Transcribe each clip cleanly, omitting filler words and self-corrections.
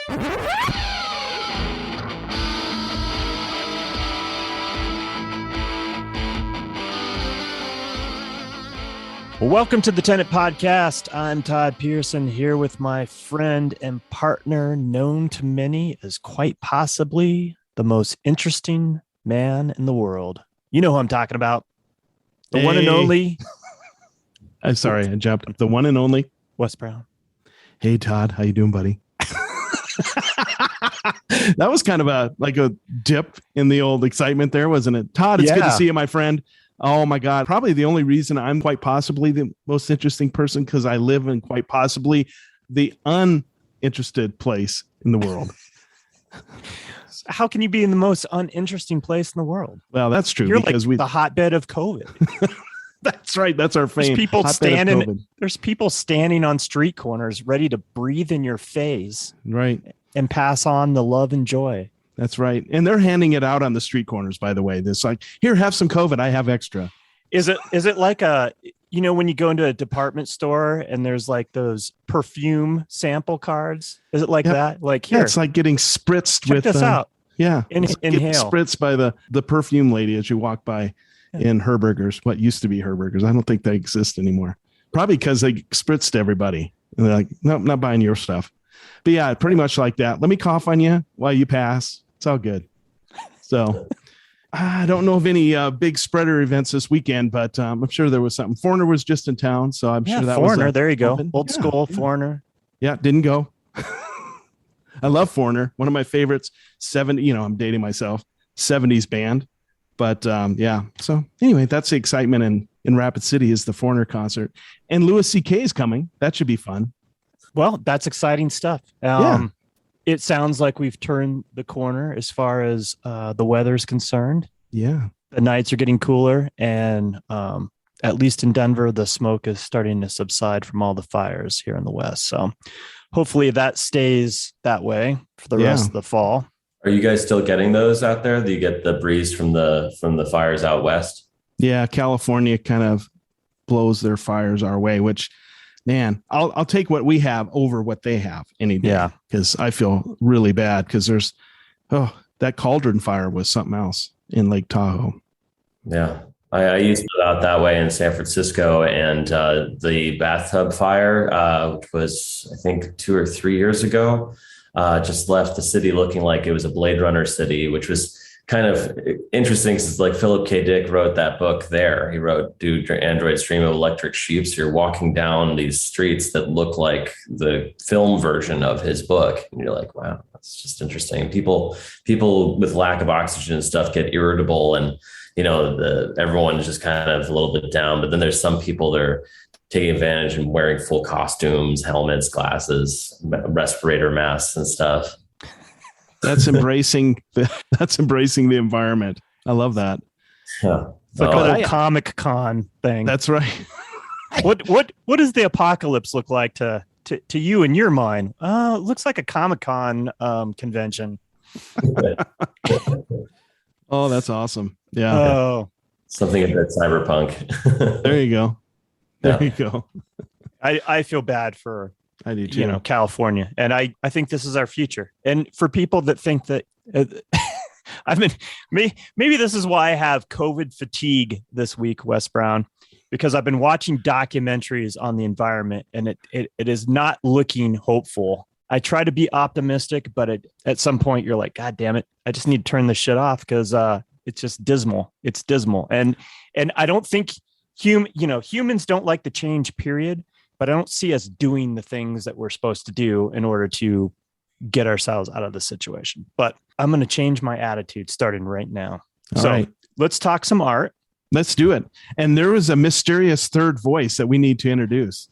Well, welcome to the Tenant Podcast. I'm Todd Pearson here with my friend and partner, known to many as quite possibly the most interesting man in the world. You know who I'm talking about. The one and only. I'm sorry, I jumped. The one and only Wes Brown. Hey, Todd. How you doing, buddy? That was kind of a dip in the old excitement there, wasn't it? Todd, it's good to see you, my friend. Oh, my God. Probably the only reason I'm quite possibly the most interesting person because I live in quite possibly the uninterested place in the world. How can you be in the most uninteresting place in the world? Well, that's true. You're because the hotbed of COVID. That's right. That's our fame. There's people standing on street corners ready to breathe in your face. Right. And pass on the love and joy. That's right. And they're handing it out on the street corners, by the way. This like, here, have some COVID. I have extra. Is it like when you go into a department store and there's like those perfume sample cards? Is it like that? Like here, it's like getting spritzed. Check this out. Yeah. Inhale. Spritzed by the perfume lady as you walk by in Herberger's, what used to be Herberger's. I don't think they exist anymore. Probably because they spritzed everybody. And they're like, nope, not buying your stuff. But yeah, pretty much like that. Let me cough on you while you pass. It's all good. So I don't know of any big spreader events this weekend, but I'm sure there was something. Foreigner was just in town, so I'm sure that Foreigner, was there you go. open. Old school Foreigner. Yeah, didn't go. I love Foreigner. One of my favorites. I'm dating myself. 70s band. But so anyway, that's the excitement in Rapid City is the Foreigner concert. And Louis C.K. is coming. That should be fun. Well, that's exciting stuff. It sounds like we've turned the corner as far as the weather's concerned. Yeah. The nights are getting cooler. And at least in Denver, the smoke is starting to subside from all the fires here in the West. So hopefully that stays that way for the rest of the fall. Are you guys still getting those out there? Do you get the breeze from the fires out west? Yeah, California kind of blows their fires our way, which, man, I'll take what we have over what they have any day. Yeah, because I feel really bad because that cauldron fire was something else in Lake Tahoe. Yeah, I used to live out that way in San Francisco, and the bathtub fire, which was I think 2 or 3 years ago. Just left the city looking like it was a Blade Runner city, which was kind of interesting since like Philip K. Dick wrote that book there. He wrote Do Androids Dream of Electric Sheep? So you're walking down these streets that look like the film version of his book. And you're like, wow, that's just interesting. People with lack of oxygen and stuff get irritable and, everyone is just kind of a little bit down. But then there's some people that are taking advantage and wearing full costumes, helmets, glasses, respirator masks and stuff. That's embracing the environment. I love that. Yeah. It's like a little Comic Con thing. That's right. What does the apocalypse look like to you in your mind? It looks like a Comic Con convention. Oh, that's awesome. Yeah. Oh, something a bit cyberpunk. There you go. There you go. I feel bad for, I do too. California. And I think this is our future. And for people that think that maybe this is why I have COVID fatigue this week, Wes Brown, because I've been watching documentaries on the environment and it is not looking hopeful. I try to be optimistic, but at some point you're like, God damn it. I just need to turn this shit off because it's just dismal. It's dismal. And I don't think humans don't like the change, period, but I don't see us doing the things that we're supposed to do in order to get ourselves out of the situation. But I'm going to change my attitude starting right now. All right. Let's talk some art. Let's do it. And there was a mysterious third voice that we need to introduce.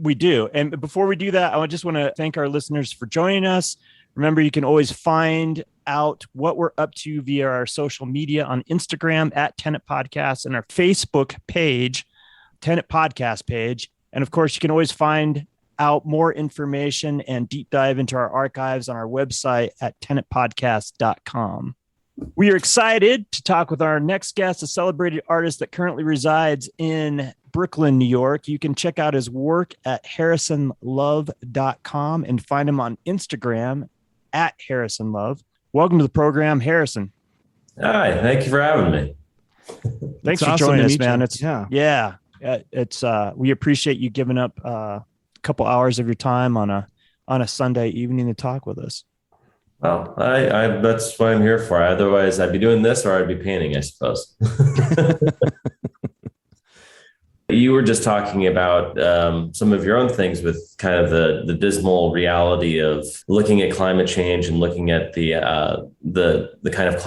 We do. And before we do that, I just want to thank our listeners for joining us. Remember, you can always find out what we're up to via our social media on Instagram at Tenant Podcast and our Facebook page, Tenant Podcast page. And of course, you can always find out more information and deep dive into our archives on our website at tenantpodcast.com. We are excited to talk with our next guest, a celebrated artist that currently resides in Brooklyn, New York. You can check out his work at harrisonlove.com and find him on Instagram at Harrison Love. Welcome to the program, Harrison. Hi, thank you for having me. Thanks for joining us, man. It's we appreciate you giving up a couple hours of your time on a Sunday evening to talk with us. Well, I that's what I'm here for. Otherwise, I'd be doing this or I'd be painting, I suppose. You were just talking about some of your own things with kind of the dismal reality of looking at climate change and looking at the kind of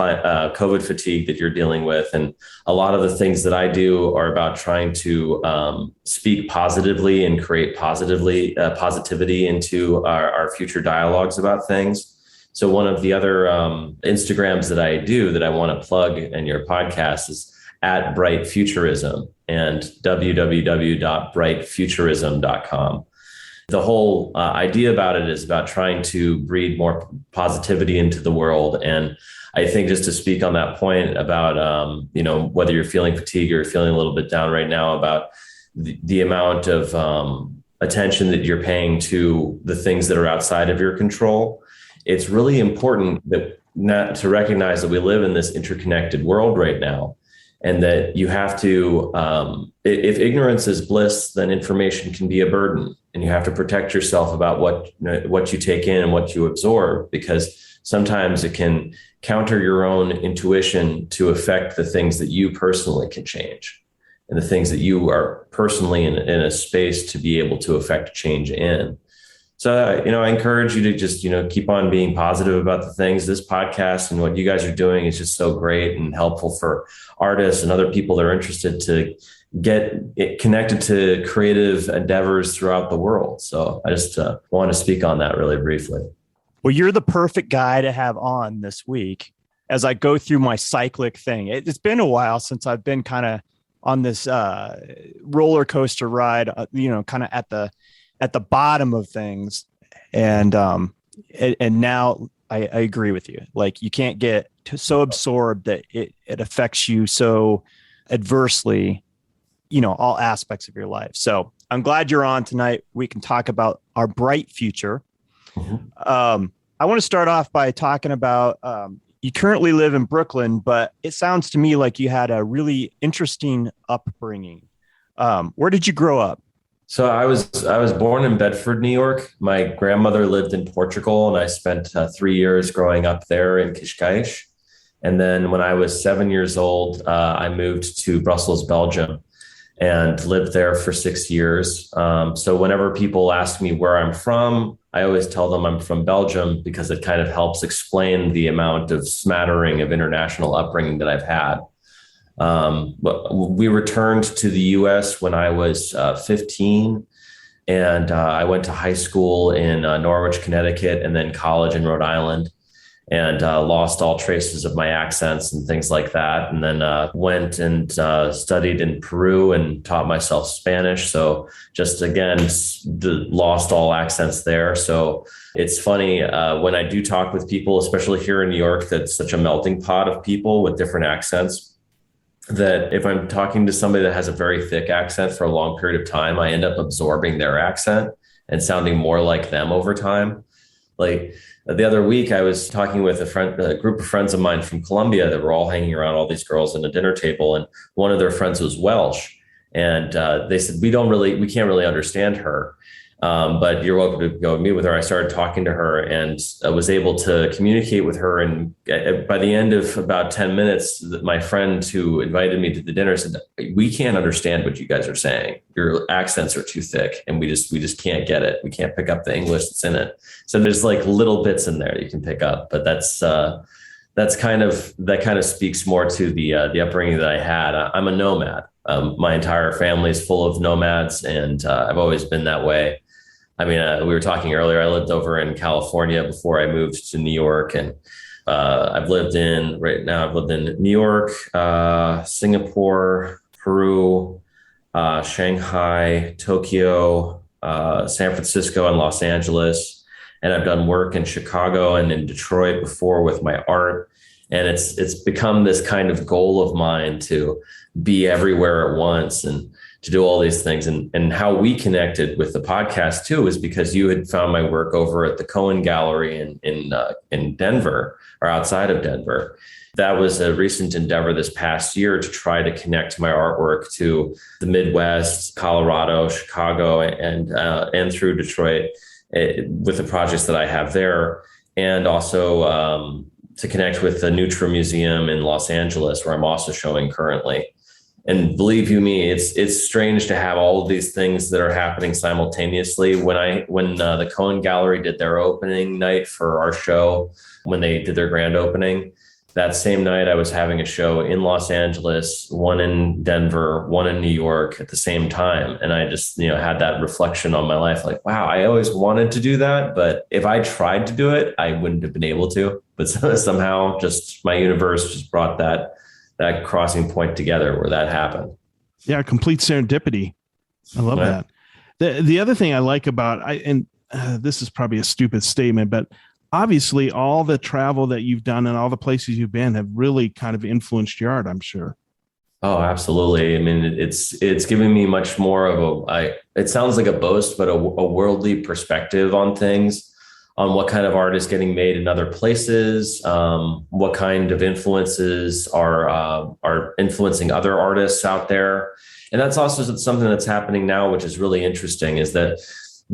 COVID fatigue that you're dealing with. And a lot of the things that I do are about trying to speak positively and create positivity into our future dialogues about things. So one of the other Instagrams that I do that I want to plug in your podcast is at Bright Futurism and www.brightfuturism.com. The whole idea about it is about trying to breed more positivity into the world. And I think just to speak on that point about, whether you're feeling fatigue or feeling a little bit down right now, about the amount of attention that you're paying to the things that are outside of your control, it's really important that not to recognize that we live in this interconnected world right now. And that you have to, if ignorance is bliss, then information can be a burden, and you have to protect yourself about what you take in and what you absorb, because sometimes it can counter your own intuition to affect the things that you personally can change and the things that you are personally in a space to be able to affect change in. So, I encourage you to just, keep on being positive about the things. This podcast and what you guys are doing is just so great and helpful for artists and other people that are interested to get connected to creative endeavors throughout the world. So I just want to speak on that really briefly. Well, you're the perfect guy to have on this week as I go through my cyclic thing. It's been a while since I've been kind of on this roller coaster ride, kind of at the bottom of things. And now I agree with you. Like, you can't get so absorbed that it affects you so adversely, all aspects of your life. So I'm glad you're on tonight. We can talk about our bright future. Mm-hmm. I want to start off by talking about, you currently live in Brooklyn, but it sounds to me like you had a really interesting upbringing. Where did you grow up? So I was born in Bedford, New York. My grandmother lived in Portugal, and I spent 3 years growing up there in Cascais. And then when I was 7 years old, I moved to Brussels, Belgium, and lived there for 6 years. So whenever people ask me where I'm from, I always tell them I'm from Belgium, because it kind of helps explain the amount of smattering of international upbringing that I've had. We returned to the U.S. when I was 15, and I went to high school in Norwich, Connecticut, and then college in Rhode Island, and lost all traces of my accents and things like that. And then went and studied in Peru and taught myself Spanish. So just, again, lost all accents there. So it's funny when I do talk with people, especially here in New York, that's such a melting pot of people with different accents, that if I'm talking to somebody that has a very thick accent for a long period of time, I end up absorbing their accent and sounding more like them over time. Like the other week, I was talking with a group of friends of mine from Colombia that were all hanging around all these girls at a dinner table. And one of their friends was Welsh. And they said, we can't really understand her. But you're welcome to go meet with her. I started talking to her and I was able to communicate with her. And by the end of about 10 minutes, my friend who invited me to the dinner said, we can't understand what you guys are saying. Your accents are too thick and we just can't get it. We can't pick up the English that's in it. So there's like little bits in there you can pick up, but that kind of speaks more to the upbringing that I had. I'm a nomad. My entire family is full of nomads, and I've always been that way. I mean, we were talking earlier, I lived over in California before I moved to New York. And I've lived in New York, Singapore, Peru, Shanghai, Tokyo, San Francisco, and Los Angeles. And I've done work in Chicago and in Detroit before with my art. And it's become this kind of goal of mine to be everywhere at once and to do all these things. And how we connected with the podcast too is because you had found my work over at the Cohen Gallery in Denver, or outside of Denver. That was a recent endeavor this past year to try to connect my artwork to the Midwest, Colorado, Chicago, and through Detroit with the projects that I have there, and also to connect with the Neutra Museum in Los Angeles, where I'm also showing currently. And believe you me, it's strange to have all of these things that are happening simultaneously. When the Cohen Gallery did their opening night for our show, when they did their grand opening, that same night I was having a show in Los Angeles, one in Denver, one in New York at the same time. And I just, had that reflection on my life, like, wow, I always wanted to do that. But if I tried to do it, I wouldn't have been able to. But somehow just my universe just brought that crossing point together where that happened. Yeah, complete serendipity. I love that. The other thing I like about, this is probably a stupid statement, but obviously all the travel that you've done and all the places you've been have really kind of influenced your art, I'm sure. Oh, absolutely. I mean, it's giving me much more of it sounds like a boast, but a worldly perspective on things, on what kind of art is getting made in other places, what kind of influences are influencing other artists out there. And that's also something that's happening now, which is really interesting, is that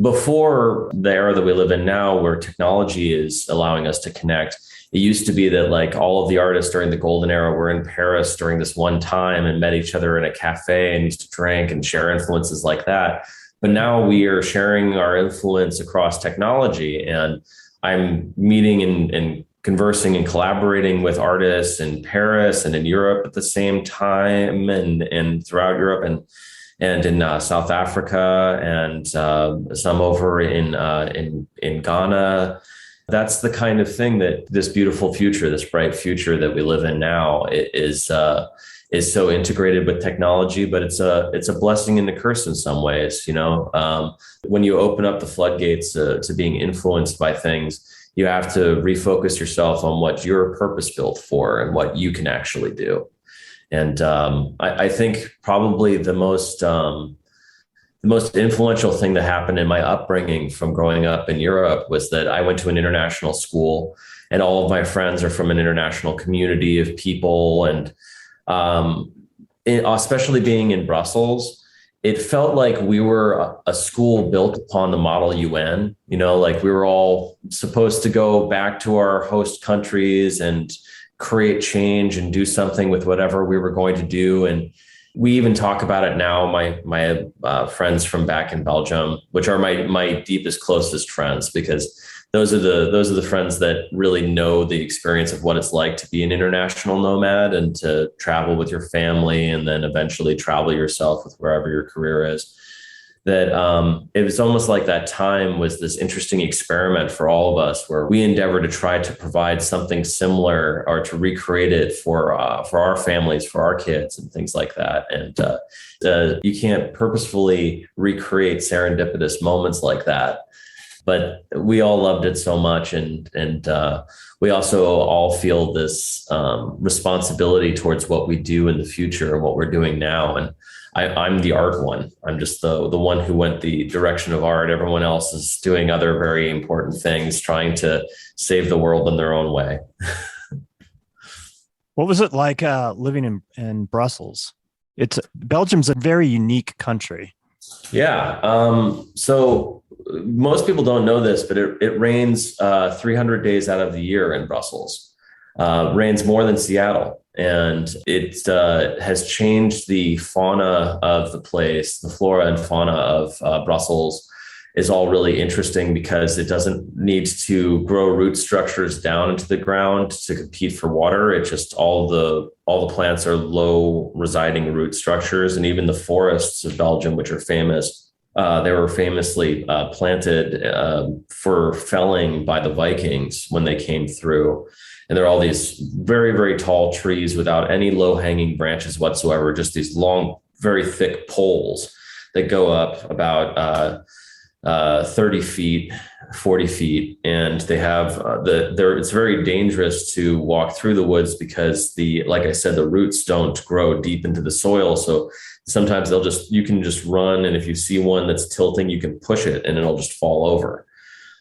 before the era that we live in now, where technology is allowing us to connect, it used to be that like all of the artists during the golden era were in Paris during this one time and met each other in a cafe and used to drink and share influences like that. But now we are sharing our influence across technology, and I'm meeting and conversing and collaborating with artists in Paris and in Europe at the same time, and throughout Europe and in South Africa, and some over in Ghana. That's the kind of thing that this beautiful future, this bright future that we live in now, is so integrated with technology. But it's a blessing and a curse in some ways. When you open up the floodgates to being influenced by things, you have to refocus yourself on what you're purpose built for and what you can actually do. And I think probably the most influential thing that happened in my upbringing from growing up in Europe was that I went to an international school, and all of my friends are from an international community of people. And especially being in Brussels, it felt like we were a school built upon the Model UN, like we were all supposed to go back to our host countries and create change and do something with whatever we were going to do. And we even talk about it now. My friends from back in Belgium, which are my deepest, closest friends, because those are the friends that really know the experience of what it's like to be an international nomad and to travel with your family and then eventually travel yourself with wherever your career is. That it was almost like that time was this interesting experiment for all of us, where we endeavor to try to provide something similar or to recreate it for our families, for our kids and things like that. And you can't purposefully recreate serendipitous moments like that. But we all loved it so much. And we also all feel this responsibility towards what we do in the future and what we're doing now. And I'm the art one. I'm just the one who went the direction of art. Everyone else is doing other very important things, trying to save the world in their own way. What was it like living in Brussels? Belgium's a very unique country. Yeah. So most people don't know this, but it rains 300 days out of the year in Brussels. Rains more than Seattle. And it has changed the fauna of the place. The flora and fauna of Brussels is all really interesting because it doesn't need to grow root structures down into the ground to compete for water. It just all the plants are low residing root structures. And even the forests of Belgium, which are famous, they were famously planted for felling by the Vikings when they came through. And there are all these very, very tall trees without any low-hanging branches whatsoever, just these long, very thick poles that go up about 30 feet, 40 feet. And they have it's very dangerous to walk through the woods because like I said, the roots don't grow deep into the soil. So sometimes you can just run. And if you see one that's tilting, you can push it and it'll just fall over.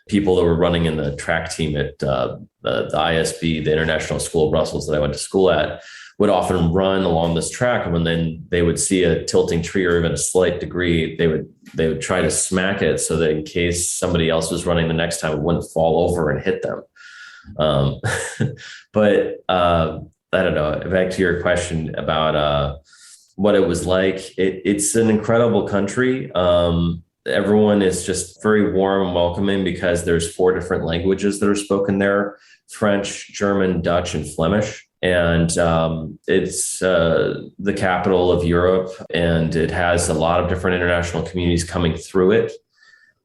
People that were running in the track team at the ISB, the International School of Brussels that I went to school at, would often run along this track. And when then they would see a tilting tree or even a slight degree, they would try to smack it so that in case somebody else was running the next time, it wouldn't fall over and hit them. But I don't know, back to your question about what it was like. It's an incredible country. Everyone is just very warm and welcoming because there's 4 different languages that are spoken there: French, German, Dutch, and Flemish. And it's the capital of Europe, and it has a lot of different international communities coming through it.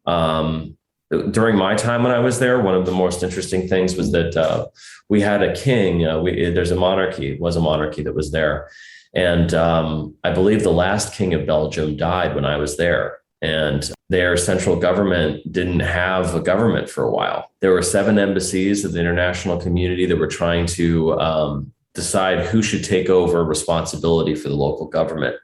During my time when I was there, one of the most interesting things was that we had a king. There's a monarchy, was a monarchy that was there. And I believe the last king of Belgium died when I was there. And their central government didn't have a government for a while. There were 7 embassies of the international community that were trying to decide who should take over responsibility for the local government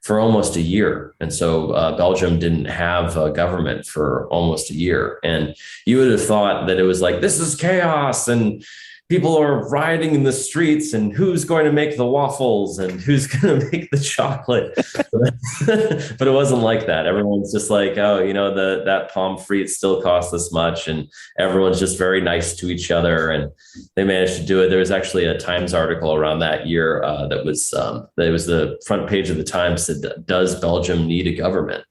for almost a year. And so Belgium didn't have a government for almost a year. And you would have thought that it was like, this is chaos and people are rioting in the streets and who's going to make the waffles and who's going to make the chocolate. But it wasn't like that. Everyone's just like, oh, that pommes frites still cost this much. And everyone's just very nice to each other. And they managed to do it. There was actually a Times article around that year that was the front page of the Times said, does Belgium need a government?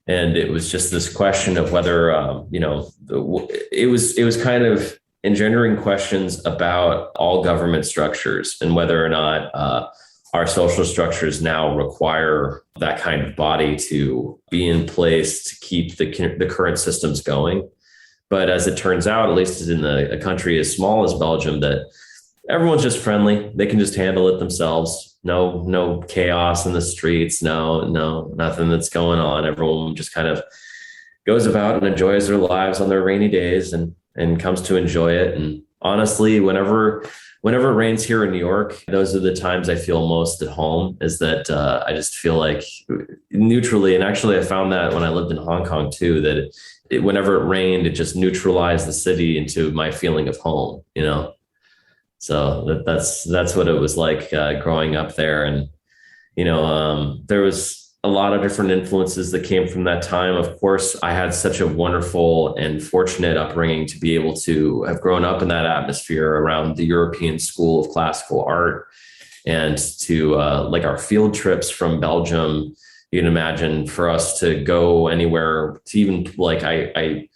And it was just this question of whether, it was kind of engendering questions about all government structures and whether or not our social structures now require that kind of body to be in place to keep the current systems going. But as it turns out, at least in a country as small as Belgium, that everyone's just friendly. They can just handle it themselves. No chaos in the streets. No, nothing that's going on. Everyone just kind of goes about and enjoys their lives on their rainy days and comes to enjoy it. And honestly, whenever it rains here in New York, those are the times I feel most at home, is that I just feel like neutrally. And actually, I found that when I lived in Hong Kong too, that whenever it rained, it just neutralized the city into my feeling of home, So that's what it was like growing up there. And, there was a lot of different influences that came from that time. Of course, I had such a wonderful and fortunate upbringing to be able to have grown up in that atmosphere around the European School of Classical Art, and to like our field trips from Belgium. You can imagine for us to go anywhere, to even like I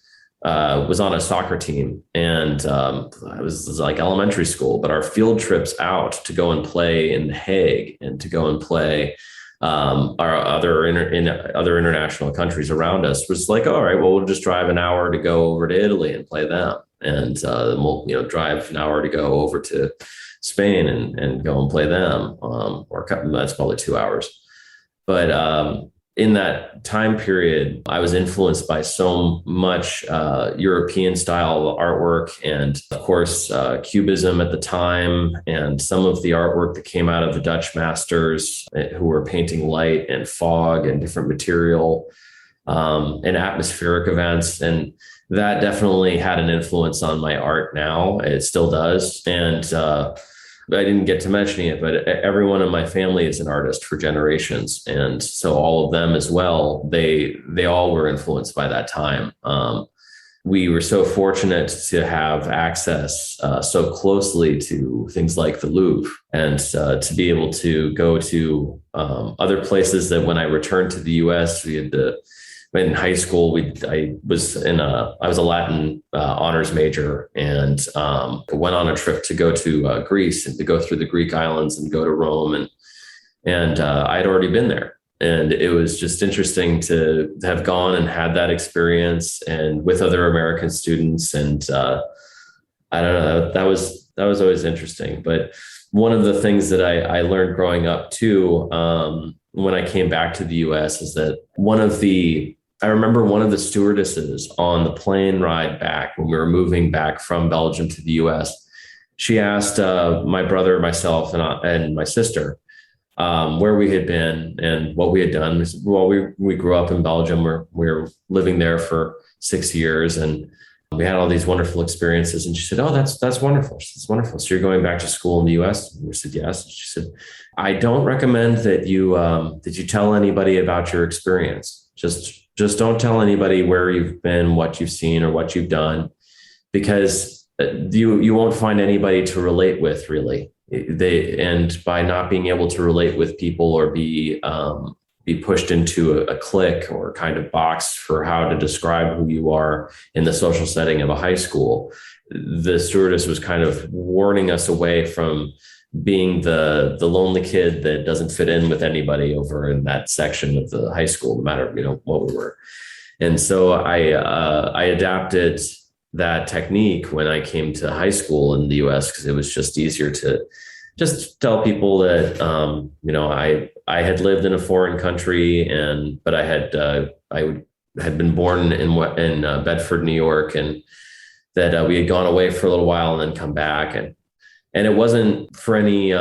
was on a soccer team, and I was like elementary school, but our field trips out to go and play in The Hague and to go and play our other international countries around us was like, all right, well, we'll just drive an hour to go over to Italy and play them. And we'll, drive an hour to go over to Spain and go and play them. Or that's probably 2 hours. But in that time period, I was influenced by so much European style artwork, and of course, Cubism at the time, and some of the artwork that came out of the Dutch masters who were painting light and fog and different material and atmospheric events. And that definitely had an influence on my art now. It still does. And I didn't get to mentioning it, but everyone in my family is an artist for generations. And so all of them as well, they all were influenced by that time. We were so fortunate to have access so closly to things like the Louvre, and to be able to go to other places that when I returned to the US, we had in high school, I was a Latin honors major, and went on a trip to go to Greece and to go through the Greek islands and go to Rome, and I'd already been there, and it was just interesting to have gone and had that experience and with other American students, and I don't know, that was always interesting. But one of the things that I learned growing up too, when I came back to the US, is that one of the I remember one of the stewardesses on the plane ride back when we were moving back from Belgium to the US. She asked my brother, myself, and my sister where we had been and what we had done. Well, we grew up in Belgium. We were living there for 6 years, and we had all these wonderful experiences. And she said, "Oh, that's wonderful. That's wonderful. So you're going back to school in the U.S.?" And we said, "Yes." And she said, "I don't recommend that you tell anybody about your experience. Just don't tell anybody where you've been, what you've seen, or what you've done, because you won't find anybody to relate with, really. And by not being able to relate with people or be pushed into a clique or kind of box for how to describe who you are in the social setting of a high school." The stewardess was kind of warning us away from being the lonely kid that doesn't fit in with anybody over in that section of the high school, no matter what we were. And so I adapted that technique when I came to high school in the US, because it was just easier to just tell people that I had lived in a foreign country, but I had been born in Bedford, New York, and that we had gone away for a little while and then come back, and it wasn't for any.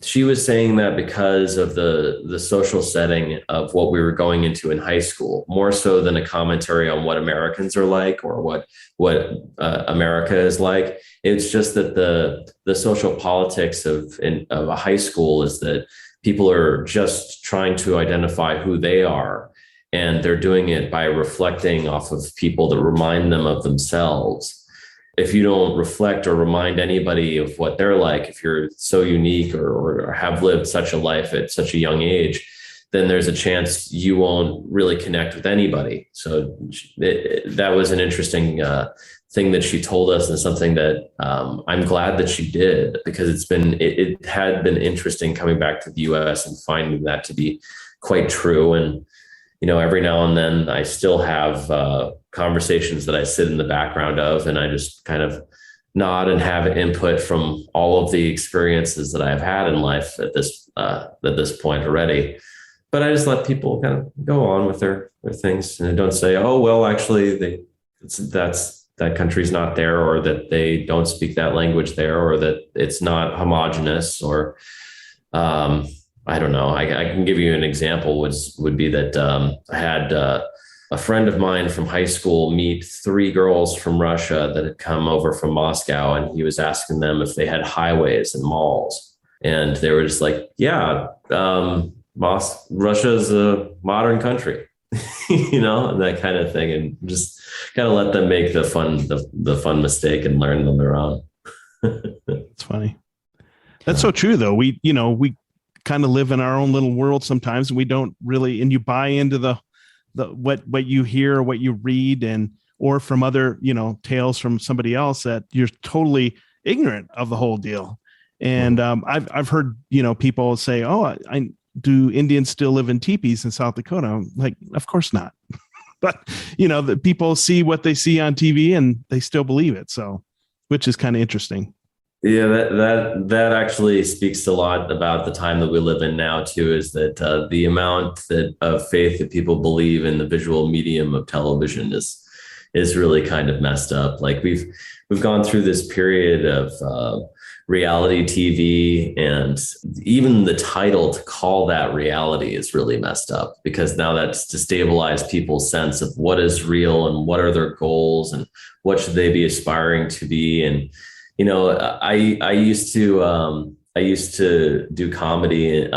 She was saying that because of the social setting of what we were going into in high school, more so than a commentary on what Americans are like or what America is like. It's just that the social politics of a high school is that people are just trying to identify who they are, and they're doing it by reflecting off of people that remind them of themselves. If you don't reflect or remind anybody of what they're like, if you're so unique or have lived such a life at such a young age, then there's a chance you won't really connect with anybody. So that was an interesting thing that she told us, and something that I'm glad that she did, because it had been interesting coming back to the US and finding that to be quite true. And every now and then I still have conversations that I sit in the background of, and I just kind of nod and have input from all of the experiences that I've had in life at this point already. But I just let people kind of go on with their things, and I don't say, "Oh, well, actually, that country's not there," or that they don't speak that language there, or that it's not homogenous, or I don't know. I can give you an example. Would be that I had a friend of mine from high school meet 3 girls from Russia that had come over from Moscow, and he was asking them if they had highways and malls, and they were just like, "Yeah, Russia's a modern country," and that kind of thing, and just kind of let them make the fun mistake and learn on their own. It's funny. That's so true, though. We kind of live in our own little world sometimes, and we don't really, and you buy into the what you hear, what you read, or from other, tales from somebody else, that you're totally ignorant of the whole deal. And I've heard, people say, "Oh, do Indians still live in teepees in South Dakota?" I'm like, of course not. But, the people see what they see on TV and they still believe it. So, which is kind of interesting. Yeah, that actually speaks a lot about the time that we live in now too, is that the amount of faith that people believe in the visual medium of television is really kind of messed up. Like we've gone through this period of reality TV, and even the title to call that reality is really messed up, because now that's to stabilize people's sense of what is real and what are their goals and what should they be aspiring to be. And I used to do comedy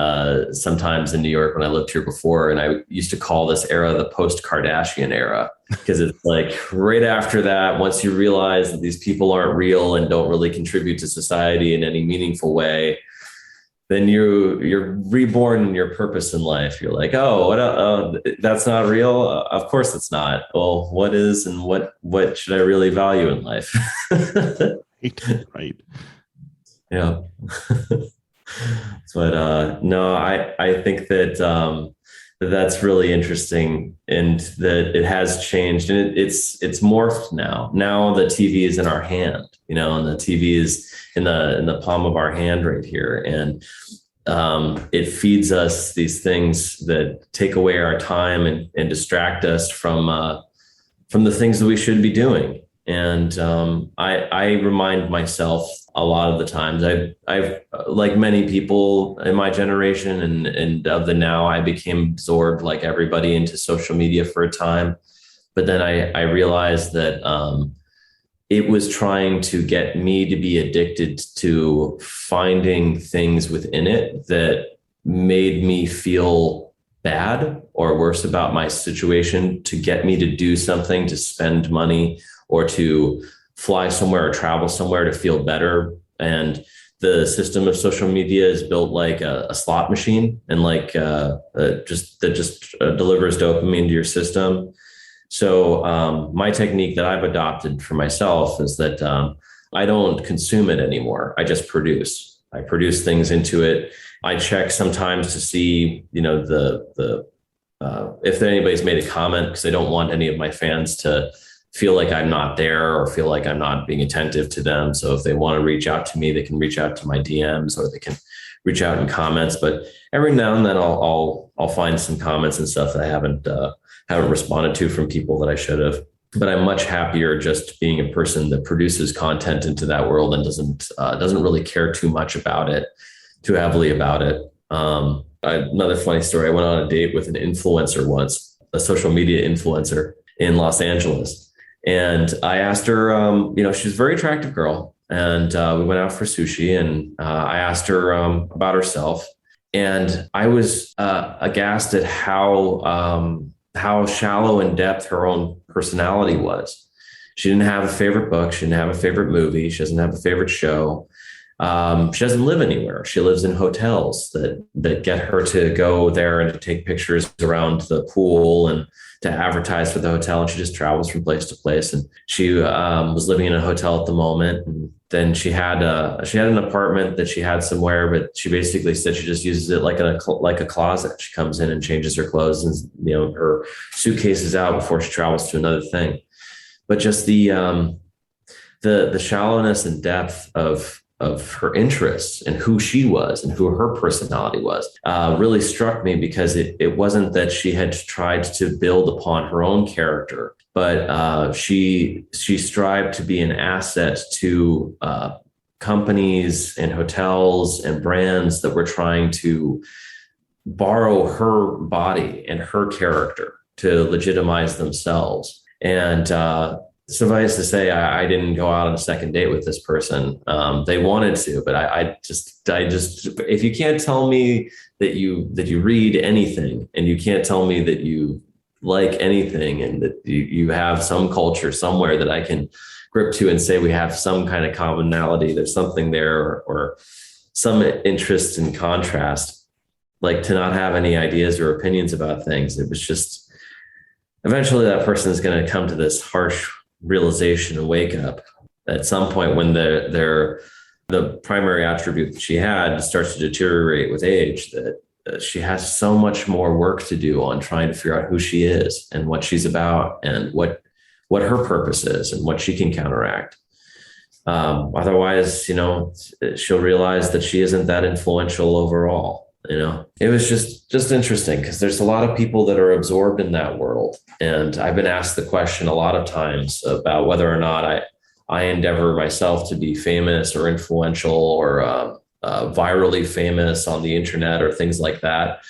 sometimes in New York when I lived here before, and I used to call this era the post-Kardashian era, because it's like right after that, once you realize that these people aren't real and don't really contribute to society in any meaningful way, then you're reborn in your purpose in life. You're like, "Oh, that's not real. Of course it's not. Well, what is, and what should I really value in life?" Right. Yeah. But no, I think that that's really interesting, and that it has changed, and it's morphed now. Now the TV is in our hand, and the TV is in the palm of our hand right here. And it feeds us these things that take away our time and distract us from the things that we should be doing. And I remind myself a lot of the times, I've like many people in my generation and of the now, I became absorbed like everybody into social media for a time. But then I realized that it was trying to get me to be addicted to finding things within it that made me feel bad or worse about my situation, to get me to do something, to spend money or to fly somewhere or travel somewhere to feel better. And the system of social media is built like a slot machine, and like just delivers dopamine to your system. So my technique that I've adopted for myself is that I don't consume it anymore. I just produce. I produce things into it. I check sometimes to see, if anybody's made a comment, because I don't want any of my fans to feel like I'm not there or feel like I'm not being attentive to them. So if they want to reach out to me, they can reach out to my DMs or they can reach out in comments. But every now and then I'll find some comments and stuff that I haven't responded to from people that I should have. But I'm much happier just being a person that produces content into that world and doesn't really care too heavily about it. Another funny story. I went on a date with an influencer once, a social media influencer in Los Angeles. And I asked her, she's a very attractive girl. And we went out for sushi, and I asked her about herself. And I was aghast at how shallow in depth her own personality was. She didn't have a favorite book. She didn't have a favorite movie. She doesn't have a favorite show. She doesn't live anywhere. She lives in hotels that get her to go there and to take pictures around the pool and to advertise for the hotel. And she just travels from place to place. And she was living in a hotel at the moment. And then she had an apartment that she had somewhere, but she basically said she just uses it like a closet. She comes in and changes her clothes and her suitcases out before she travels to another thing. But just the shallowness and depth of her interests and who she was and who her personality was really struck me, because it wasn't that she had tried to build upon her own character, but she strived to be an asset to companies and hotels and brands that were trying to borrow her body and her character to legitimize themselves. And suffice to say, I didn't go out on a second date with this person. They wanted to, but I just, if you can't tell me that you read anything, and you can't tell me that you like anything, and that you have some culture somewhere that I can grip to and say we have some kind of commonality, there's something there, or some interest in contrast, like to not have any ideas or opinions about things. It was just, eventually that person is going to come to this harsh realization and wake up at some point when the primary attribute that she had starts to deteriorate with age, that she has so much more work to do on trying to figure out who she is and what she's about and what her purpose is and what she can counteract. Otherwise, she'll realize that she isn't that influential overall. It was just interesting, because there's a lot of people that are absorbed in that world. And I've been asked the question a lot of times about whether or not I endeavor myself to be famous or influential or virally famous on the internet or things like that.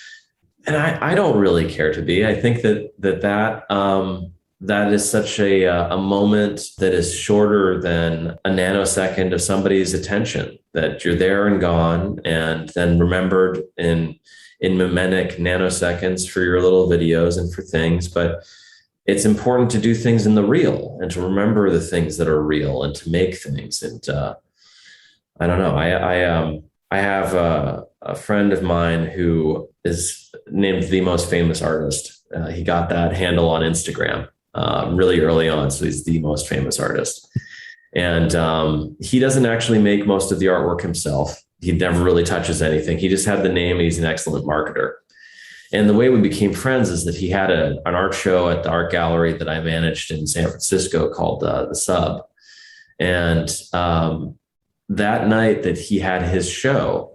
And I don't really care to be. I think that is such a moment that is shorter than a nanosecond of somebody's attention, that you're there and gone, and then remembered in mimetic nanoseconds for your little videos and for things. But it's important to do things in the real and to remember the things that are real and to make things. And I don't know. I have a friend of mine who is named the most famous artist. He got that handle on Instagram really early on. So he's the most famous artist. And he doesn't actually make most of the artwork himself. He never really touches anything. He just had the name. He's an excellent marketer. And the way we became friends is that he had an art show at the art gallery that I managed in San Francisco called the Sub. And that night that he had his show,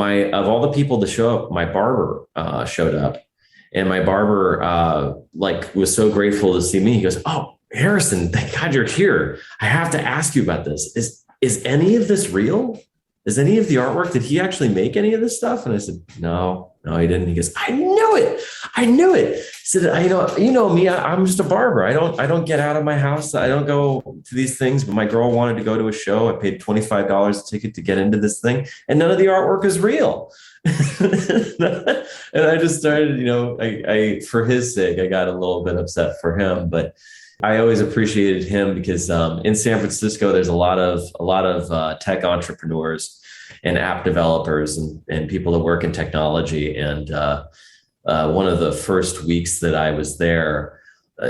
of all the people to show up, my barber showed up, and my barber was so grateful to see me. He goes, "Oh, Harrison, thank God you're here. I have to ask you about this. Is any of this real? Is any of the artwork, did he actually make any of this stuff?" And I said, no, he didn't. He goes, "I knew it. He said, you know me, I'm just a barber. I don't get out of my house. I don't go to these things, but my girl wanted to go to a show. I paid $25 a ticket to get into this thing, and none of the artwork is real." And I just started, I for his sake, I got a little bit upset for him, but I always appreciated him because in San Francisco, there's a lot of tech entrepreneurs and app developers and people that work in technology. And one of the first weeks that I was there,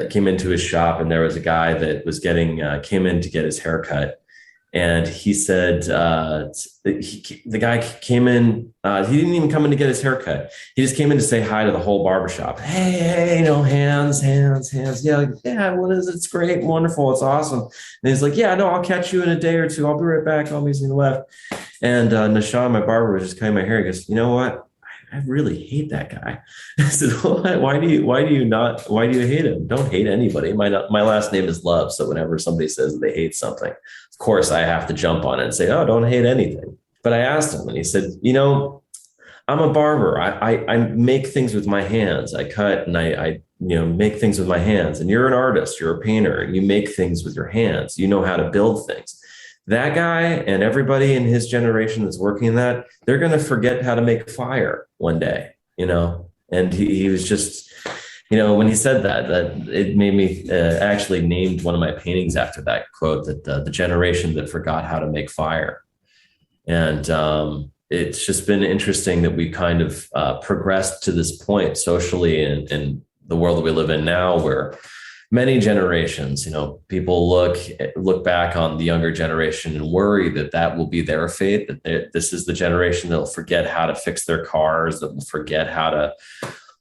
came into his shop, and there was a guy that was came in to get his haircut. And he said, the guy came in, he didn't even come in to get his haircut. He just came in to say hi to the whole barbershop. Hey, hands. Yeah, what is it? It's great, wonderful, it's awesome. And he's like, "Yeah, no, I'll catch you in a day or two. I'll be right back." He's left. And Nishan, my barber, was just cutting my hair. He goes, "You know what? I really hate that guy." I said, why do you hate him? Don't hate anybody. My last name is Love. So whenever somebody says they hate something, of course I have to jump on it and say, "Oh, don't hate anything." But I asked him, and he said, "I'm a barber. I make things with my hands. I cut and I make things with my hands. And you're an artist, you're a painter, and you make things with your hands. You know how to build things. That guy and everybody in his generation that's working in that, they're going to forget how to make fire one day, And he was just, when he said that it made me actually named one of my paintings after that quote, that the generation that forgot how to make fire. And it's just been interesting that we kind of progressed to this point socially in the world that we live in now, where many generations, people look back on the younger generation and worry that will be their fate, that this is the generation that'll forget how to fix their cars, that will forget how to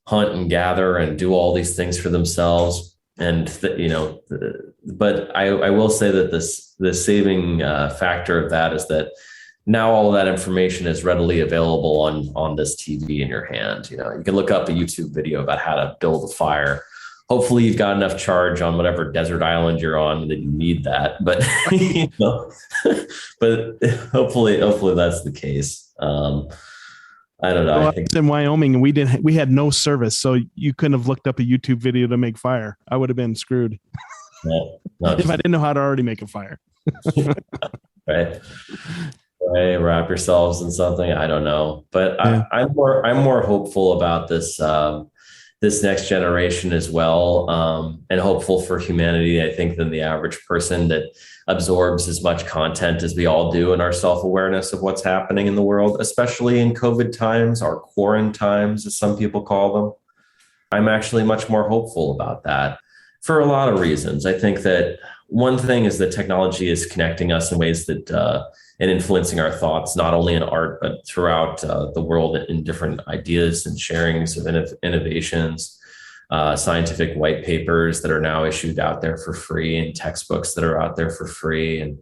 hunt and gather and do all these things for themselves. And, but I will say that the saving factor of that is that now all of that information is readily available on this TV in your hand. You can look up a YouTube video about how to build a fire. Hopefully you've got enough charge on whatever desert island you're on that you need that, but but hopefully that's the case. I don't know. Well, I think in Wyoming, we had no service, so you couldn't have looked up a YouTube video to make fire. I would have been screwed if I didn't know how to already make a fire. Right. Wrap yourselves in something. I don't know, but yeah. I'm more hopeful about this next generation as well, and hopeful for humanity, I think, than the average person that absorbs as much content as we all do in our self-awareness of what's happening in the world, especially in COVID times, or quarantine times, as some people call them. I'm actually much more hopeful about that for a lot of reasons. I think that one thing is that technology is connecting us in ways that and influencing our thoughts, not only in art, but throughout the world in different ideas and sharings of innovations, scientific white papers that are now issued out there for free, and textbooks that are out there for free. And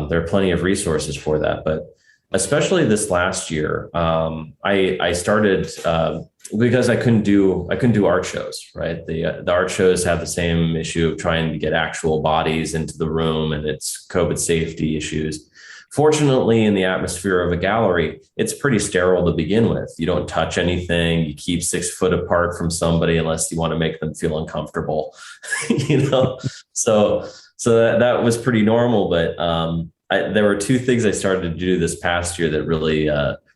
there are plenty of resources for that. But especially this last year, I started because I couldn't do art shows, right? The art shows have the same issue of trying to get actual bodies into the room, and it's COVID safety issues. Fortunately, in the atmosphere of a gallery, it's pretty sterile to begin with. You don't touch anything. You keep 6 foot apart from somebody unless you want to make them feel uncomfortable, So that was pretty normal. But there were 2 things I started to do this past year that really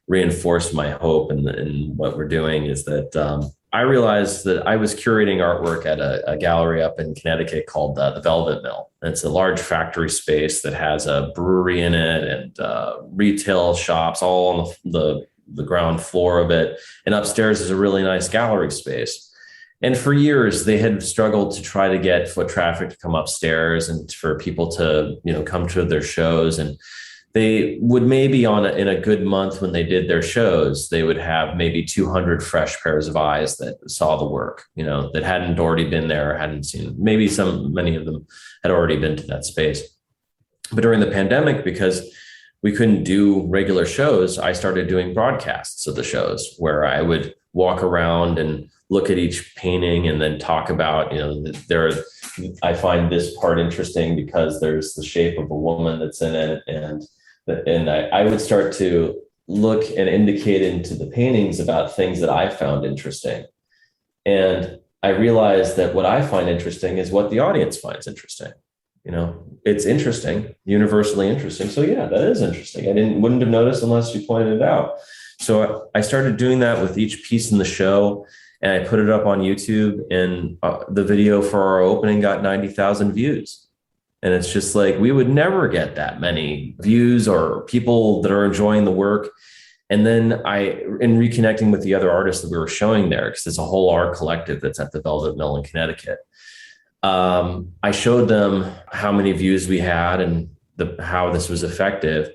reinforced my hope in what we're doing. Is that I realized that I was curating artwork at a gallery up in Connecticut called the Velvet Mill. It's a large factory space that has a brewery in it and retail shops all on the ground floor of it. And upstairs is a really nice gallery space. And for years, they had struggled to try to get foot traffic to come upstairs and for people to, come to their shows. And they would maybe in a good month when they did their shows, they would have maybe 200 fresh pairs of eyes that saw the work, that hadn't already been there, hadn't seen. Maybe many of them had already been to that space. But during the pandemic, because we couldn't do regular shows, I started doing broadcasts of the shows where I would walk around and look at each painting and then talk about, I find this part interesting because there's the shape of a woman that's in it. And I would start to look and indicate into the paintings about things that I found interesting. And I realized that what I find interesting is what the audience finds interesting. It's interesting, universally interesting. So yeah, that is interesting. Wouldn't have noticed unless you pointed it out. So I started doing that with each piece in the show, and I put it up on YouTube, and the video for our opening got 90,000 views. And it's just like, we would never get that many views or people that are enjoying the work. And then in reconnecting with the other artists that we were showing there, because there's a whole art collective that's at the Velvet Mill in Connecticut, I showed them how many views we had and how this was effective.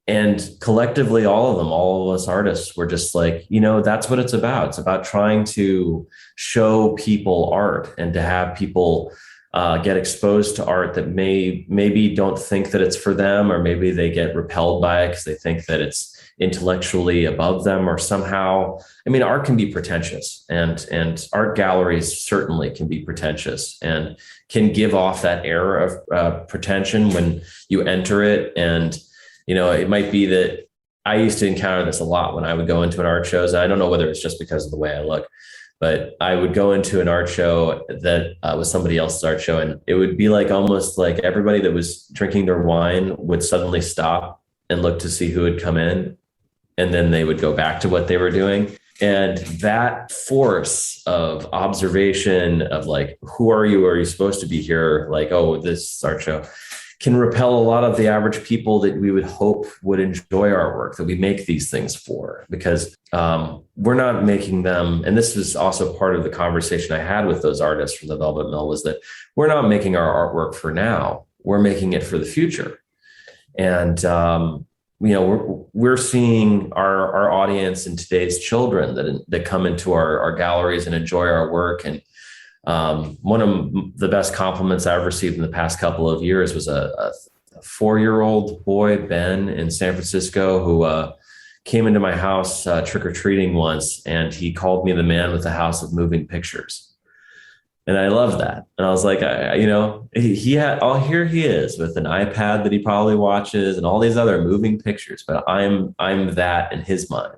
And collectively, all of us artists were just like, that's what it's about. It's about trying to show people art and to have people get exposed to art that maybe don't think that it's for them, or maybe they get repelled by it because they think that it's intellectually above them or somehow. Art can be pretentious, and art galleries certainly can be pretentious and can give off that air of pretension when you enter it. And, it might be that I used to encounter this a lot when I would go into an art show. I don't know whether it's just because of the way I look, but I would go into an art show that was somebody else's art show, and it would be like almost like everybody that was drinking their wine would suddenly stop and look to see who had come in, and then they would go back to what they were doing. And that force of observation of like, who are you? Are you supposed to be here? Like, oh, this is art show, can repel a lot of the average people that we would hope would enjoy our work, that we make these things for, because we're not making them. And this was also part of the conversation I had with those artists from the Velvet Mill, was that we're not making our artwork for now, we're making it for the future. And, we're seeing our audience in today's children that come into our galleries and enjoy our work. And one of the best compliments I've received in the past couple of years was a 4-year-old boy, Ben, in San Francisco, who came into my house trick-or-treating once, and he called me the man with the house of moving pictures. And I love that. And I was like, he had, here he is with an iPad that he probably watches and all these other moving pictures, but I'm that in his mind,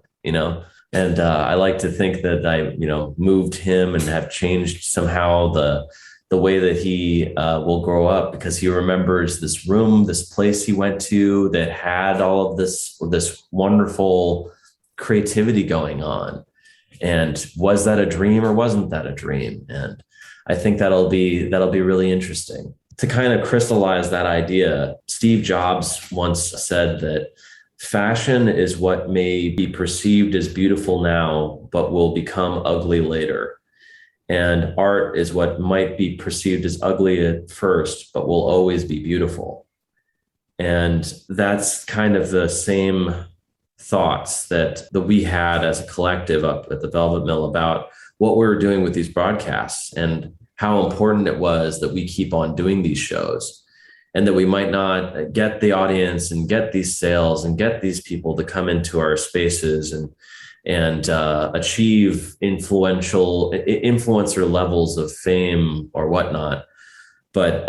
And I like to think that I, moved him and have changed somehow the way that he will grow up, because he remembers this room, this place he went to that had all of this wonderful creativity going on. And was that a dream or wasn't that a dream? And I think that'll be really interesting to kind of crystallize that idea. Steve Jobs once said that fashion is what may be perceived as beautiful now, but will become ugly later. And art is what might be perceived as ugly at first, but will always be beautiful. And that's kind of the same thoughts that we had as a collective up at the Velvet Mill about what we were doing with these broadcasts and how important it was that we keep on doing these shows, and that we might not get the audience and get these sales and get these people to come into our spaces and achieve influencer levels of fame or whatnot. But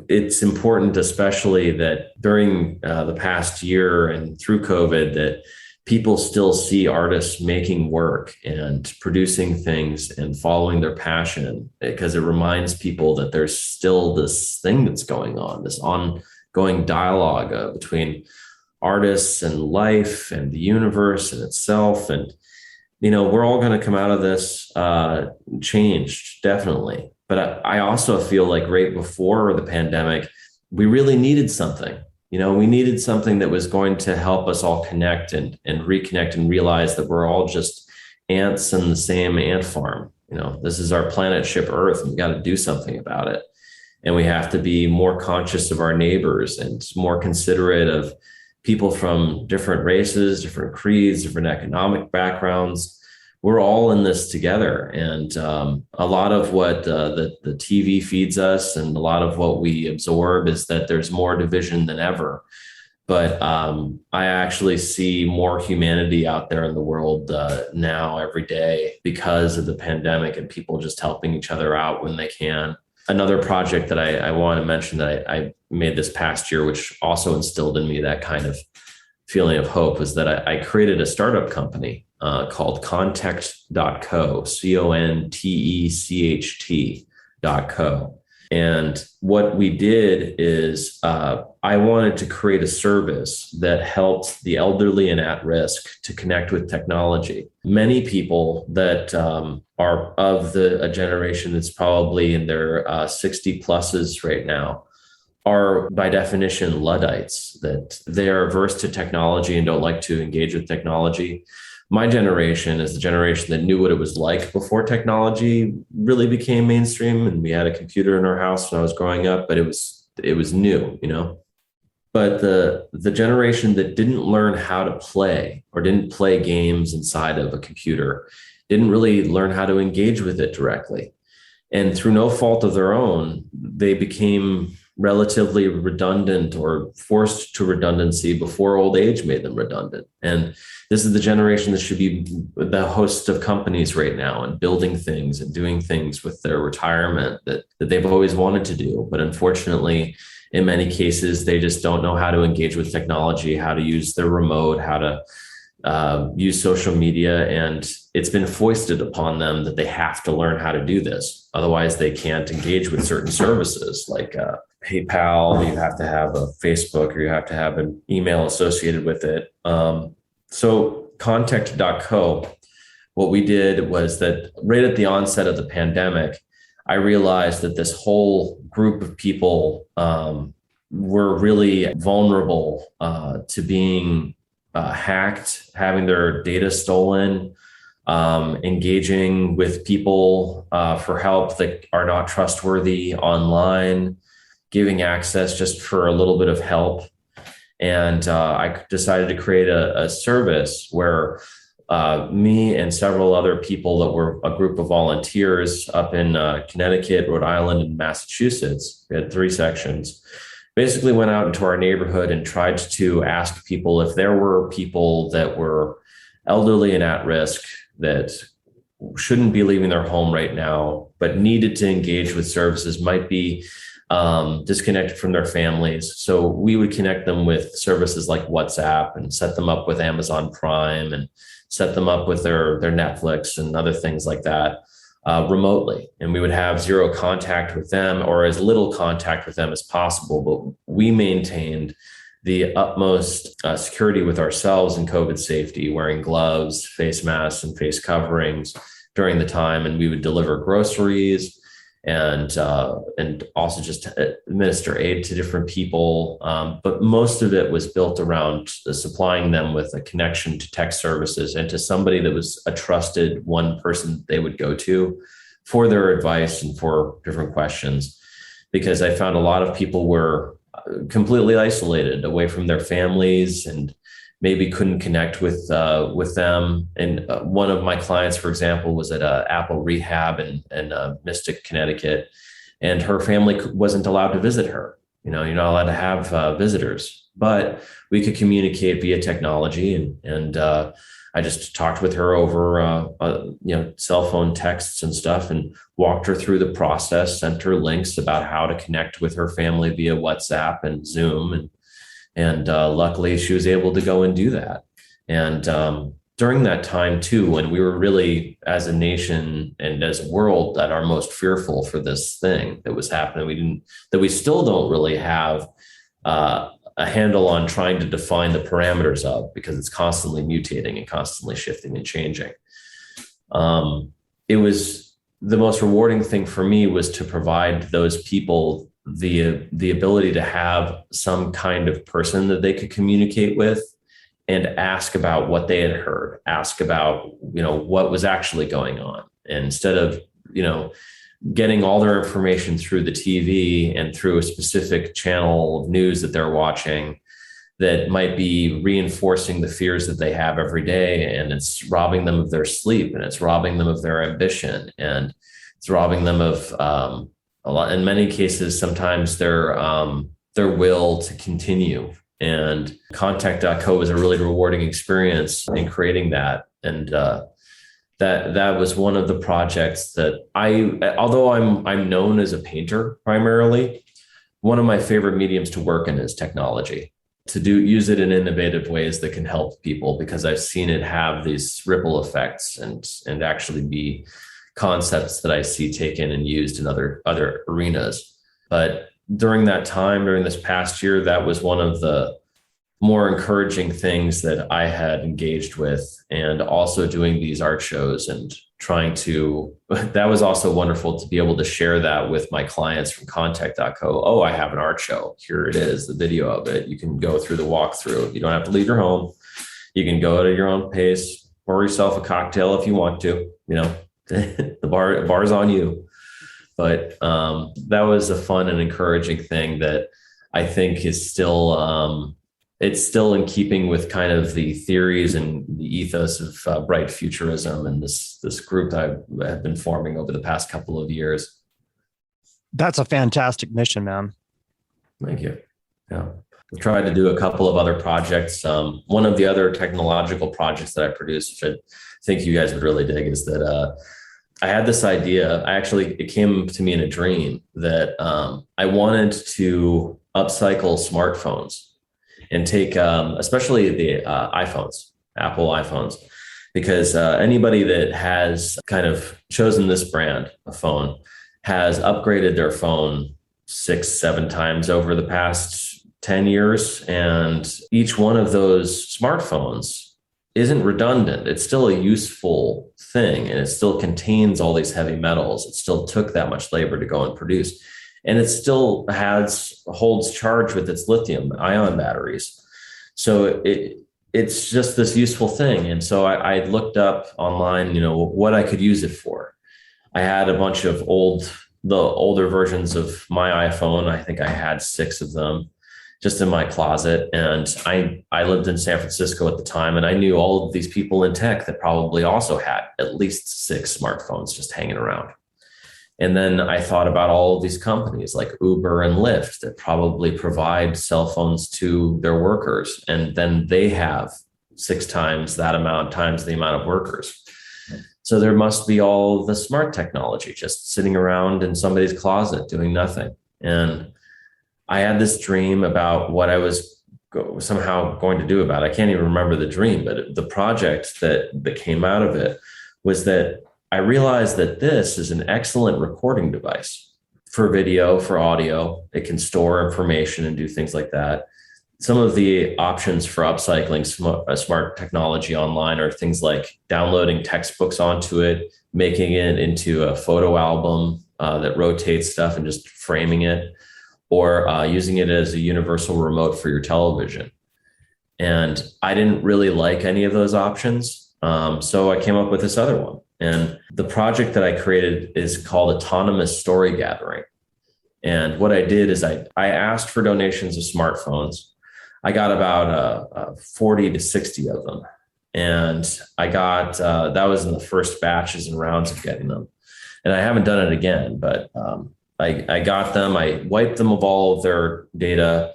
it's important, especially that during the past year and through COVID, that people still see artists making work and producing things and following their passion, because it reminds people that there's still this thing that's going on, this ongoing dialogue between artists and life and the universe and itself. And, we're all going to come out of this changed, definitely. But I also feel like right before the pandemic, we really needed something. We needed something that was going to help us all connect and reconnect and realize that we're all just ants in the same ant farm. This is our planet ship Earth, and we got to do something about it. And we have to be more conscious of our neighbors and more considerate of people from different races, different creeds, different economic backgrounds. We're all in this together. And a lot of what the TV feeds us and a lot of what we absorb is that there's more division than ever. But I actually see more humanity out there in the world now every day because of the pandemic and people just helping each other out when they can. Another project that I want to mention that I made this past year, which also instilled in me that kind of feeling of hope, was that I created a startup company called Contecht.co, Contecht.co. And what we did is I wanted to create a service that helped the elderly and at risk to connect with technology. Many people that are of a generation that's probably in their 60 pluses right now are by definition Luddites, that they are averse to technology and don't like to engage with technology. My generation is the generation that knew what it was like before technology really became mainstream, and we had a computer in our house when I was growing up, but it was new, you know. But the generation that didn't learn how to play or didn't play games inside of a computer didn't really learn how to engage with it directly. And through no fault of their own, they became relatively redundant or forced to redundancy before old age made them redundant. And this is the generation that should be the host of companies right now and building things and doing things with their retirement that they've always wanted to do. But unfortunately, in many cases, they just don't know how to engage with technology, how to use their remote, how to use social media. And it's been foisted upon them that they have to learn how to do this. Otherwise, they can't engage with certain services like PayPal. You have to have a Facebook, or you have to have an email associated with it. So Contecht.co, what we did was that right at the onset of the pandemic, I realized that this whole group of people were really vulnerable to being hacked, having their data stolen, engaging with people for help that are not trustworthy online, giving access just for a little bit of help. And I decided to create a service where me and several other people that were a group of volunteers up in Connecticut, Rhode Island, and Massachusetts, we had 3 sections, basically went out into our neighborhood and tried to ask people if there were people that were elderly and at risk that shouldn't be leaving their home right now, but needed to engage with services, might be disconnected from their families. So we would connect them with services like WhatsApp and set them up with Amazon Prime and set them up with their Netflix and other things like that remotely. And we would have zero contact with them, or as little contact with them as possible. But we maintained the utmost security with ourselves and COVID safety, wearing gloves, face masks, and face coverings during the time. And we would deliver groceries and also just administer aid to different people. But most of it was built around supplying them with a connection to tech services and to somebody that was a trusted one person they would go to for their advice and for different questions. Because I found a lot of people were completely isolated away from their families and maybe couldn't connect with them. And one of my clients, for example, was at Apple Rehab in Mystic, Connecticut, and her family wasn't allowed to visit her. You know, you're not allowed to have visitors, but we could communicate via technology. And I just talked with her over, cell phone texts and stuff, and walked her through the process, sent her links about how to connect with her family via WhatsApp and Zoom. And luckily, she was able to go and do that. And during that time, too, when we were really, as a nation and as a world, at our most fearful for this thing that was happening, we still don't really have a handle on trying to define the parameters of, because it's constantly mutating and constantly shifting and changing. It was the most rewarding thing for me was to provide those people the ability to have some kind of person that they could communicate with and ask about what they had heard, ask about, what was actually going on. And instead of, getting all their information through the TV and through a specific channel of news that they're watching that might be reinforcing the fears that they have every day. And it's robbing them of their sleep, and it's robbing them of their ambition, and it's robbing them of, in many cases, sometimes their will to continue And Contecht.co was a really rewarding experience in creating that. And that was one of the projects that although I'm known as a painter primarily, one of my favorite mediums to work in is technology, to use it in innovative ways that can help people, because I've seen it have these ripple effects and actually be concepts that I see taken and used in other arenas. But during that time, during this past year, that was one of the more encouraging things that I had engaged with, and also doing these art shows and that was also wonderful to be able to share that with my clients from Contecht.co. Oh, I have an art show. Here it is, the video of it. You can go through the walkthrough. You don't have to leave your home. You can go at your own pace, pour yourself a cocktail if you want to, the bar's on you. But that was a fun and encouraging thing that I think is still, it's still in keeping with kind of the theories and the ethos of bright futurism and this group that I have been forming over the past couple of years. That's a fantastic mission, man. Thank you. Yeah. I tried to do a couple of other projects. One of the other technological projects that I produced, which I think you guys would really dig, is that I had this idea. It came to me in a dream that I wanted to upcycle smartphones and take, especially the iPhones, Apple iPhones, because anybody that has kind of chosen this brand of phone has upgraded their phone 6-7 times over the past 10 years. And each one of those smartphones isn't redundant. It's still a useful thing, and it still contains all these heavy metals. It still took that much labor to go and produce. And it still holds charge with its lithium ion batteries. So it's just this useful thing. And so I looked up online, what I could use it for. I had a bunch of the older versions of my iPhone. I think I had 6 of them just in my closet. And I lived in San Francisco at the time, and I knew all of these people in tech that probably also had at least 6 smartphones just hanging around. And then I thought about all of these companies like Uber and Lyft that probably provide cell phones to their workers. And then they have 6 times the amount of workers. So there must be all the smart technology just sitting around in somebody's closet doing nothing. And I had this dream about what I was somehow going to do about it. I can't even remember the dream, but the project that came out of it was that I realized that this is an excellent recording device for video, for audio. It can store information and do things like that. Some of the options for upcycling smart technology online are things like downloading textbooks onto it, making it into a photo album that rotates stuff and just framing it, or using it as a universal remote for your television. And I didn't really like any of those options. So I came up with this other one. And the project that I created is called Autonomous Story Gathering. And what I did is I asked for donations of smartphones. I got about 40 to 60 of them. And I got, that was in the first batches and rounds of getting them. And I haven't done it again, but I got them. I wiped them of all of their data,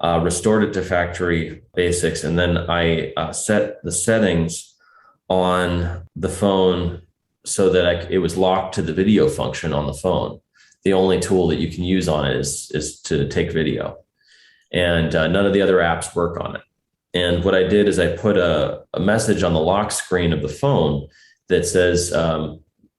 restored it to factory basics. And then I set the settings on the phone so that it was locked to the video function on the phone. The only tool that you can use on it is to take video. And none of the other apps work on it. And what I did is I put a message on the lock screen of the phone that says,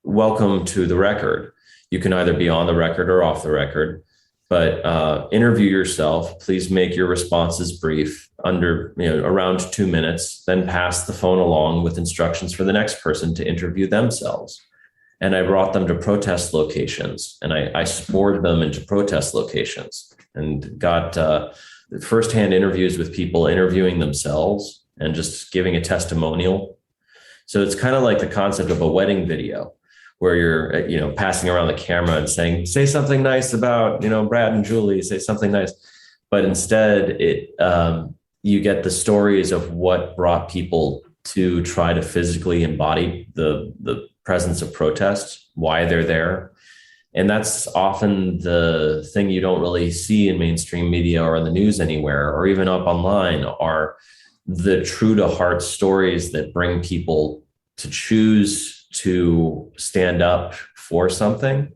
welcome to the record. You can either be on the record or off the record, but interview yourself. Please make your responses brief, under around 2 minutes, then pass the phone along with instructions for the next person to interview themselves. And I brought them to protest locations, and I spored them into protest locations and got firsthand interviews with people interviewing themselves and just giving a testimonial. So it's kind of like the concept of a wedding video, where you're, passing around the camera and saying, say something nice about, Brad and Julie, say something nice. But instead you get the stories of what brought people to try to physically embody the presence of protest, why they're there. And that's often the thing you don't really see in mainstream media or in the news anywhere, or even up online, are the true to heart stories that bring people to choose to stand up for something.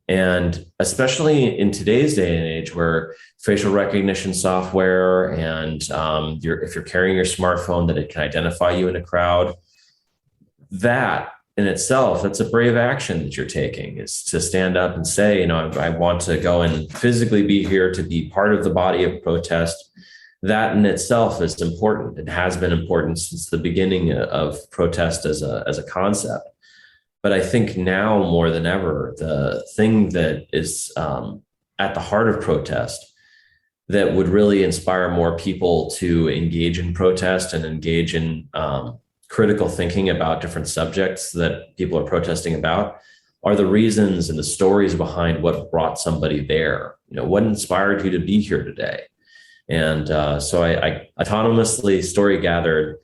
And especially in today's day and age, where facial recognition software and if you're carrying your smartphone, that it can identify you in a crowd, that in itself, that's a brave action that you're taking, is to stand up and say, I want to go and physically be here to be part of the body of protest. That in itself is important. It has been important since the beginning of protest as a concept. But I think now more than ever, the thing that is at the heart of protest that would really inspire more people to engage in protest and engage in critical thinking about different subjects that people are protesting about are the reasons and the stories behind what brought somebody there. What inspired you to be here today? And so I autonomously story gathered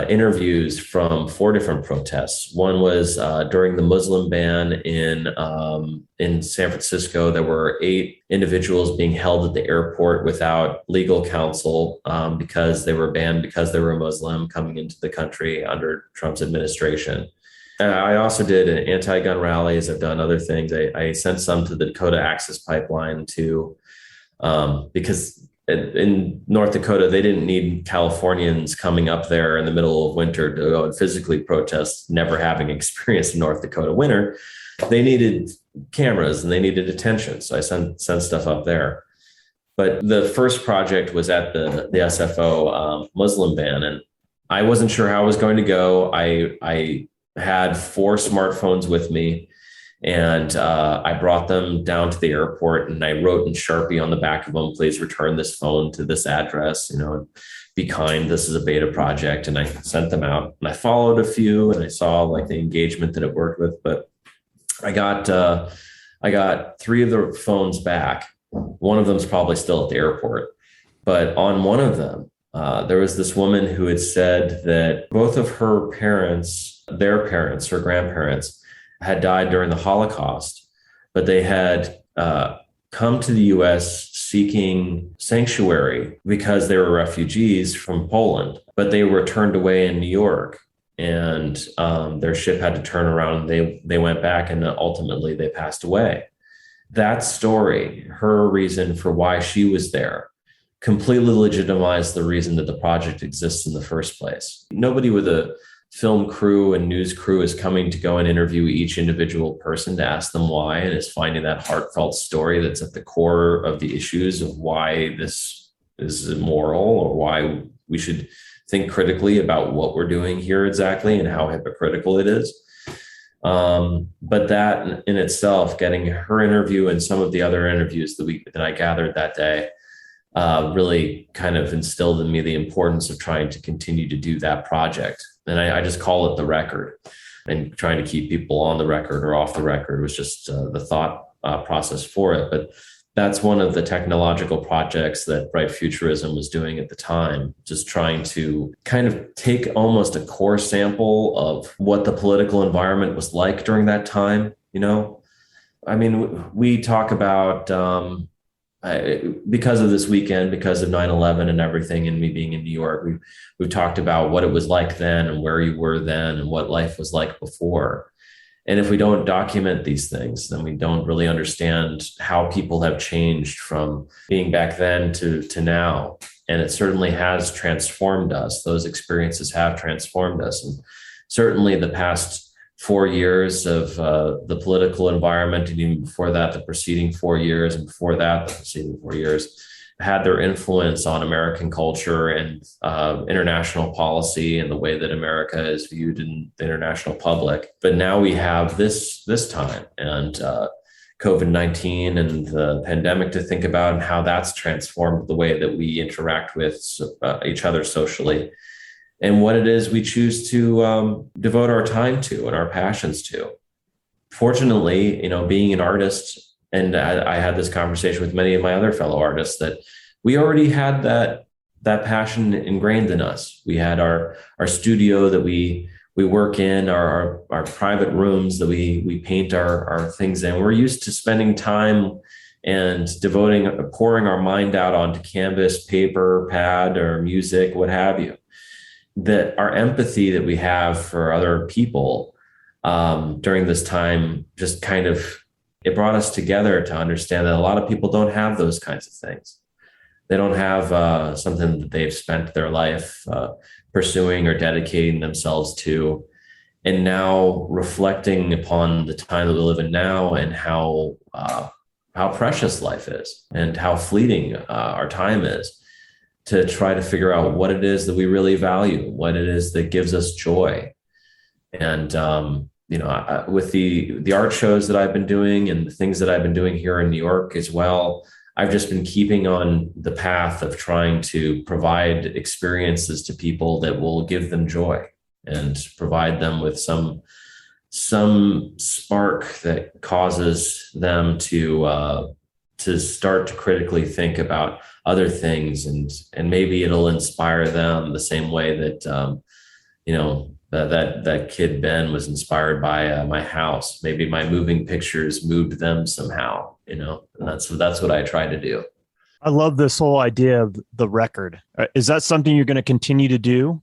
interviews from 4 different protests. One was during the Muslim ban in San Francisco. There were 8 individuals being held at the airport without legal counsel because they were banned because they were Muslim coming into the country under Trump's administration. I also did anti-gun rallies. I've done other things. I sent some to the Dakota Access Pipeline too, because in North Dakota, they didn't need Californians coming up there in the middle of winter to go and physically protest, never having experienced a North Dakota winter. They needed cameras and they needed attention. So I sent stuff up there. But the first project was at the SFO Muslim ban. And I wasn't sure how I was going to go. I had 4 smartphones with me. And I brought them down to the airport and I wrote in Sharpie on the back of them, please return this phone to this address, be kind. This is a beta project. And I sent them out and I followed a few and I saw the engagement that it worked with. But I got 3 of the phones back. One of them's probably still at the airport. But on one of them, there was this woman who had said that both of her parents, her grandparents, had died during the Holocaust, but they had come to the US seeking sanctuary because they were refugees from Poland, but they were turned away in New York and their ship had to turn around. They went back and ultimately they passed away. That story, her reason for why she was there, completely legitimized the reason that the project exists in the first place. Nobody with a film crew and news crew is coming to go and interview each individual person to ask them why, and is finding that heartfelt story that's at the core of the issues of why this is immoral or why we should think critically about what we're doing here exactly and how hypocritical it is. But that in itself, getting her interview and some of the other interviews that I gathered that day, really kind of instilled in me the importance of trying to continue to do that project. And I just call it the record, and trying to keep people on the record or off the record was just the thought process for it. But that's one of the technological projects that Bright Futurism was doing at the time, just trying to kind of take almost a core sample of what the political environment was like during that time. I mean, we talk about, because of this weekend, because of 9/11 and everything, and me being in New York, we've talked about what it was like then and where you were then and what life was like before. And if we don't document these things, then we don't really understand how people have changed from being back then to now. And it certainly has transformed us. Those experiences have transformed us. And certainly the past 4 years of the political environment, and even before that, the preceding 4 years, and before that, the preceding 4 years, had their influence on American culture and international policy and the way that America is viewed in the international public. But now we have this time and COVID-19 and the pandemic to think about, and how that's transformed the way that we interact with each other socially, and what it is we choose to devote our time to and our passions to. Fortunately, being an artist, and I had this conversation with many of my other fellow artists, that we already had that passion ingrained in us. We had our studio that we we work in our private rooms that we paint our things in. We're used to spending time and pouring our mind out onto canvas, paper, pad, or music, what have you. That our empathy that we have for other people during this time just kind of, it brought us together to understand that a lot of people don't have those kinds of things. They don't have something that they've spent their life pursuing or dedicating themselves to. And now reflecting upon the time that we live in now and how precious life is and how fleeting our time is, to try to figure out what it is that we really value, what it is that gives us joy. And, with the art shows that I've been doing and the things that I've been doing here in New York as well, I've just been keeping on the path of trying to provide experiences to people that will give them joy and provide them with some spark that causes them to start to critically think about other things, and maybe it'll inspire them the same way that that kid Ben was inspired by my house. Maybe my moving pictures moved them somehow, and that's what I try to do. I love this whole idea of the record. Is that something you're going to continue to do?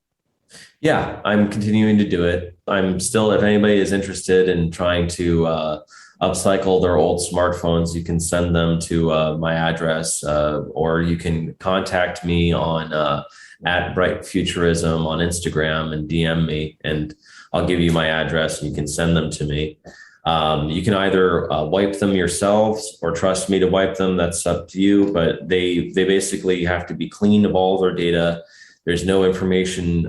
Yeah, I'm continuing to do it. I'm still, if anybody is interested in trying to upcycle their old smartphones, you can send them to my address, or you can contact me on at Bright Futurism on Instagram and DM me, and I'll give you my address and you can send them to me. You can either wipe them yourselves or trust me to wipe them. That's up to you, but they basically have to be clean of all their data. There's no information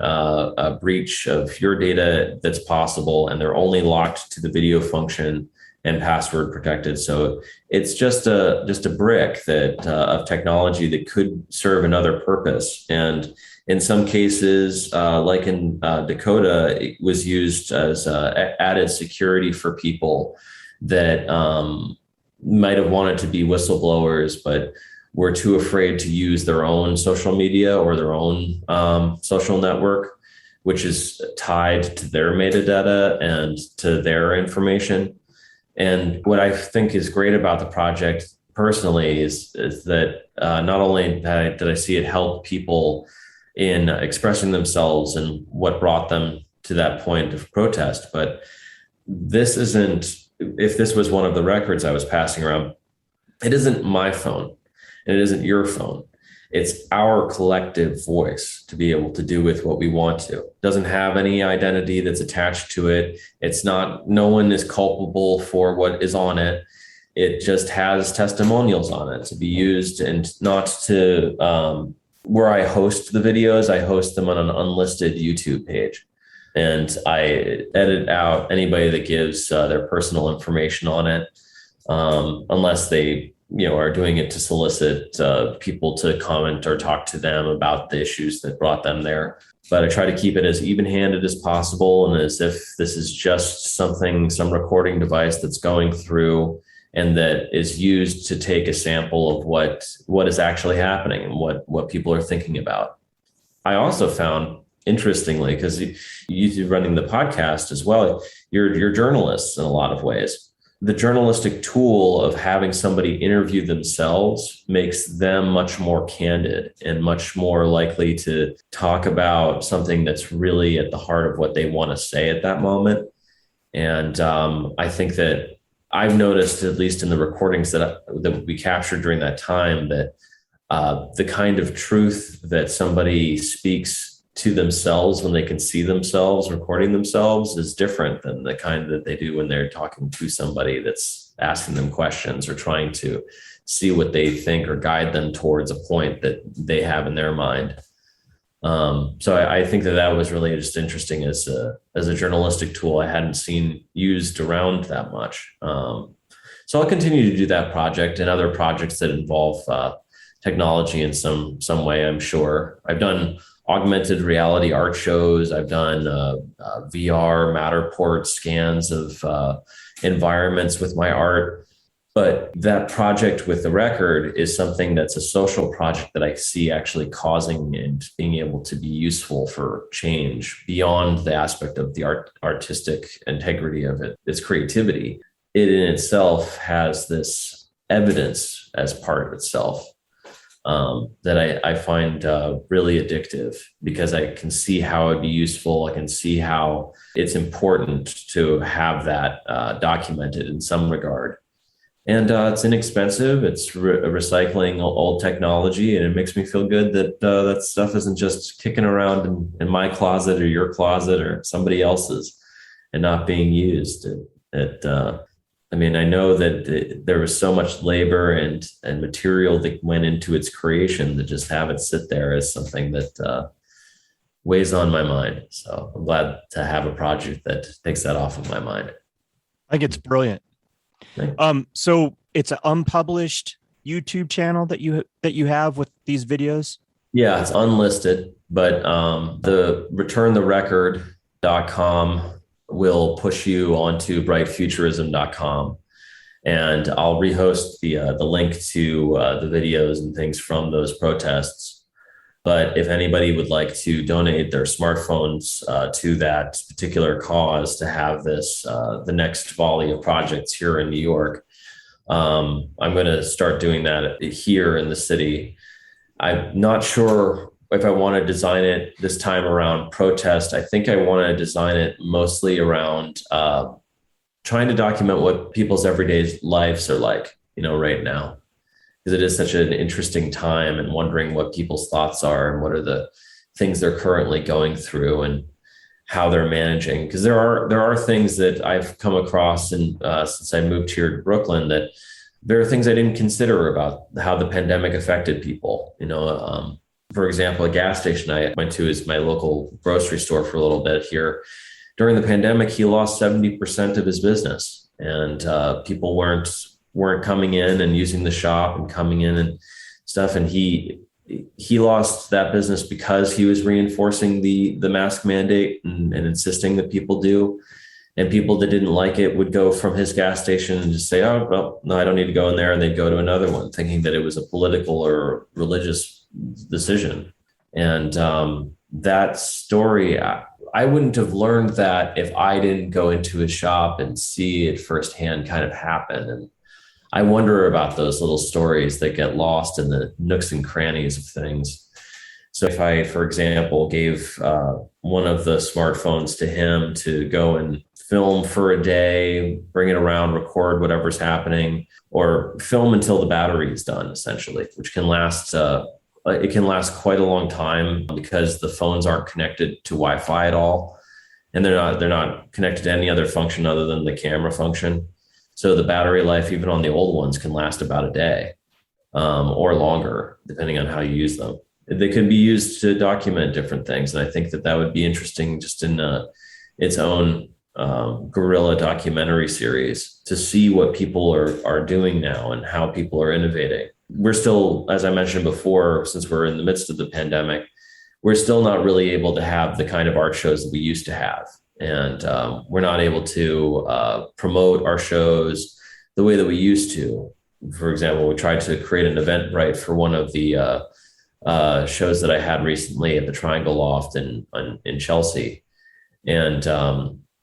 breach of your data that's possible, and they're only locked to the video function and password protected. So it's just a brick that of technology that could serve another purpose. And in some cases, like in Dakota, it was used as added security for people that might have wanted to be whistleblowers, but were too afraid to use their own social media or their own social network, which is tied to their metadata and to their information. And what I think is great about the project personally is that not only did I see it help people in expressing themselves and what brought them to that point of protest, but if this was one of the records I was passing around, it isn't my phone and it isn't your phone. It's our collective voice to be able to do with what we want to. It doesn't have any identity that's attached to it. No one is culpable for what is on it. It just has testimonials on it to be used, and not to, where I host the videos, I host them on an unlisted YouTube page. And I edit out anybody that gives their personal information on it, unless they are doing it to solicit people to comment or talk to them about the issues that brought them there. But I try to keep it as even-handed as possible, and as if this is just some recording device that's going through and that is used to take a sample of what is actually happening and what people are thinking about. I also found, interestingly, because you running the podcast as well, you're journalists in a lot of ways. The journalistic tool of having somebody interview themselves makes them much more candid and much more likely to talk about something that's really at the heart of what they want to say at that moment. And I think that I've noticed, at least in the recordings that we captured during that time, that the kind of truth that somebody speaks to themselves when they can see themselves recording themselves is different than the kind that they do when they're talking to somebody that's asking them questions or trying to see what they think or guide them towards a point that they have in their mind. So I think that was really just interesting as a journalistic tool I hadn't seen used around that much. So I'll continue to do that project and other projects that involve technology in some way, I'm sure. I've done augmented reality art shows. I've done VR Matterport scans of environments with my art. But that project with the record is something that's a social project that I see actually causing and being able to be useful for change beyond the aspect of the artistic integrity of it, its creativity. It in itself has this evidence as part of itself that I find really addictive, because I can see how it'd be useful. I can see how it's important to have that documented in some regard. And it's inexpensive. It's recycling old technology, and it makes me feel good that that stuff isn't just kicking around in my closet or your closet or somebody else's and not being used. I mean, I know that there was so much labor and material that went into its creation, that just have it sit there is something that weighs on my mind. So I'm glad to have a project that takes that off of my mind. I think it's brilliant. So it's an unpublished YouTube channel that you have with these videos? Yeah, it's unlisted, but the returntherecord.com will push you onto brightfuturism.com, and I'll rehost the link to the videos and things from those protests. But if anybody would like to donate their smartphones to that particular cause to have this, the next volley of projects here in New York, I'm going to start doing that here in the city. I'm not sure if I want to design it this time around protest. I think I want to design it mostly around trying to document what people's everyday lives are like, right now. Because it is such an interesting time, and wondering what people's thoughts are and what are the things they're currently going through and how they're managing. Because there are things that I've come across, and since I moved here to Brooklyn, that there are things I didn't consider about how the pandemic affected people. For example, a gas station I went to is my local grocery store for a little bit here. During the pandemic, he lost 70% of his business, and people weren't coming in and using the shop and coming in and stuff. And he lost that business because he was reinforcing the mask mandate and insisting that people do. And people that didn't like it would go from his gas station and just say, oh, well, no, I don't need to go in there. And they'd go to another one, thinking that it was a political or religious decision. And that story, I wouldn't have learned that if I didn't go into his shop and see it firsthand kind of happen. And I wonder about those little stories that get lost in the nooks and crannies of things. So if I, for example, gave one of the smartphones to him to go and film for a day, bring it around, record whatever's happening, or film until the battery is done, essentially, which can last, it can last quite a long time, because the phones aren't connected to Wi-Fi at all. And they're not connected to any other function other than the camera function. So the battery life, even on the old ones, can last about a day or longer, depending on how you use them. They can be used to document different things. And I think that would be interesting just in its own guerrilla documentary series, to see what people are doing now and how people are innovating. We're still, as I mentioned before, since we're in the midst of the pandemic, we're still not really able to have the kind of art shows that we used to have. And we're not able to promote our shows the way that we used to. For example, we tried to create an Eventbrite for one of the shows that I had recently at the Triangle Loft in Chelsea. And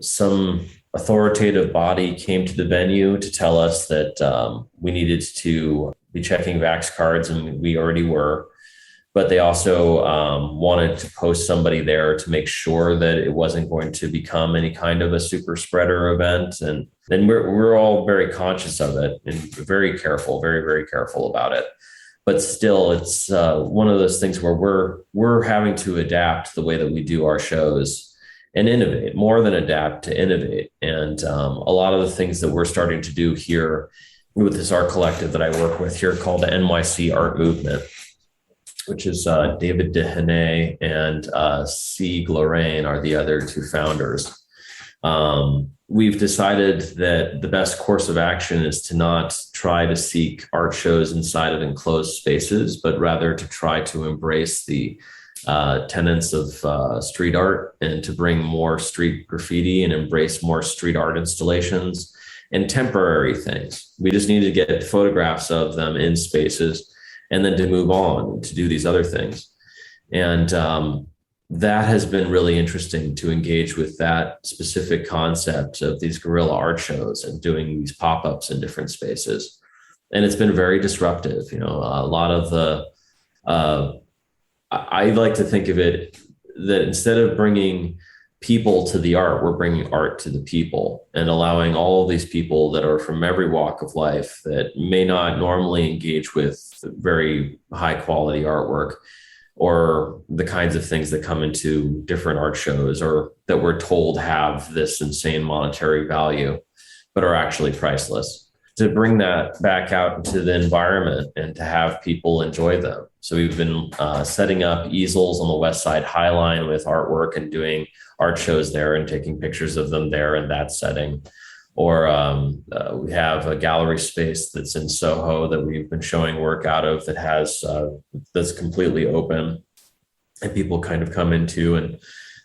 some authoritative body came to the venue to tell us that we needed to be checking Vax cards, and we already were. But they also wanted to post somebody there to make sure that it wasn't going to become any kind of a super spreader event. And then we're all very conscious of it and very careful, very, very careful about it. But still, it's one of those things where we're having to adapt the way that we do our shows and innovate, more than adapt, to innovate. And a lot of the things that we're starting to do here with this art collective that I work with here called the NYC Art Movement, which is David Dehaney and C. Glorraine are the other two founders. We've decided that the best course of action is to not try to seek art shows inside of enclosed spaces, but rather to try to embrace the tenets of street art, and to bring more street graffiti and embrace more street art installations, and temporary things. We just need to get photographs of them in spaces and then to move on to do these other things. And that has been really interesting to engage with that specific concept of these guerrilla art shows and doing these pop-ups in different spaces. And it's been very disruptive. You know, a lot of I like to think of it that instead of bringing people to the art, we're bringing art to the people and allowing all of these people that are from every walk of life that may not normally engage with very high quality artwork or the kinds of things that come into different art shows or that we're told have this insane monetary value, but are actually priceless, to bring that back out into the environment and to have people enjoy them. So we've been setting up easels on the West Side High Line with artwork and doing art shows there and taking pictures of them there in that setting. Or we have a gallery space that's in Soho that we've been showing work out of that has that's completely open and people kind of come into. And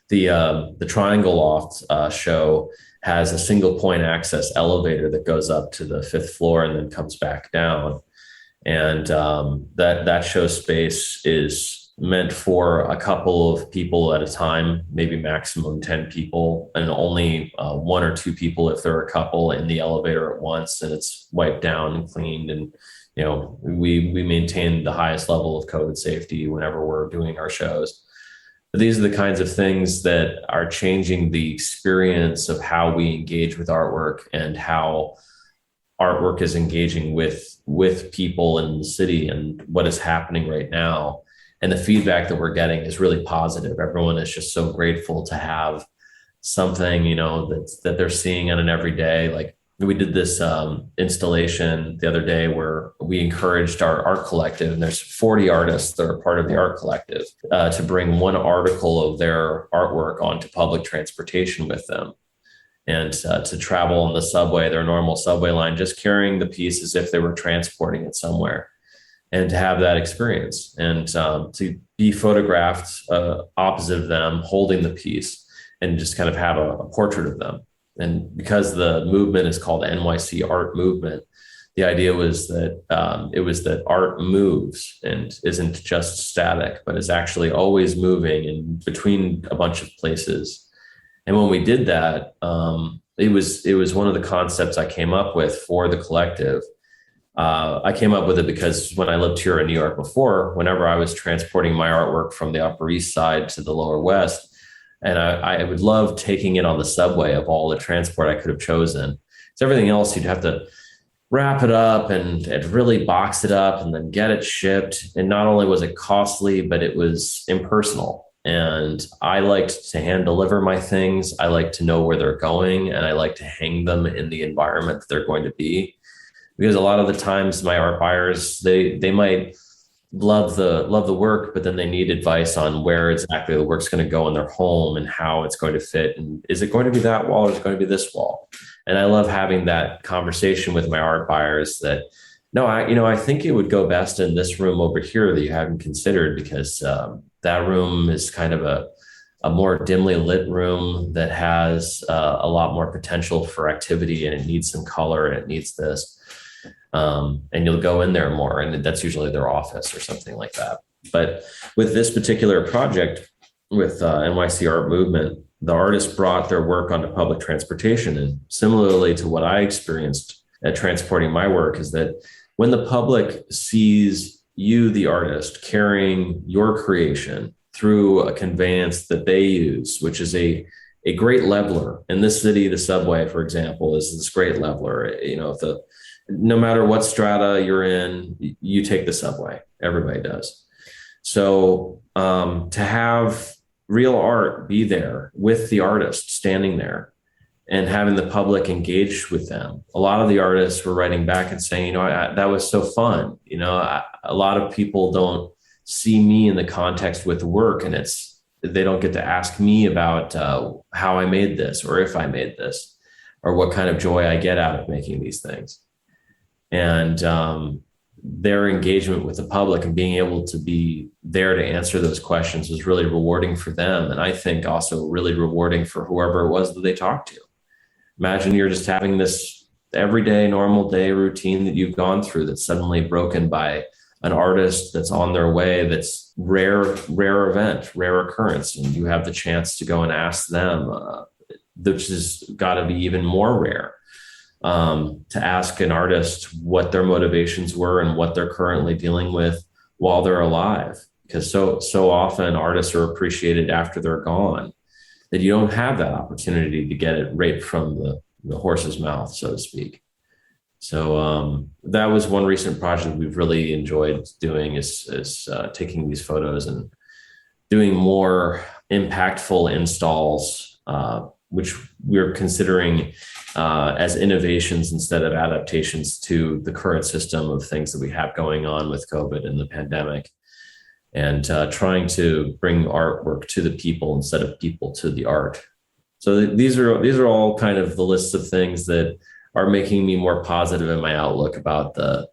the Triangle Loft show has a single point access elevator that goes up to the 5th floor and then comes back down. And that show space is meant for a couple of people at a time, maybe maximum 10 people, and only 1 or 2 people if there are a couple in the elevator at once, and it's wiped down and cleaned. And, you know, we maintain the highest level of COVID safety whenever we're doing our shows. But these are the kinds of things that are changing the experience of how we engage with artwork and how artwork is engaging with people in the city and what is happening right now. And the feedback that we're getting is really positive. Everyone is just so grateful to have something, you know, that they're seeing on an everyday. Like we did this installation the other day where we encouraged our art collective, and there's 40 artists that are part of the art collective, to bring one article of their artwork onto public transportation with them. And to travel on the subway, their normal subway line, just carrying the piece as if they were transporting it somewhere. And to have that experience and to be photographed opposite of them, holding the piece, and just kind of have a portrait of them. And because the movement is called NYC Art Movement, the idea was that that art moves and isn't just static, but is actually always moving in between a bunch of places. And when we did that, it was one of the concepts I came up with for the collective. I came up with it because when I lived here in New York before, whenever I was transporting my artwork from the Upper East Side to the Lower West, and I would love taking it on the subway of all the transport I could have chosen. So everything else, you'd have to wrap it up and really box it up and then get it shipped. And not only was it costly, but it was impersonal. And I liked to hand deliver my things. I like to know where they're going, and I like to hang them in the environment that they're going to be. Because a lot of the times my art buyers, they might love the work, but then they need advice on where exactly the work's going to go in their home and how it's going to fit. And is it going to be that wall or is it going to be this wall? And I love having that conversation with my art buyers that, no, I think it would go best in this room over here that you haven't considered, because that room is kind of a more dimly lit room that has a lot more potential for activity, and it needs some color and it needs this. And you'll go in there more, and that's usually their office or something like that. But with this particular project with NYC Art Movement, the artists brought their work onto public transportation. And similarly to what I experienced at transporting my work, is that when the public sees you, the artist, carrying your creation through a conveyance that they use, which is a great leveler. In this city, the subway, for example, is this great leveler. You know, no matter what strata you're in, you take the subway. Everybody does. So to have real art be there with the artist standing there and having the public engage with them. A lot of the artists were writing back and saying, that was so fun. A lot of people don't see me in the context with the work, and they don't get to ask me about how I made this, or if I made this, or what kind of joy I get out of making these things. And their engagement with the public and being able to be there to answer those questions was really rewarding for them. And I think also really rewarding for whoever it was that they talked to. Imagine you're just having this everyday normal day routine that you've gone through that's suddenly broken by an artist that's on their way, that's rare event, rare occurrence, and you have the chance to go and ask them, which has got to be even more rare, to ask an artist what their motivations were and what they're currently dealing with while they're alive. Because so often artists are appreciated after they're gone, that you don't have that opportunity to get it right from the horse's mouth, so to speak. So that was one recent project we've really enjoyed doing, is taking these photos and doing more impactful installs, which we're considering as innovations instead of adaptations to the current system of things that we have going on with COVID and the pandemic, and trying to bring artwork to the people instead of people to the art. So these are all kind of the lists of things that are making me more positive in my outlook about the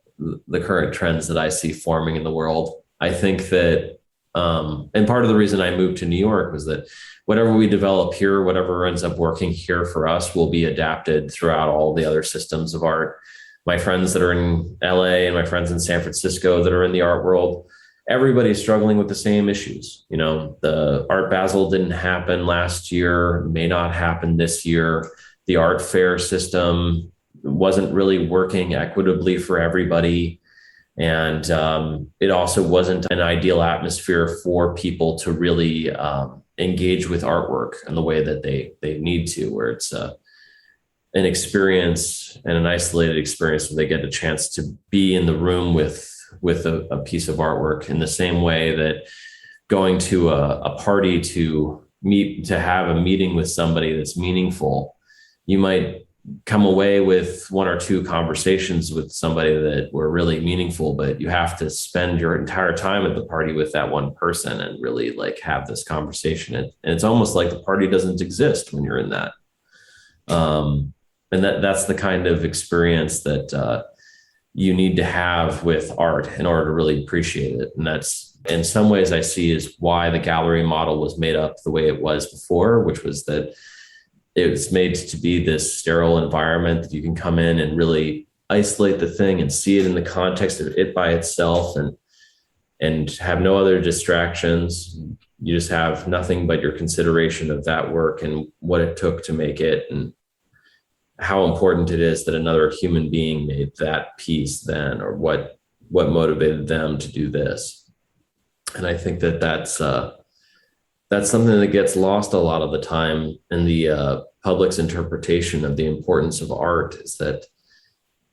current trends that I see forming in the world. I think that, and part of the reason I moved to New York was that whatever we develop here, whatever ends up working here for us, will be adapted throughout all the other systems of art. My friends that are in LA and my friends in San Francisco that are in the art world, everybody's struggling with the same issues. You know, the Art Basel didn't happen last year, may not happen this year. The art fair system wasn't really working equitably for everybody. And it also wasn't an ideal atmosphere for people to really engage with artwork in the way that they need to, where it's an experience and an isolated experience where they get a chance to be in the room with a piece of artwork, in the same way that going to a party to have a meeting with somebody that's meaningful, you might come away with one or two conversations with somebody that were really meaningful, but you have to spend your entire time at the party with that one person and really like have this conversation. And it's almost like the party doesn't exist when you're in that. And that's the kind of experience that you need to have with art in order to really appreciate it. And that's, in some ways, I see is why the gallery model was made up the way it was before, which was that it was made to be this sterile environment that you can come in and really isolate the thing and see it in the context of it by itself, and have no other distractions. You just have nothing but your consideration of that work and what it took to make it, and how important it is that another human being made that piece then, or what motivated them to do this. And I think that that's something that gets lost a lot of the time in the public's interpretation of the importance of art, is that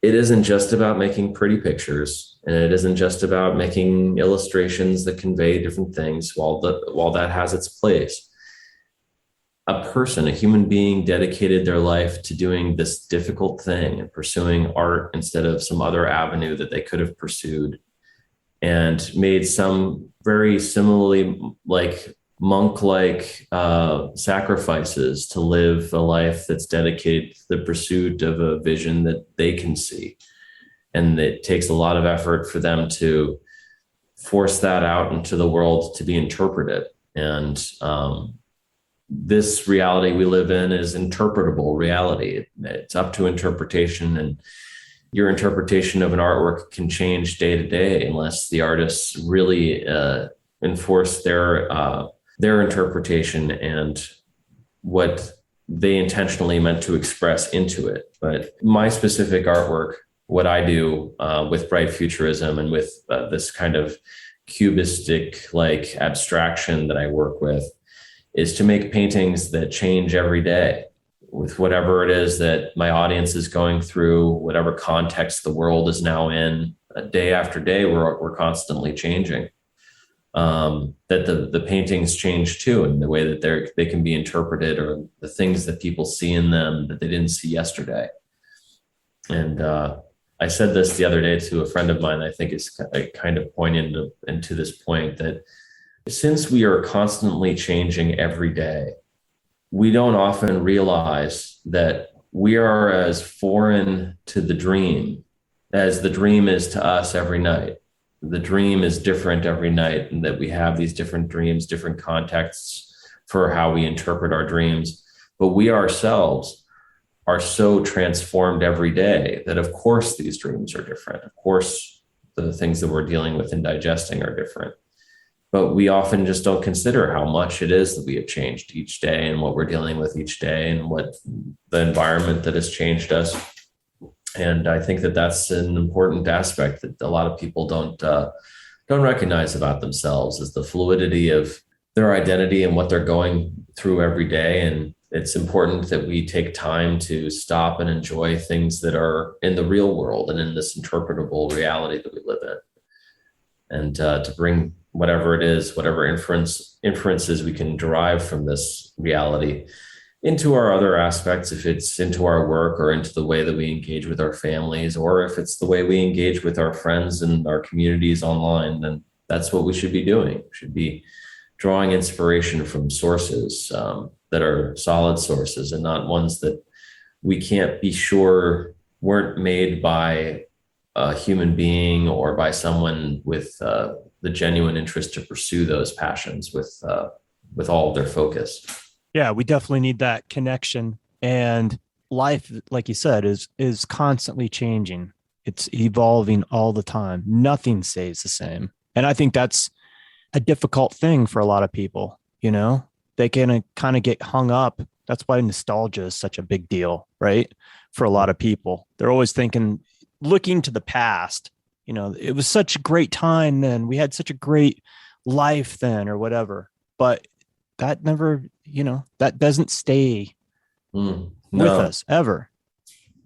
it isn't just about making pretty pictures, and it isn't just about making illustrations that convey different things. While that has its place, a human being dedicated their life to doing this difficult thing and pursuing art instead of some other avenue that they could have pursued, and made some very similarly monk-like sacrifices to live a life that's dedicated to the pursuit of a vision that they can see. And it takes a lot of effort for them to force that out into the world to be interpreted. And this reality we live in is interpretable reality. It's up to interpretation, and your interpretation of an artwork can change day to day unless the artists really enforce their interpretation and what they intentionally meant to express into it. But my specific artwork, what I do with Bright Futurism and with this kind of cubistic like abstraction that I work with, is to make paintings that change every day with whatever it is that my audience is going through, whatever context the world is now in. Day after day, we're constantly changing. That the paintings change too, and the way that they can be interpreted, or the things that people see in them that they didn't see yesterday. And I said this the other day to a friend of mine. I think it's kind of poignant into this point, that since we are constantly changing every day, we don't often realize that we are as foreign to the dream as the dream is to us every night. The dream is different every night, and that we have these different dreams, different contexts for how we interpret our dreams. But we ourselves are so transformed every day that of course these dreams are different. Of course, the things that we're dealing with and digesting are different. But we often just don't consider how much it is that we have changed each day and what we're dealing with each day and what the environment that has changed us. And I think that that's an important aspect that a lot of people don't recognize about themselves, is the fluidity of their identity and what they're going through every day. And it's important that we take time to stop and enjoy things that are in the real world and in this interpretable reality that we live in. And to bring whatever it is, whatever inferences we can derive from this reality into our other aspects, if it's into our work or into the way that we engage with our families, or if it's the way we engage with our friends and our communities online, then that's what we should be doing. We should be drawing inspiration from sources that are solid sources and not ones that we can't be sure weren't made by a human being or by someone with the genuine interest to pursue those passions with all of their focus. Yeah, we definitely need that connection. And life, like you said, is constantly changing. It's evolving all the time. Nothing stays the same. And I think that's a difficult thing for a lot of people. You know, they can kind of get hung up. That's why nostalgia is such a big deal, right? For a lot of people, they're always looking to the past. You know, it was such a great time then. We had such a great life then, or whatever. But that never, that doesn't stay with us ever.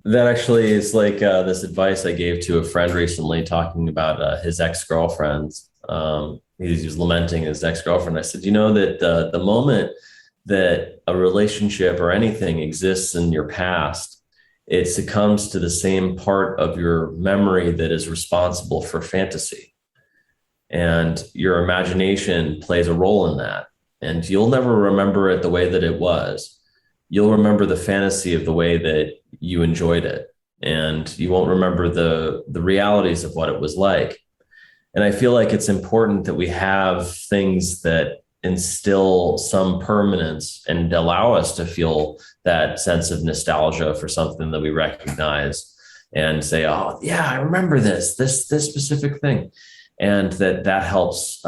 That actually is like this advice I gave to a friend recently, talking about his ex-girlfriends. He was lamenting his ex-girlfriend. I said, that the moment that a relationship or anything exists in your past, it succumbs to the same part of your memory that is responsible for fantasy. And your imagination plays a role in that. And you'll never remember it the way that it was. You'll remember the fantasy of the way that you enjoyed it. And you won't remember the realities of what it was like. And I feel like it's important that we have things that instill some permanence and allow us to feel that sense of nostalgia for something that we recognize and say, oh yeah, I remember this specific thing. And that helps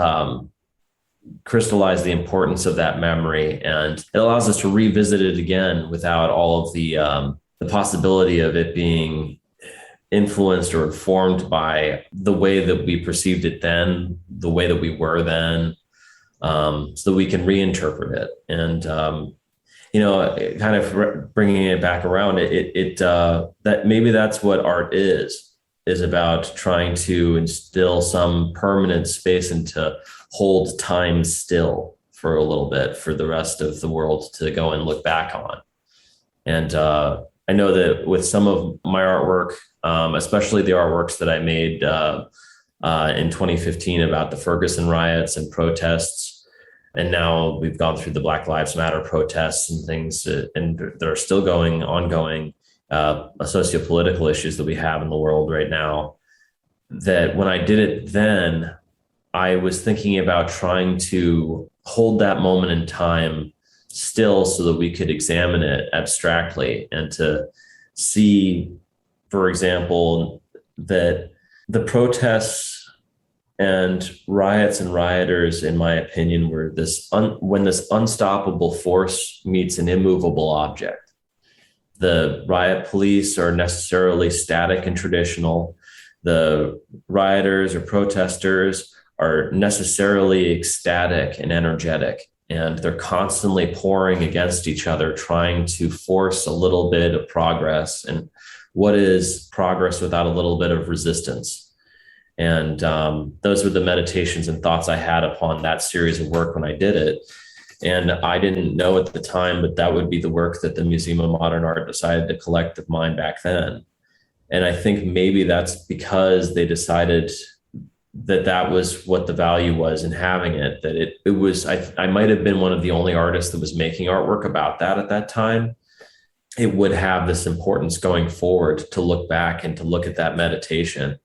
crystallize the importance of that memory. And it allows us to revisit it again without all of the possibility of it being influenced or informed by the way that we perceived it then, the way that we were then, so that we can reinterpret it. And, kind of bringing it back around, that maybe that's what art is about, trying to instill some permanent space and to hold time still for a little bit for the rest of the world to go and look back on. And I know that with some of my artwork, especially the artworks that I made in 2015 about the Ferguson riots and protests, and now we've gone through the Black Lives Matter protests and things, and there are still ongoing sociopolitical issues that we have in the world right now, that when I did it then, I was thinking about trying to hold that moment in time still so that we could examine it abstractly and to see, for example, that the protests and riots and rioters, in my opinion, were when this unstoppable force meets an immovable object. The riot police are necessarily static and traditional. The rioters or protesters are necessarily ecstatic and energetic, and they're constantly pouring against each other, trying to force a little bit of progress. And what is progress without a little bit of resistance? And those were the meditations and thoughts I had upon that series of work when I did it. And I didn't know at the time, but that would be the work that the Museum of Modern Art decided to collect of mine back then. And I think maybe that's because they decided that was what the value was in having it, that it was, I might have been one of the only artists that was making artwork about that at that time. It would have this importance going forward to look back and to look at that meditation.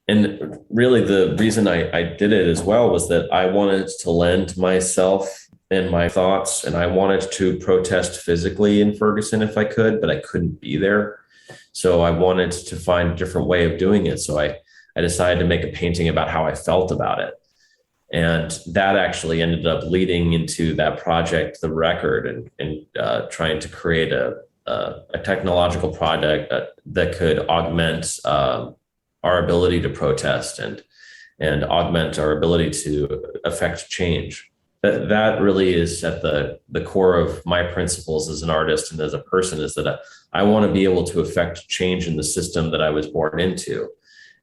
And really the reason I did it as well was that I wanted to lend myself and my thoughts. And I wanted to protest physically in Ferguson if I could, but I couldn't be there. So I wanted to find a different way of doing it. So I decided to make a painting about how I felt about it. And that actually ended up leading into that project, the record, and trying to create a technological product that could augment our ability to protest and augment our ability to affect change. That really is at the core of my principles as an artist and as a person, is that I want to be able to affect change in the system that I was born into,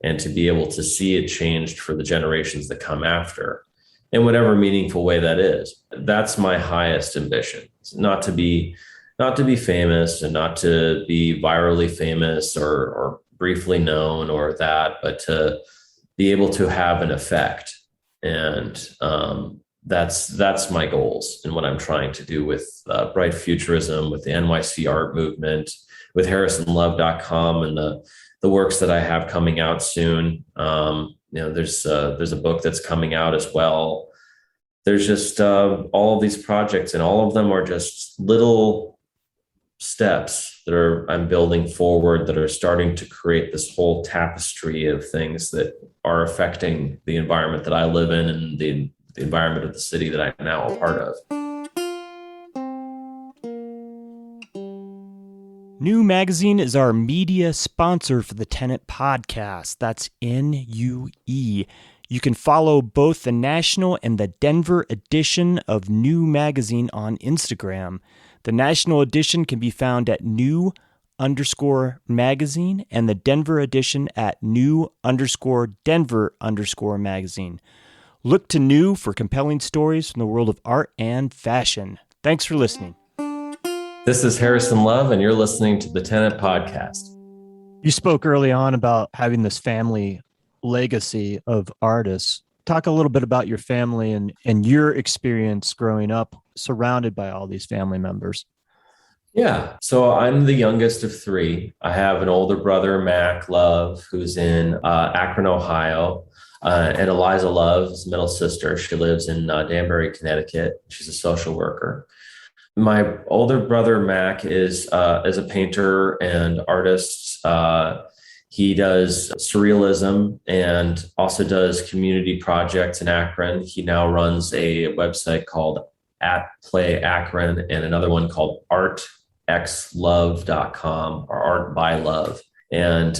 and to be able to see it changed for the generations that come after, in whatever meaningful way that is. That's my highest ambition. It's not to be famous, and not to be virally famous or briefly known or that, but to be able to have an effect. And that's my goals and what I'm trying to do with Bright Futurism, with the NYC Art Movement, with harrisonlove.com, and the works that I have coming out soon. There's a book that's coming out as well. There's just all of these projects, and all of them are just little steps that I'm building forward, that are starting to create this whole tapestry of things that are affecting the environment that I live in, and the environment of the city that I'm now a part of. New Magazine is our media sponsor for the Tenet podcast. That's NUE. You can follow both the national and the Denver edition of New Magazine on Instagram. The national edition can be found at new_magazine, and the Denver edition at new_Denver_magazine. Look to New for compelling stories from the world of art and fashion. Thanks for listening. This is Harrison Love, and you're listening to the Tenet podcast. You spoke early on about having this family legacy of artists. Talk a little bit about your family and your experience growing up surrounded by all these family members. Yeah. So I'm the youngest of three. I have an older brother, Mac Love, who's in Akron, Ohio. And Eliza Love, his middle sister. She lives in Danbury, Connecticut. She's a social worker. My older brother, Mac, is a painter and artist. He does surrealism and also does community projects in Akron. He now runs a website called @PlayAkron and another one called artxlove.com, or Art by Love. And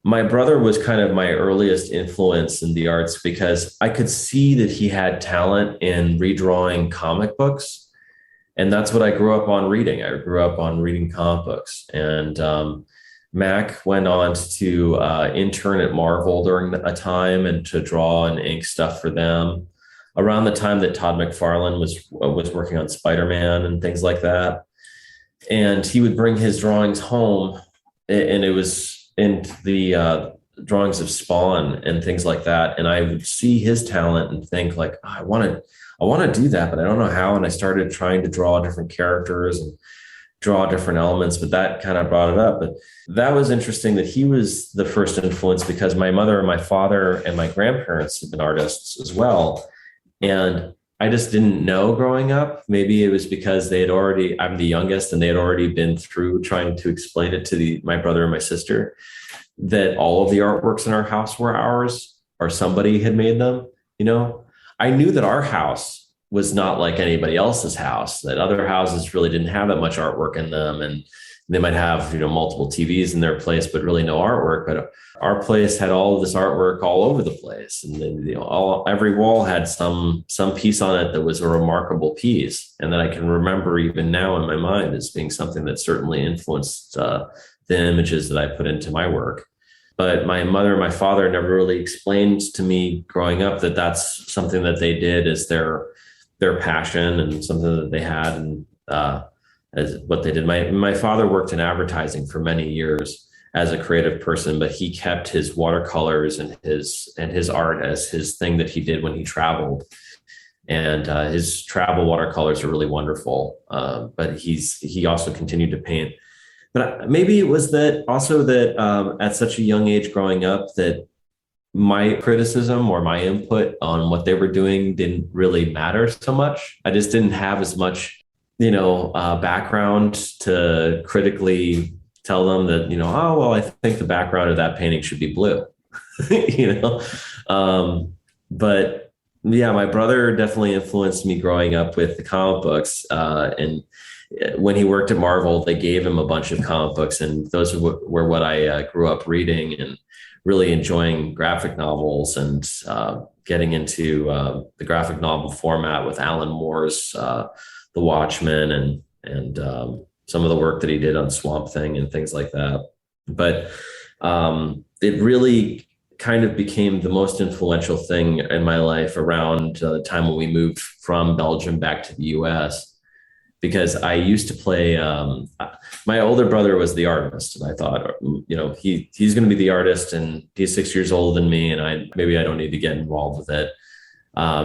my brother was kind of my earliest influence in the arts, because I could see that he had talent in redrawing comic books. And that's what I grew up on reading. I grew up on reading comic books. And Mac went on to intern at Marvel during a time and to draw and ink stuff for them around the time that Todd McFarlane was working on Spider-Man and things like that. And he would bring his drawings home, and it was in the drawings of Spawn and things like that. And I would see his talent and think like, oh, I want to do that, but I don't know how. And I started trying to draw different characters and draw different elements, but that kind of brought it up. But that was interesting that he was the first influence, because my mother and my father and my grandparents have been artists as well. And I just didn't know growing up. Maybe it was because I'm the youngest, and they had already been through trying to explain it to my brother and my sister, that all of the artworks in our house were ours, or somebody had made them. I knew that our house was not like anybody else's house, that other houses really didn't have that much artwork in them. And they might have, multiple TVs in their place, but really no artwork. But our place had all of this artwork all over the place. And then, every wall had some piece on it that was a remarkable piece. And that I can remember even now in my mind as being something that certainly influenced the images that I put into my work. But my mother and my father never really explained to me growing up that that's something that they did as their passion and something that they had, and as what they did. My father worked in advertising for many years as a creative person, but he kept his watercolors and his art as his thing that he did when he traveled. And his travel watercolors are really wonderful. But he also continued to paint. But maybe it was that also that at such a young age growing up, that my criticism or my input on what they were doing didn't really matter so much. I just didn't have as much, background to critically tell them that, oh, well, I think the background of that painting should be blue, you know? But yeah, my brother definitely influenced me growing up with the comic books. And when he worked at Marvel, they gave him a bunch of comic books, and those were what I grew up reading and really enjoying graphic novels and getting into the graphic novel format with Alan Moore's The Watchmen and some of the work that he did on Swamp Thing and things like that. But it really kind of became the most influential thing in my life around the time when we moved from Belgium back to the US, because I used to play, my older brother was the artist, and I thought, he's going to be the artist, and he's 6 years older than me, and maybe I don't need to get involved with it.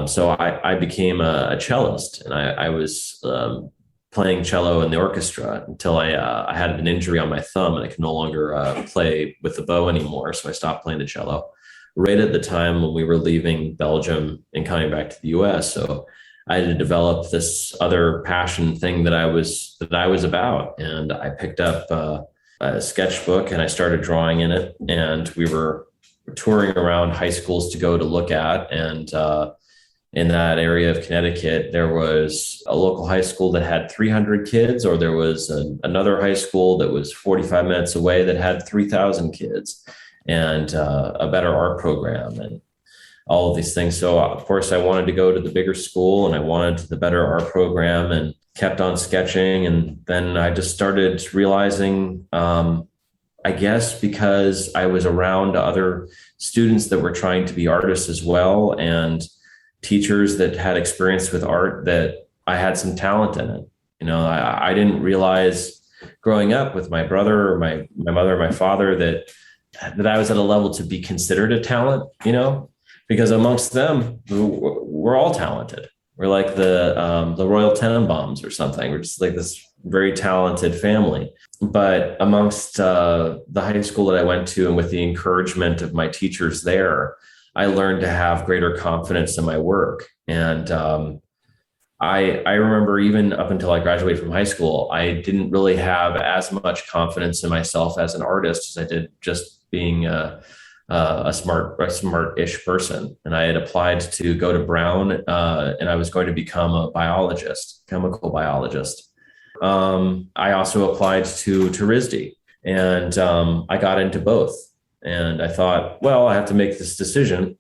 So I became a cellist, and I was playing cello in the orchestra until I had an injury on my thumb, and I could no longer play with the bow anymore. So I stopped playing the cello right at the time when we were leaving Belgium and coming back to the US. So I had to develop this other passion thing that I was about. And I picked up a sketchbook and I started drawing in it. And we were touring around high schools to go to look at. And in that area of Connecticut, there was a local high school that had 300 kids, or there was another high school that was 45 minutes away that had 3,000 kids, and a better art program and all of these things. So of course I wanted to go to the bigger school, and I wanted the better art program, and kept on sketching. And then I just started realizing, I guess because I was around other students that were trying to be artists as well, and teachers that had experience with art, that I had some talent in it. I didn't realize growing up with my brother or my mother or my father that I was at a level to be considered a talent, because amongst them, we're all talented. We're like the Royal Tenenbaums or something. We're just like this very talented family. But amongst the high school that I went to, and with the encouragement of my teachers there, I learned to have greater confidence in my work. And I remember even up until I graduated from high school, I didn't really have as much confidence in myself as an artist as I did just being a smart-ish person. And I had applied to go to Brown, and I was going to become a chemical biologist. I also applied to RISD, and I got into both. And I thought, well, I have to make this decision.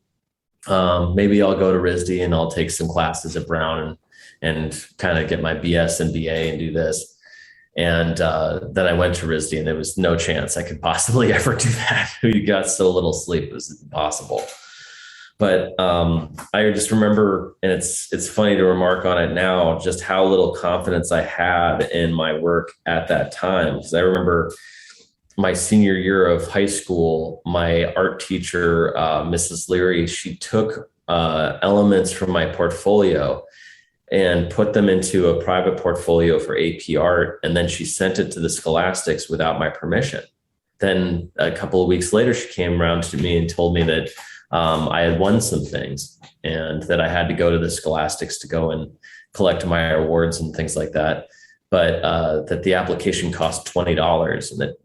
Maybe I'll go to RISD and I'll take some classes at Brown and kind of get my BS and BA and do this. And then I went to RISD, and there was no chance I could possibly ever do that. We got so little sleep, it was impossible. But I just remember, and it's funny to remark on it now, just how little confidence I had in my work at that time. Because I remember my senior year of high school, my art teacher, Mrs. Leary, she took elements from my portfolio and put them into a private portfolio for AP art. And then she sent it to the Scholastics without my permission. Then a couple of weeks later, she came around to me and told me that I had won some things, and that I had to go to the Scholastics to go and collect my awards and things like that. But that the application cost $20, and that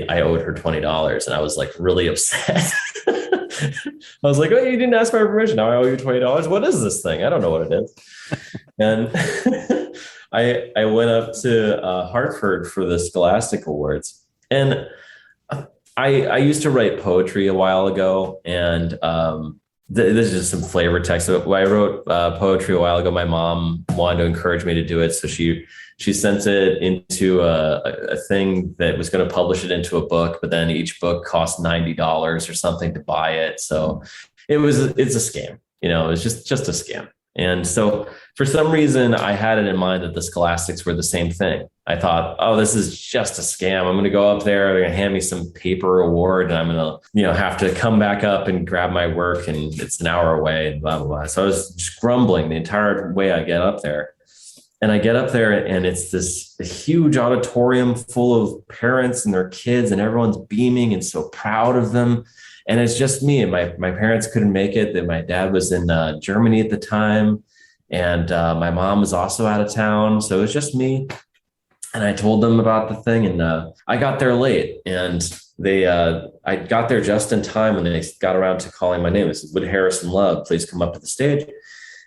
I owed her $20. And I was like really upset. I was like, oh, you didn't ask my permission. Now I owe you $20. What is this thing? I don't know what it is. And I went up to Hartford for the Scholastic Awards. And I used to write poetry a while ago. And this is just some flavor text. So when I wrote poetry a while ago, my mom wanted to encourage me to do it. So she sent it into a thing that was going to publish it into a book, but then each book cost $90 or something to buy it. So it's a scam, it was just a scam. And so for some reason, I had it in mind that the Scholastics were the same thing. I thought, oh, this is just a scam. I'm going to go up there. They're going to hand me some paper award, and I'm going to, have to come back up and grab my work, and it's an hour away, and blah, blah, blah. So I was just grumbling the entire way I get up there. And I get up there, and it's this huge auditorium full of parents and their kids, and everyone's beaming and so proud of them. And it's just me, and my parents couldn't make it. That my dad was in Germany at the time, and my mom was also out of town. So it was just me. And I told them about the thing, and I got there late, and I got there just in time when they got around to calling my name. It said, "Would Harrison Love please come up to the stage?"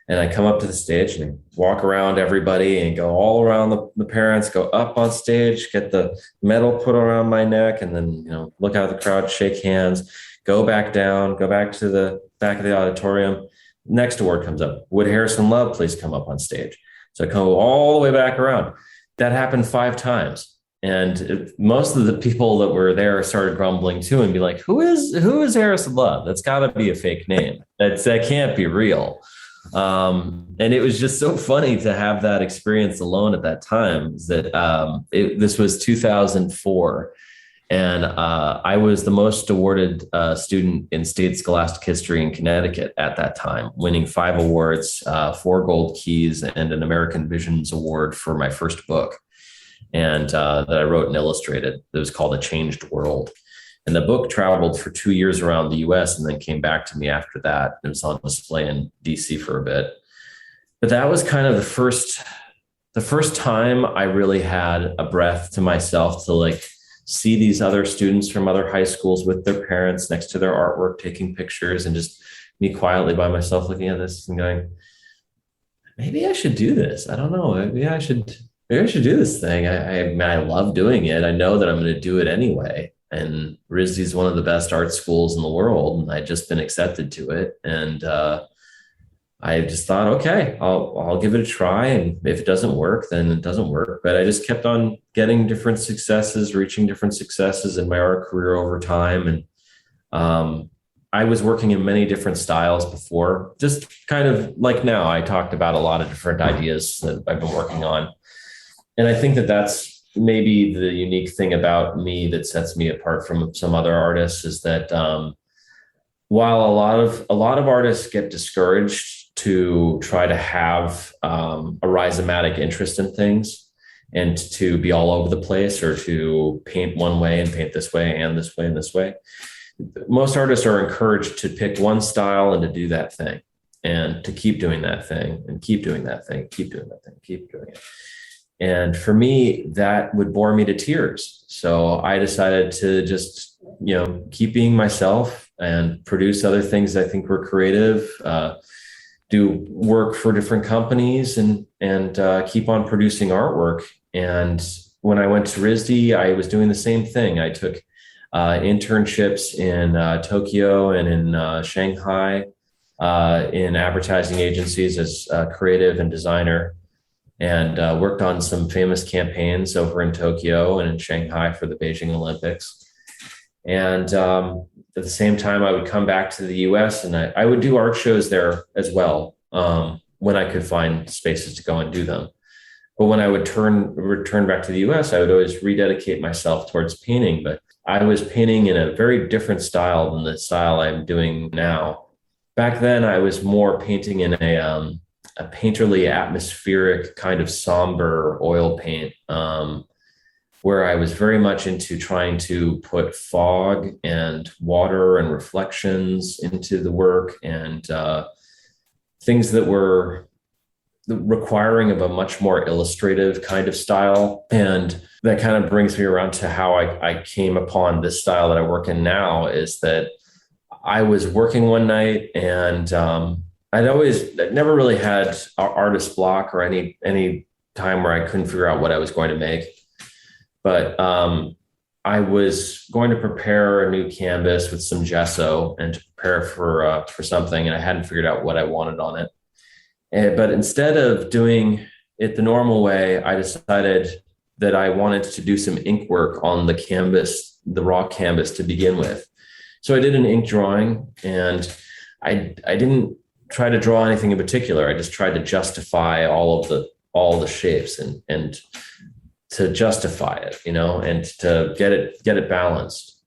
And I come up to the stage and walk around everybody and go all around the parents, go up on stage, get the medal put around my neck, and then, look out at the crowd, shake hands, go back down, go back to the back of the auditorium. Next award comes up. "Would Harrison Love please come up on stage?" So I go all the way back around. That happened 5 times. And most of the people that were there started grumbling too and be like, who is Harrison Love? That's got to be a fake name. That can't be real. And it was just so funny to have that experience alone at that time. This was 2004. And I was the most awarded student in state scholastic history in Connecticut at that time, winning 5 awards, 4 gold keys, and an American Visions Award for my first book, and that I wrote and illustrated. It was called A Changed World. And the book traveled for 2 years around the US and then came back to me after that. It was on display in DC for a bit. But that was kind of the first time I really had a breath to myself to see these other students from other high schools with their parents next to their artwork, taking pictures, and just me quietly by myself looking at this and going, maybe I should do this. I don't know. Maybe I should do this thing. I love doing it. I know that I'm going to do it anyway. And RISD is one of the best art schools in the world, and I'd just been accepted to it. And I just thought, okay, I'll give it a try. And if it doesn't work, then it doesn't work. But I just kept on getting different successes, reaching different successes in my art career over time. And I was working in many different styles before, just kind of like now. I talked about a lot of different ideas that I've been working on. And I think that that's maybe the unique thing about me that sets me apart from some other artists is that while a lot of artists get discouraged to try to have a rhizomatic interest in things and to be all over the place, or to paint one way and paint this way and this way and this way, most artists are encouraged to pick one style and to do that thing, and to keep doing that thing and keep doing that thing, keep doing that thing, keep doing it. And for me, that would bore me to tears. So I decided to just, keep being myself and produce other things I think were creative, do work for different companies, and keep on producing artwork. And when I went to RISD, I was doing the same thing. I took internships in Tokyo and in Shanghai in advertising agencies as a creative and designer, and worked on some famous campaigns over in Tokyo and in Shanghai for the Beijing Olympics. And at the same time, I would come back to the US and I would do art shows there as well, when I could find spaces to go and do them. But when I would return back to the US, I would always rededicate myself towards painting. But I was painting in a very different style than the style I'm doing now. Back then, I was more painting in a painterly, atmospheric kind of somber oil paint, where I was very much into trying to put fog and water and reflections into the work, and things that were requiring of a much more illustrative kind of style. And that kind of brings me around to how I came upon this style that I work in now, is that I was working one night, and I'd never really had artist block or any time where I couldn't figure out what I was going to make. But I was going to prepare a new canvas with some gesso and to prepare for something, and I hadn't figured out what I wanted on it. But instead of doing it the normal way, I decided that I wanted to do some ink work on the canvas, the raw canvas, to begin with. So I did an ink drawing, and I didn't try to draw anything in particular. I just tried to justify all the shapes and to justify it, and to get it balanced.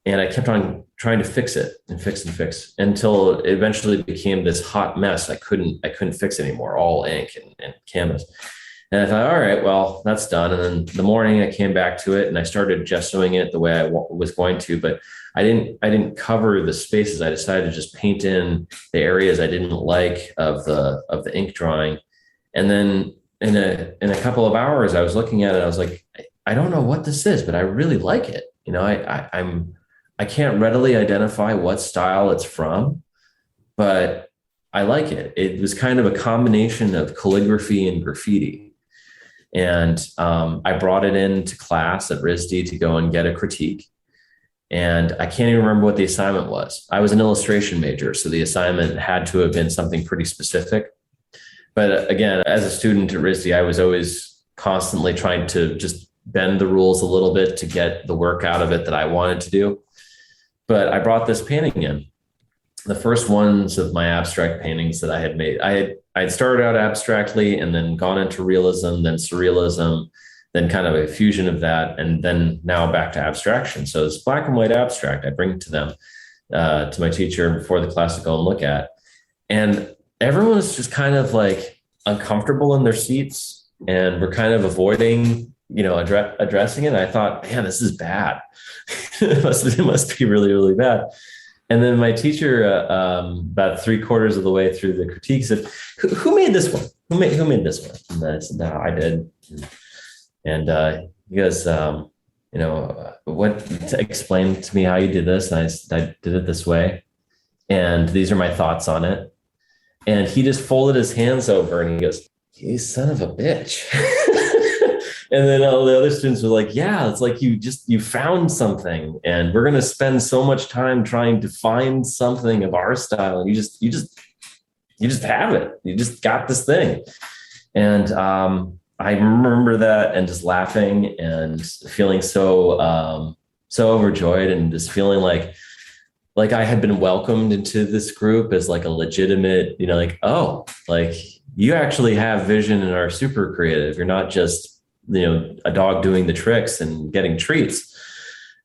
And I kept on trying to fix it and fix until it eventually became this hot mess. I couldn't fix it anymore, all ink and canvas. And I thought, all right, well, that's done. And then the morning I came back to it and I started gessoing it the way I was going to, but I didn't cover the spaces. I decided to just paint in the areas I didn't like of the ink drawing. And then in a couple of hours, I was looking at it. I was like, I don't know what this is, but I really like it. You know, I can't readily identify what style it's from, but I like it. It was kind of a combination of calligraphy and graffiti. And I brought it into class at RISD to go and get a critique. And I can't even remember what the assignment was. I was an illustration major, so the assignment had to have been something pretty specific. But again, as a student at RISD, I was always constantly trying to just bend the rules a little bit to get the work out of it that I wanted to do. But I brought this painting in. The first ones of my abstract paintings that I had made, I had started out abstractly and then gone into realism, then surrealism, then kind of a fusion of that, and then now back to abstraction. So it's black and white abstract. I bring it to them, to my teacher before the class to go and look at. And everyone was just kind of like uncomfortable in their seats and we're kind of avoiding, addressing it. And I thought, man, this is bad. It must be really, really bad. And then my teacher, about 3/4 of the way through the critique, said, "Who made this one? Who made this one?" And I said, "No, I did." And he goes, explain to me how you did this. And I did it this way. And these are my thoughts on it. And he just folded his hands over and he goes, "You son of a bitch." And then all the other students were like, "Yeah, it's like you found something and we're going to spend so much time trying to find something of our style. And you just have it. You just got this thing." And I remember that and just laughing and feeling so overjoyed and just feeling like I had been welcomed into this group as like a legitimate, you actually have vision and are super creative. You're not just, a dog doing the tricks and getting treats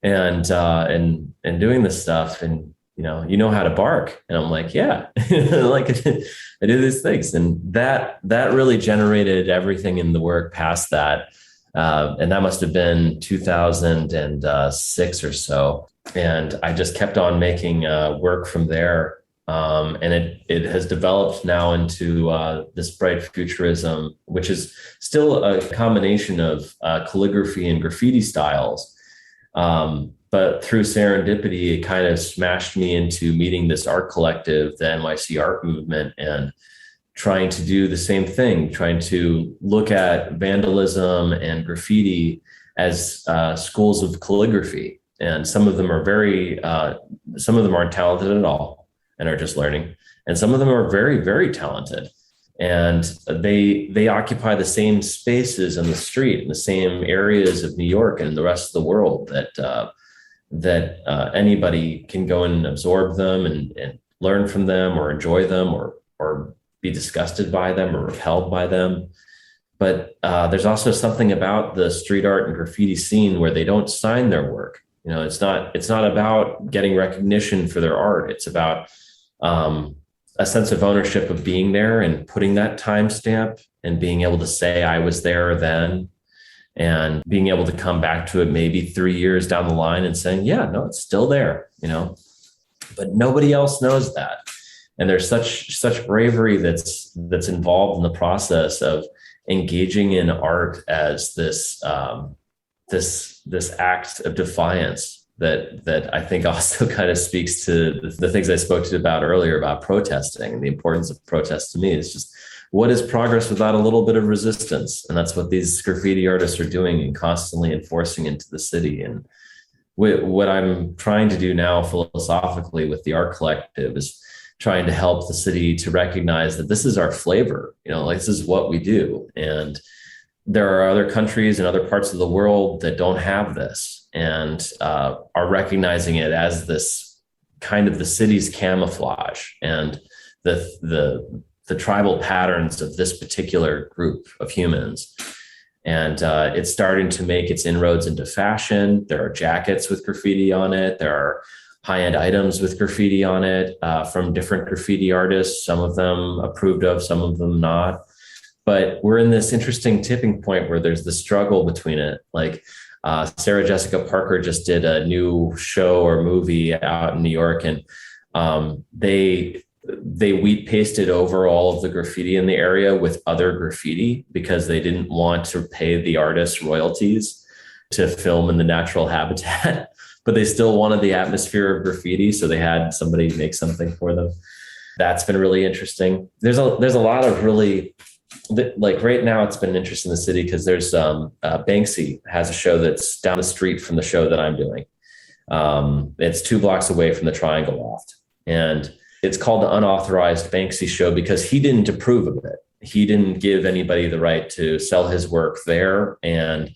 and doing this stuff. And, you know how to bark. And I'm like, yeah, like I do these things. And that really generated everything in the work past that. And that must've been 2006 or so. And I just kept on making work from there. And it has developed now into this bright futurism, which is still a combination of calligraphy and graffiti styles. But through serendipity, it kind of smashed me into meeting this art collective, the NYC Art Movement, and trying to do the same thing, trying to look at vandalism and graffiti as schools of calligraphy. And some of them are some of them aren't talented at all and are just learning. And some of them are very, very talented. And they occupy the same spaces on the street in the same areas of New York and the rest of the world that anybody can go and absorb them and learn from them or enjoy them or be disgusted by them or repelled by them. But there's also something about the street art and graffiti scene where they don't sign their work. It's not about getting recognition for their art. It's about a sense of ownership of being there and putting that timestamp and being able to say I was there then, and being able to come back to it maybe 3 years down the line and saying, yeah, no, it's still there, but nobody else knows that. And there's such bravery that's involved in the process of engaging in art as this act of defiance that I think also kind of speaks to the things I spoke to about earlier about protesting and the importance of protest to me. Is just, what is progress without a little bit of resistance? And that's what these graffiti artists are doing and constantly enforcing into the city. And what I'm trying to do now philosophically with the art collective is trying to help the city to recognize that this is our flavor, this is what we do. And there are other countries and other parts of the world that don't have this and are recognizing it as this kind of the city's camouflage and the tribal patterns of this particular group of humans. And it's starting to make its inroads into fashion. There are jackets with graffiti on it. There are high-end items with graffiti on it from different graffiti artists, some of them approved of, some of them not. but we're in this interesting tipping point where there's the struggle between it. Like Sarah Jessica Parker just did a new show or movie out in New York, and they wheat pasted over all of the graffiti in the area with other graffiti because they didn't want to pay the artists royalties to film in the natural habitat, but they still wanted the atmosphere of graffiti. So they had somebody make something for them. That's been really interesting. There's a lot of really, like right now it's been interesting in the city because there's Banksy has a show that's down the street from the show that I'm doing. It's 2 blocks away from the Triangle Loft, and it's called the Unauthorized Banksy Show because he didn't approve of it. He didn't give anybody the right to sell his work there. And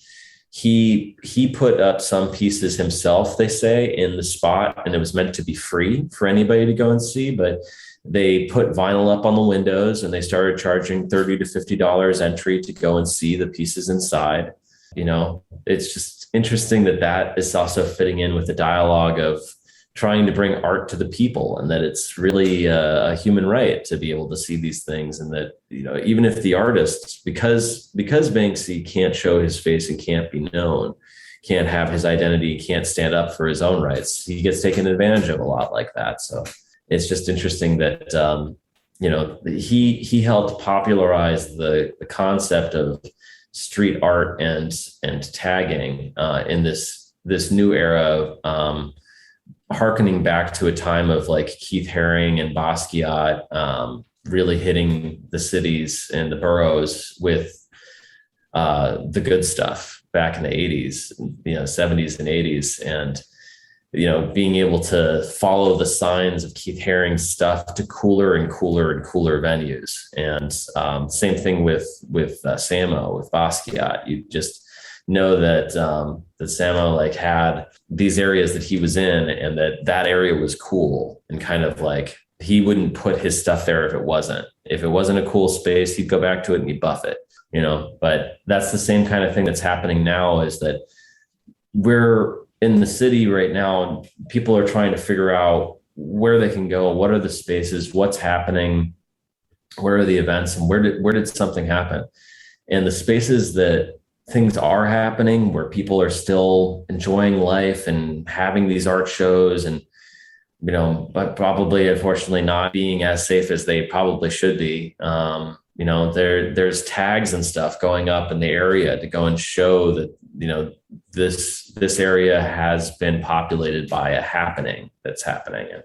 he put up some pieces himself, they say, in the spot, and it was meant to be free for anybody to go and see, but they put vinyl up on the windows and they started charging $30 to $50 entry to go and see the pieces inside. You know, it's just interesting that is also fitting in with the dialogue of trying to bring art to the people, and that it's really a human right to be able to see these things. And that, you know, even if the artist, because Banksy can't show his face and can't be known, can't have his identity, can't stand up for his own rights, he gets taken advantage of a lot like that. So it's just interesting that, you know, he helped popularize the concept of street art and tagging in this new era of, harkening back to a time of like Keith Haring and Basquiat, really hitting the cities and the boroughs with the good stuff back in the 80s, you know, 70s and 80s. And, you know, being able to follow the signs of Keith Haring's stuff to cooler and cooler and cooler venues. And same thing with Samo, with Basquiat. You just know that that Samo like had these areas that he was in, and that area was cool, and kind of like he wouldn't put his stuff there if it wasn't a cool space. He'd go back to it and he'd buff it, you know. But that's the same kind of thing that's happening now, is that we're in the city right now and people are trying to figure out where they can go, what are the spaces, what's happening, where are the events, and where did something happen. And the spaces that things are happening, where people are still enjoying life and having these art shows, and, you know, but probably unfortunately not being as safe as they probably should be. You know, there's tags and stuff going up in the area to go and show that, you know, this area has been populated by a happening that's happening. And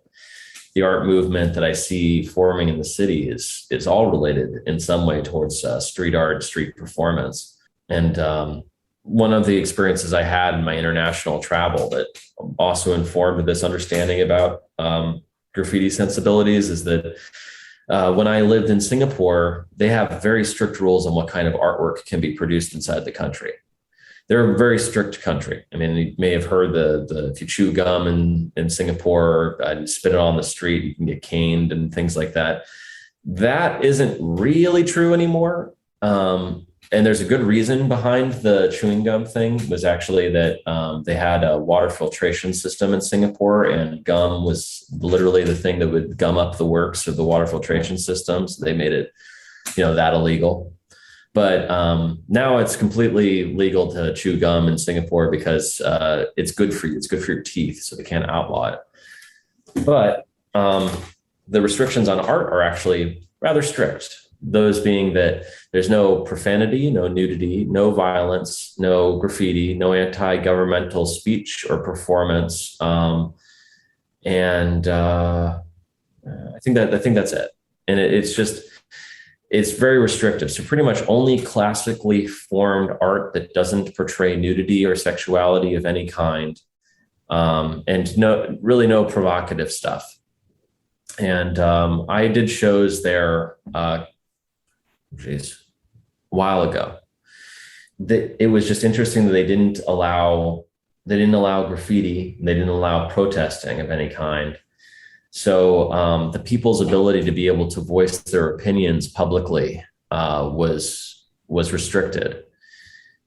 the art movement that I see forming in the city is all related in some way towards street art, street performance. And one of the experiences I had in my international travel that also informed this understanding about graffiti sensibilities is that when I lived in Singapore, they have very strict rules on what kind of artwork can be produced inside the country. They're a very strict country. I mean, you may have heard if you chew gum in Singapore and spit it on the street, you can get caned and things like that. That isn't really true anymore. And there's a good reason behind the chewing gum thing, was actually that they had a water filtration system in Singapore, and gum was literally the thing that would gum up the works of the water filtration system. So they made it, you know, that illegal. But now it's completely legal to chew gum in Singapore because it's good for you. It's good for your teeth. So they can't outlaw it. But the restrictions on art are actually rather strict. Those being that there's no profanity, no nudity, no violence, no graffiti, no anti-governmental speech or performance. I think that's it. And it's very restrictive. So pretty much only classically formed art that doesn't portray nudity or sexuality of any kind, and no provocative stuff. And I did shows there a while ago. It was just interesting that they didn't allow graffiti, they didn't allow protesting of any kind. So the people's ability to be able to voice their opinions publicly was restricted.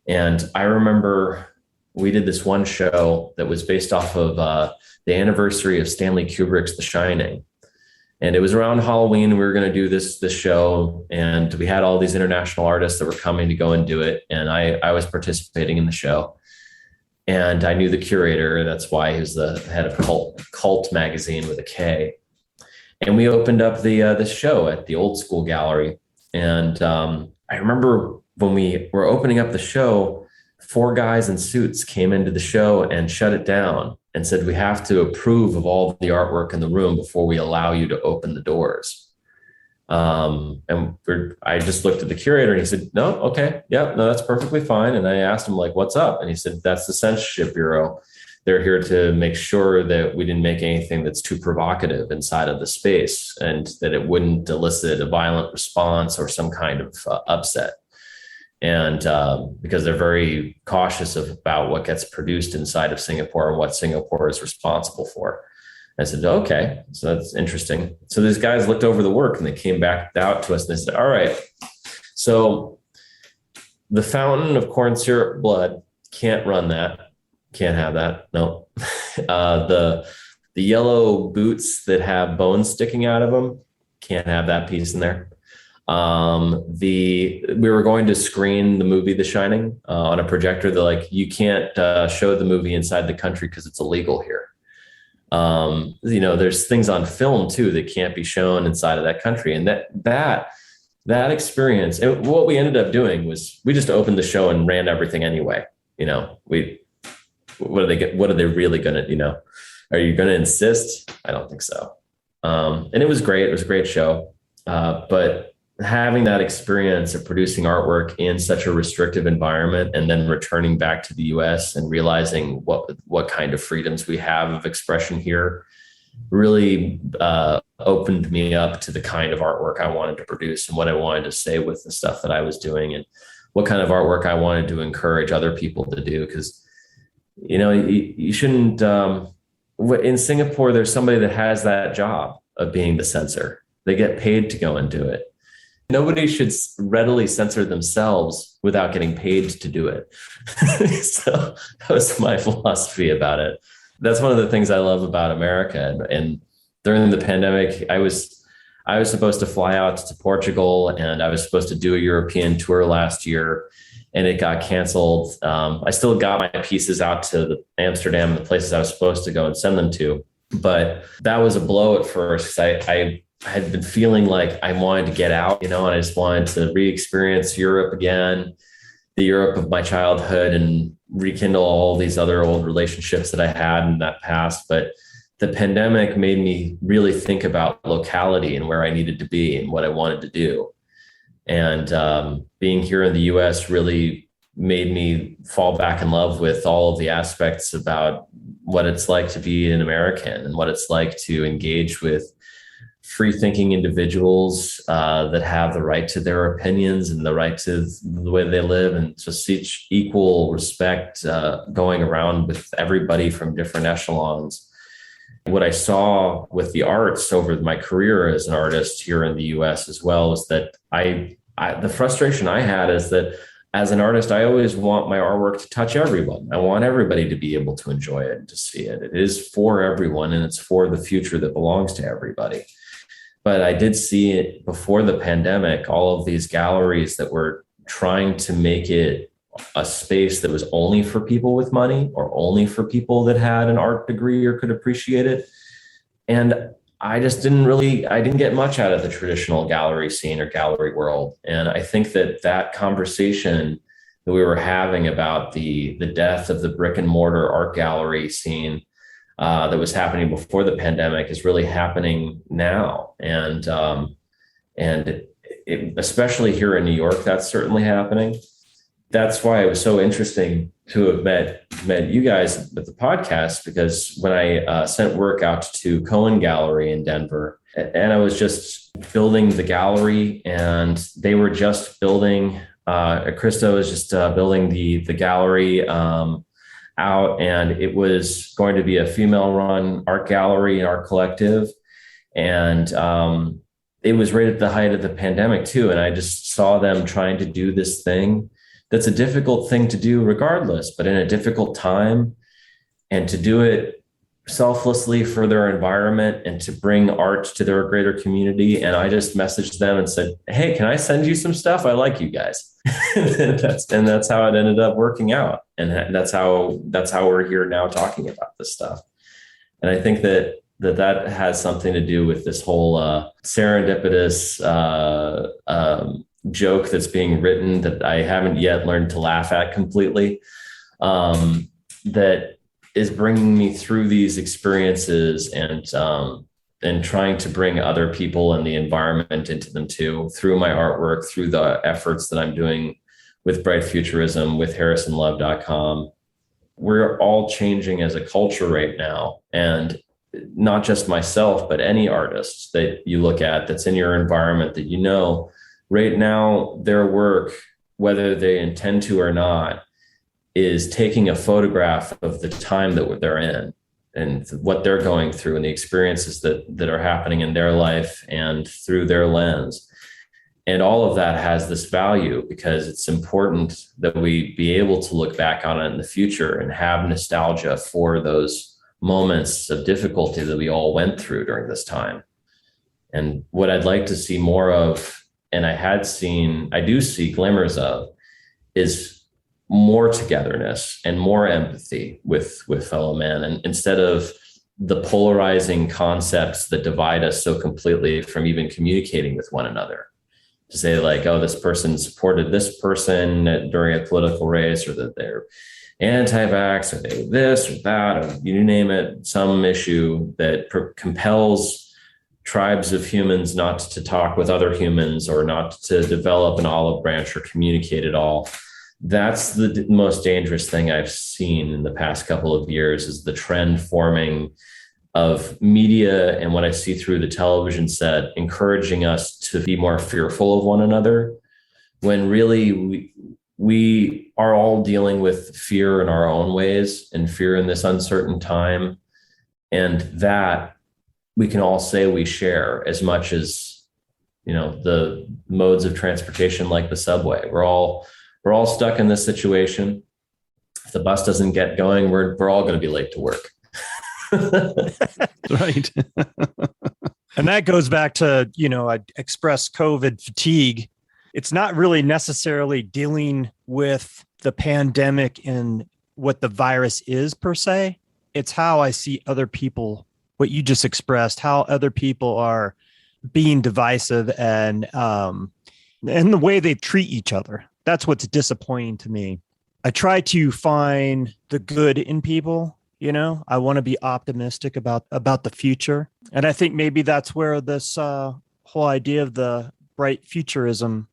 And I remember we did this one show that was based off of the anniversary of Stanley Kubrick's The Shining. And it was around Halloween. We were going to do this show, and we had all these international artists that were coming to go and do it. And I was participating in the show, and I knew the curator. That's why he was the head of Cult magazine with a K. And we opened up the show at the Old School Gallery. And I remember when we were opening up the show, 4 guys in suits came into the show and shut it down and said, we have to approve of all the artwork in the room before we allow you to open the doors. I just looked at the curator and he said, no, okay. Yeah, no, that's perfectly fine. And I asked him, like, what's up? And he said, that's the Censorship Bureau. They're here to make sure that we didn't make anything that's too provocative inside of the space, and that it wouldn't elicit a violent response or some kind of upset. And because they're very cautious about what gets produced inside of Singapore and what Singapore is responsible for. I said, okay, so that's interesting. So these guys looked over the work and they came back out to us and they said, all right, so the fountain of corn syrup blood, can't run that. Can't have that. No. The yellow boots that have bones sticking out of them, can't have that piece in there. We were going to screen the movie The Shining on a projector. They're like, you can't show the movie inside the country because it's illegal here. There's things on film too that can't be shown inside of that country. And that experience, and what we ended up doing was we just opened the show and ran everything anyway. What are they really going to, are you going to insist? I don't think so. And it was great. It was a great show. But having that experience of producing artwork in such a restrictive environment and then returning back to the US and realizing what kind of freedoms we have of expression here really opened me up to the kind of artwork I wanted to produce and what I wanted to say with the stuff that I was doing and what kind of artwork I wanted to encourage other people to do. Because, you shouldn't, in Singapore, there's somebody that has that job of being the censor. They get paid to go and do it. Nobody should readily censor themselves without getting paid to do it. So that was my philosophy about it. That's one of the things I love about America. And during the pandemic, I was supposed to fly out to Portugal, and I was supposed to do a European tour last year, and it got canceled. I still got my pieces out to Amsterdam and the places I was supposed to go and send them to. But that was a blow at first. I had been feeling like I wanted to get out, and I just wanted to re-experience Europe again, the Europe of my childhood, and rekindle all these other old relationships that I had in that past. But the pandemic made me really think about locality and where I needed to be and what I wanted to do. And being here in the US really made me fall back in love with all of the aspects about what it's like to be an American and what it's like to engage with free thinking individuals that have the right to their opinions and the right to the way they live, and just each equal respect going around with everybody from different echelons. What I saw with the arts over my career as an artist here in the US as well is that the frustration I had is that as an artist, I always want my artwork to touch everyone. I want everybody to be able to enjoy it and to see it. It is for everyone, and it's for the future that belongs to everybody. But I did see it before the pandemic, all of these galleries that were trying to make it a space that was only for people with money or only for people that had an art degree or could appreciate it. And I just I didn't get much out of the traditional gallery scene or gallery world. And I think that conversation that we were having about the death of the brick and mortar art gallery scene that was happening before the pandemic is really happening now. And especially here in New York, that's certainly happening. That's why it was so interesting to have met you guys with the podcast, because when I sent work out to Cohen Gallery in Denver, and I was just building the gallery, and they were just building, Krista was just building the gallery out, and it was going to be a female-run art gallery and art collective. And it was right at the height of the pandemic too. And I just saw them trying to do this thing that's a difficult thing to do regardless, but in a difficult time, and to do it selflessly for their environment and to bring art to their greater community. And I just messaged them and said, hey, can I send you some stuff? I like you guys. and that's how it ended up working out. And that's how we're here now talking about this stuff. And I think that has something to do with this whole serendipitous joke that's being written that I haven't yet learned to laugh at completely. That is bringing me through these experiences and trying to bring other people and the environment into them too, through my artwork, through the efforts that I'm doing with Bright Futurism, with harrisonlove.com. We're all changing as a culture right now. And not just myself, but any artist that you look at that's in your environment that, right now, their work, whether they intend to or not, is taking a photograph of the time that they're in and what they're going through and the experiences that are happening in their life and through their lens. And all of that has this value because it's important that we be able to look back on it in the future and have nostalgia for those moments of difficulty that we all went through during this time. And what I'd like to see more of, and I do see glimmers of, is more togetherness and more empathy with fellow men. And instead of the polarizing concepts that divide us so completely from even communicating with one another, to say like, oh, this person supported this person during a political race, or that they're anti-vax, or they this or that, or you name it, some issue that compels tribes of humans not to talk with other humans or not to develop an olive branch or communicate at all. That's the most dangerous thing I've seen in the past couple of years, is the trend forming of media and what I see through the television set encouraging us to be more fearful of one another, when really we are all dealing with fear in our own ways and fear in this uncertain time. And that we can all say we share, as much as, the modes of transportation like the subway. We're all stuck in this situation. If the bus doesn't get going, we're all going to be late to work. Right. And that goes back to, I expressed COVID fatigue. It's not really necessarily dealing with the pandemic and what the virus is per se. It's how I see other people, what you just expressed, how other people are being divisive and the way they treat each other. That's what's disappointing to me. I try to find the good in people. I want to be optimistic about the future. And I think maybe that's where this whole idea of the bright futurism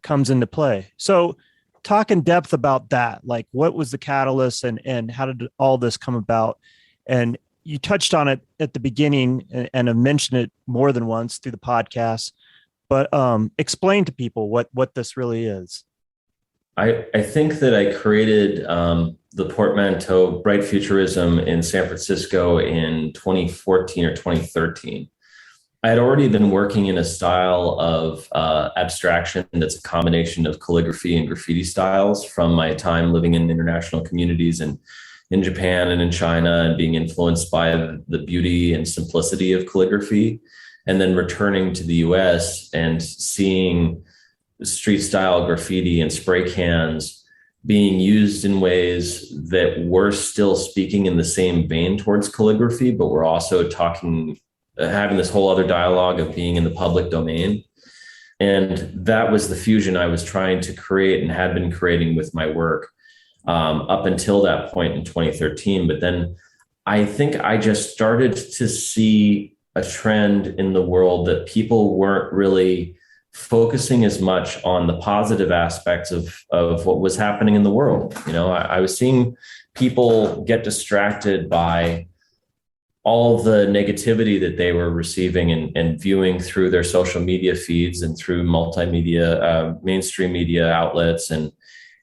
comes into play. So talk in depth about that. Like, what was the catalyst and how did all this come about? And you touched on it at the beginning and have mentioned it more than once through the podcast, but explain to people what this really is. I think that I created the portmanteau Bright Futurism in San Francisco in 2014 or 2013. I had already been working in a style of abstraction that's a combination of calligraphy and graffiti styles from my time living in international communities and in Japan and in China, and being influenced by the beauty and simplicity of calligraphy, and then returning to the US and seeing street style graffiti and spray cans being used in ways that were still speaking in the same vein towards calligraphy, but we're also having this whole other dialogue of being in the public domain. And that was the fusion I was trying to create and had been creating with my work up until that point in 2013. But then I think I just started to see a trend in the world that people weren't really focusing as much on the positive aspects of what was happening in the world. I was seeing people get distracted by all the negativity that they were receiving and viewing through their social media feeds and through multimedia, mainstream media outlets and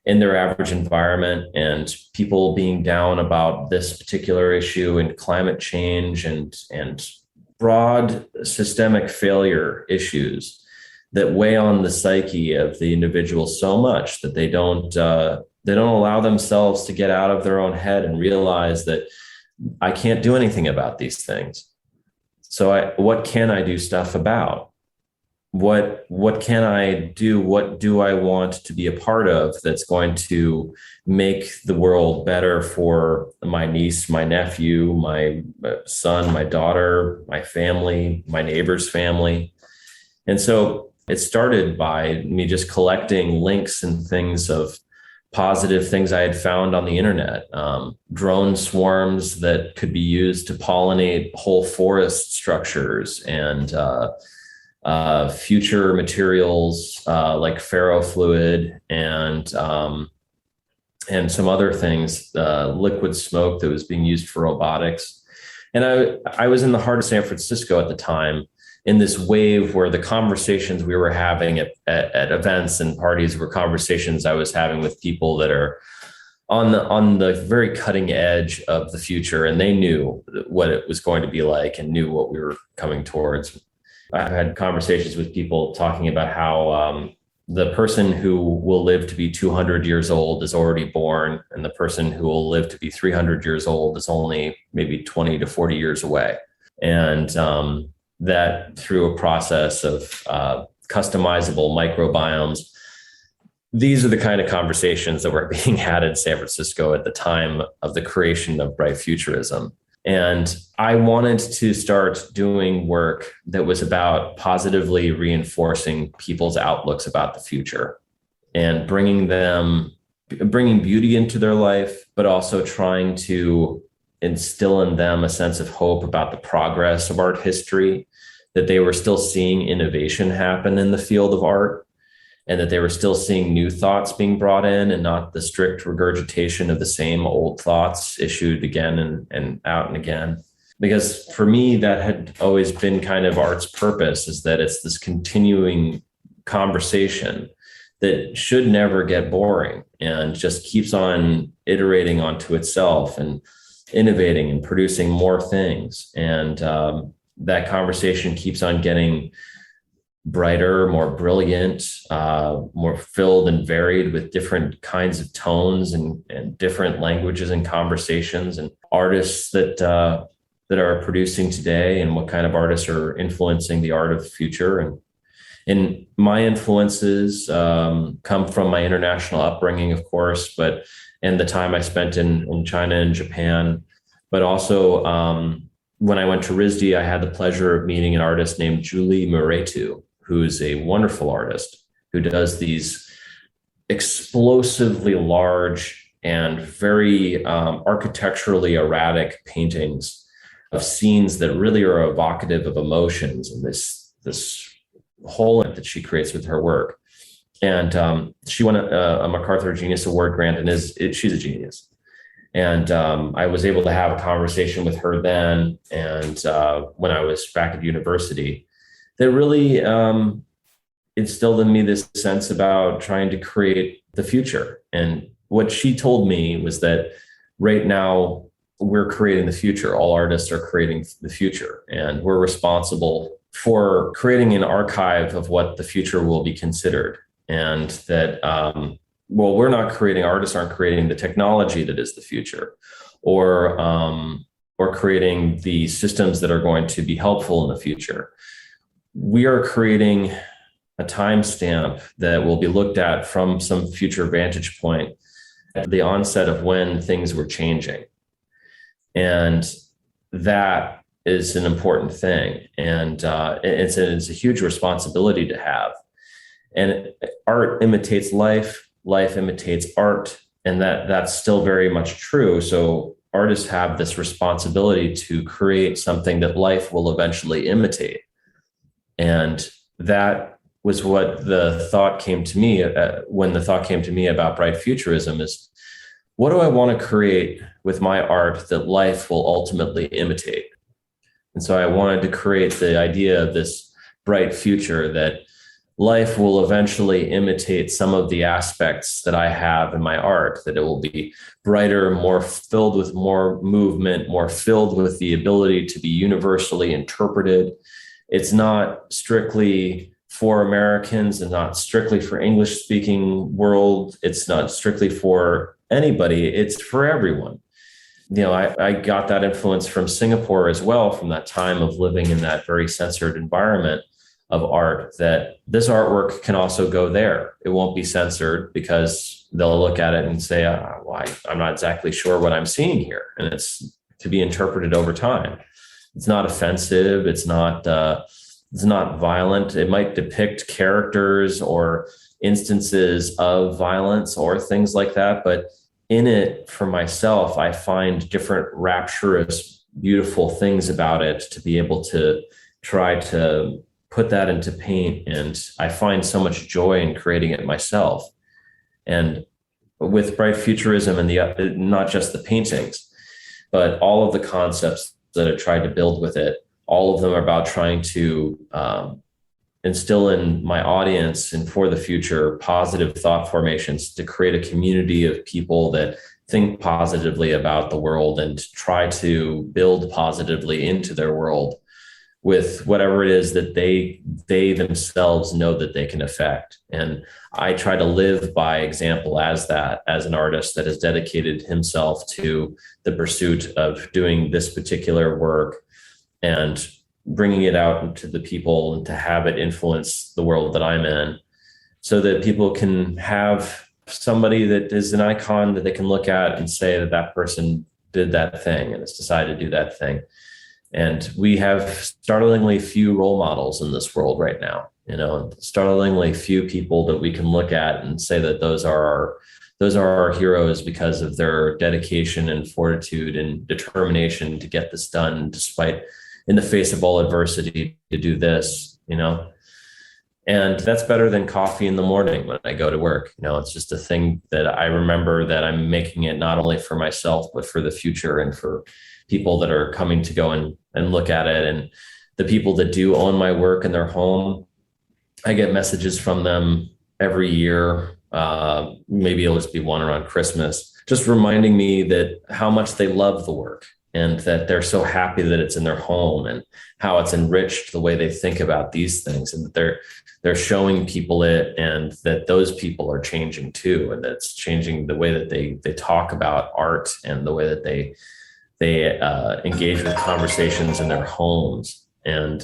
in their average environment, and people being down about this particular issue and climate change and broad systemic failure issues that weigh on the psyche of the individual so much that they don't allow themselves to get out of their own head and realize that I can't do anything about these things. So what can I do stuff about? What can I do? What do I want to be a part of that's going to make the world better for my niece, my nephew, my son, my daughter, my family, my neighbor's family? And so it started by me just collecting links and things of positive things I had found on the internet, drone swarms that could be used to pollinate whole forest structures, and future materials like ferrofluid, and some other things, liquid smoke that was being used for robotics. And I was in the heart of San Francisco at the time, in this wave where the conversations we were having at events and parties were conversations I was having with people that are on the very cutting edge of the future, and they knew what it was going to be like and knew what we were coming towards. I've had conversations with people talking about how the person who will live to be 200 years old is already born, and the person who will live to be 300 years old is only maybe 20 to 40 years away. And that through a process of customizable microbiomes. These are the kind of conversations that were being had in San Francisco at the time of the creation of Bright Futurism. And I wanted to start doing work that was about positively reinforcing people's outlooks about the future and bringing beauty into their life, but also trying to instill in them a sense of hope about the progress of art history, that they were still seeing innovation happen in the field of art, and that they were still seeing new thoughts being brought in and not the strict regurgitation of the same old thoughts issued again and out and again. Because for me, that had always been kind of art's purpose, is that it's this continuing conversation that should never get boring and just keeps on iterating onto itself and innovating and producing more things. And that conversation keeps on getting brighter, more brilliant, more filled and varied with different kinds of tones and different languages and conversations, and artists that are producing today, and what kind of artists are influencing the art of the future. And my influences come from my international upbringing, of course, and the time I spent in China and Japan, but also when I went to RISD, I had the pleasure of meeting an artist named Julie Muretu, who is a wonderful artist who does these explosively large and very architecturally erratic paintings of scenes that really are evocative of emotions, and this whole that she creates with her work. And she won a MacArthur Genius Award grant, and she's a genius. And I was able to have a conversation with her then, and when I was back at university, that really instilled in me this sense about trying to create the future. And what she told me was that right now we're creating the future. All artists are creating the future, and we're responsible for creating an archive of what the future will be considered. And that, we're not creating, artists aren't creating the technology that is the future, or creating the systems that are going to be helpful in the future. We are creating a timestamp that will be looked at from some future vantage point at the onset of when things were changing. And that is an important thing. And it's a huge responsibility to have. And art imitates life, life imitates art, and that's still very much true. So artists have this responsibility to create something that life will eventually imitate. And that was what the thought came to me when the thought came to me about Bright Futurism is, what do I want to create with my art that life will ultimately imitate? And so I wanted to create the idea of this bright future that life will eventually imitate some of the aspects that I have in my art, that it will be brighter, more filled with more movement, more filled with the ability to be universally interpreted. It's not strictly for Americans and not strictly for English speaking world. It's not strictly for anybody. It's for everyone. I got that influence from Singapore as well, from that time of living in that very censored environment of art, that this artwork can also go there. It won't be censored because they'll look at it and say, well, I'm not exactly sure what I'm seeing here. And it's to be interpreted over time. It's not offensive. It's not violent. It might depict characters or instances of violence or things like that. But in it, for myself, I find different rapturous, beautiful things about it to be able to try to put that into paint. And I find so much joy in creating it myself. And with Bright Futurism and not just the paintings, but all of the concepts that I tried to build with it, all of them are about trying to instill in my audience and for the future positive thought formations, to create a community of people that think positively about the world and try to build positively into their world with whatever it is that they themselves know that they can affect. And I try to live by example as an artist that has dedicated himself to the pursuit of doing this particular work and bringing it out into the people and to have it influence the world that I'm in, so that people can have somebody that is an icon that they can look at and say that that person did that thing and has decided to do that thing. And we have startlingly few role models in this world right now, startlingly few people that we can look at and say that those are our heroes because of their dedication and fortitude and determination to get this done, despite in the face of all adversity, to do this, and that's better than coffee in the morning when I go to work. It's just a thing that I remember that I'm making it not only for myself, but for the future and for people that are coming to go and look at it. And the people that do own my work in their home, I get messages from them every year. Maybe it'll just be one around Christmas, just reminding me that how much they love the work and that they're so happy that it's in their home and how it's enriched the way they think about these things, and that they're showing people it, and that those people are changing too. And that's changing the way that they talk about art and the way that they engage with conversations in their homes. And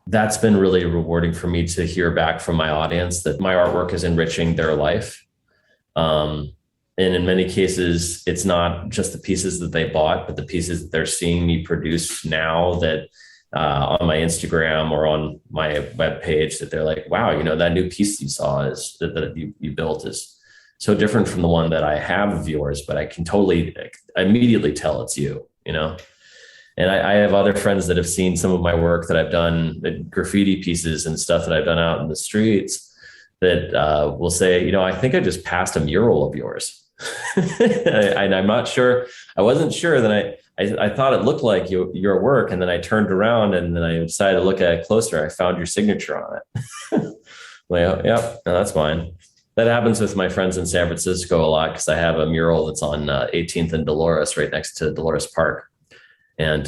that's been really rewarding for me to hear back from my audience that my artwork is enriching their life. And in many cases, it's not just the pieces that they bought, but the pieces that they're seeing me produce now, that on my Instagram or on my webpage, that they're like, wow, that new piece you saw is that you built is so different from the one that I have of yours, but I can totally immediately tell it's you, And I have other friends that have seen some of my work that I've done, graffiti pieces and stuff that I've done out in the streets, that will say, I think I just passed a mural of yours. And I'm not sure. I wasn't sure. Then I thought it looked like your work. And then I turned around and then I decided to look at it closer. I found your signature on it. Well, yeah, no, that's fine. That happens with my friends in San Francisco a lot, because I have a mural that's on 18th and Dolores, right next to Dolores Park. And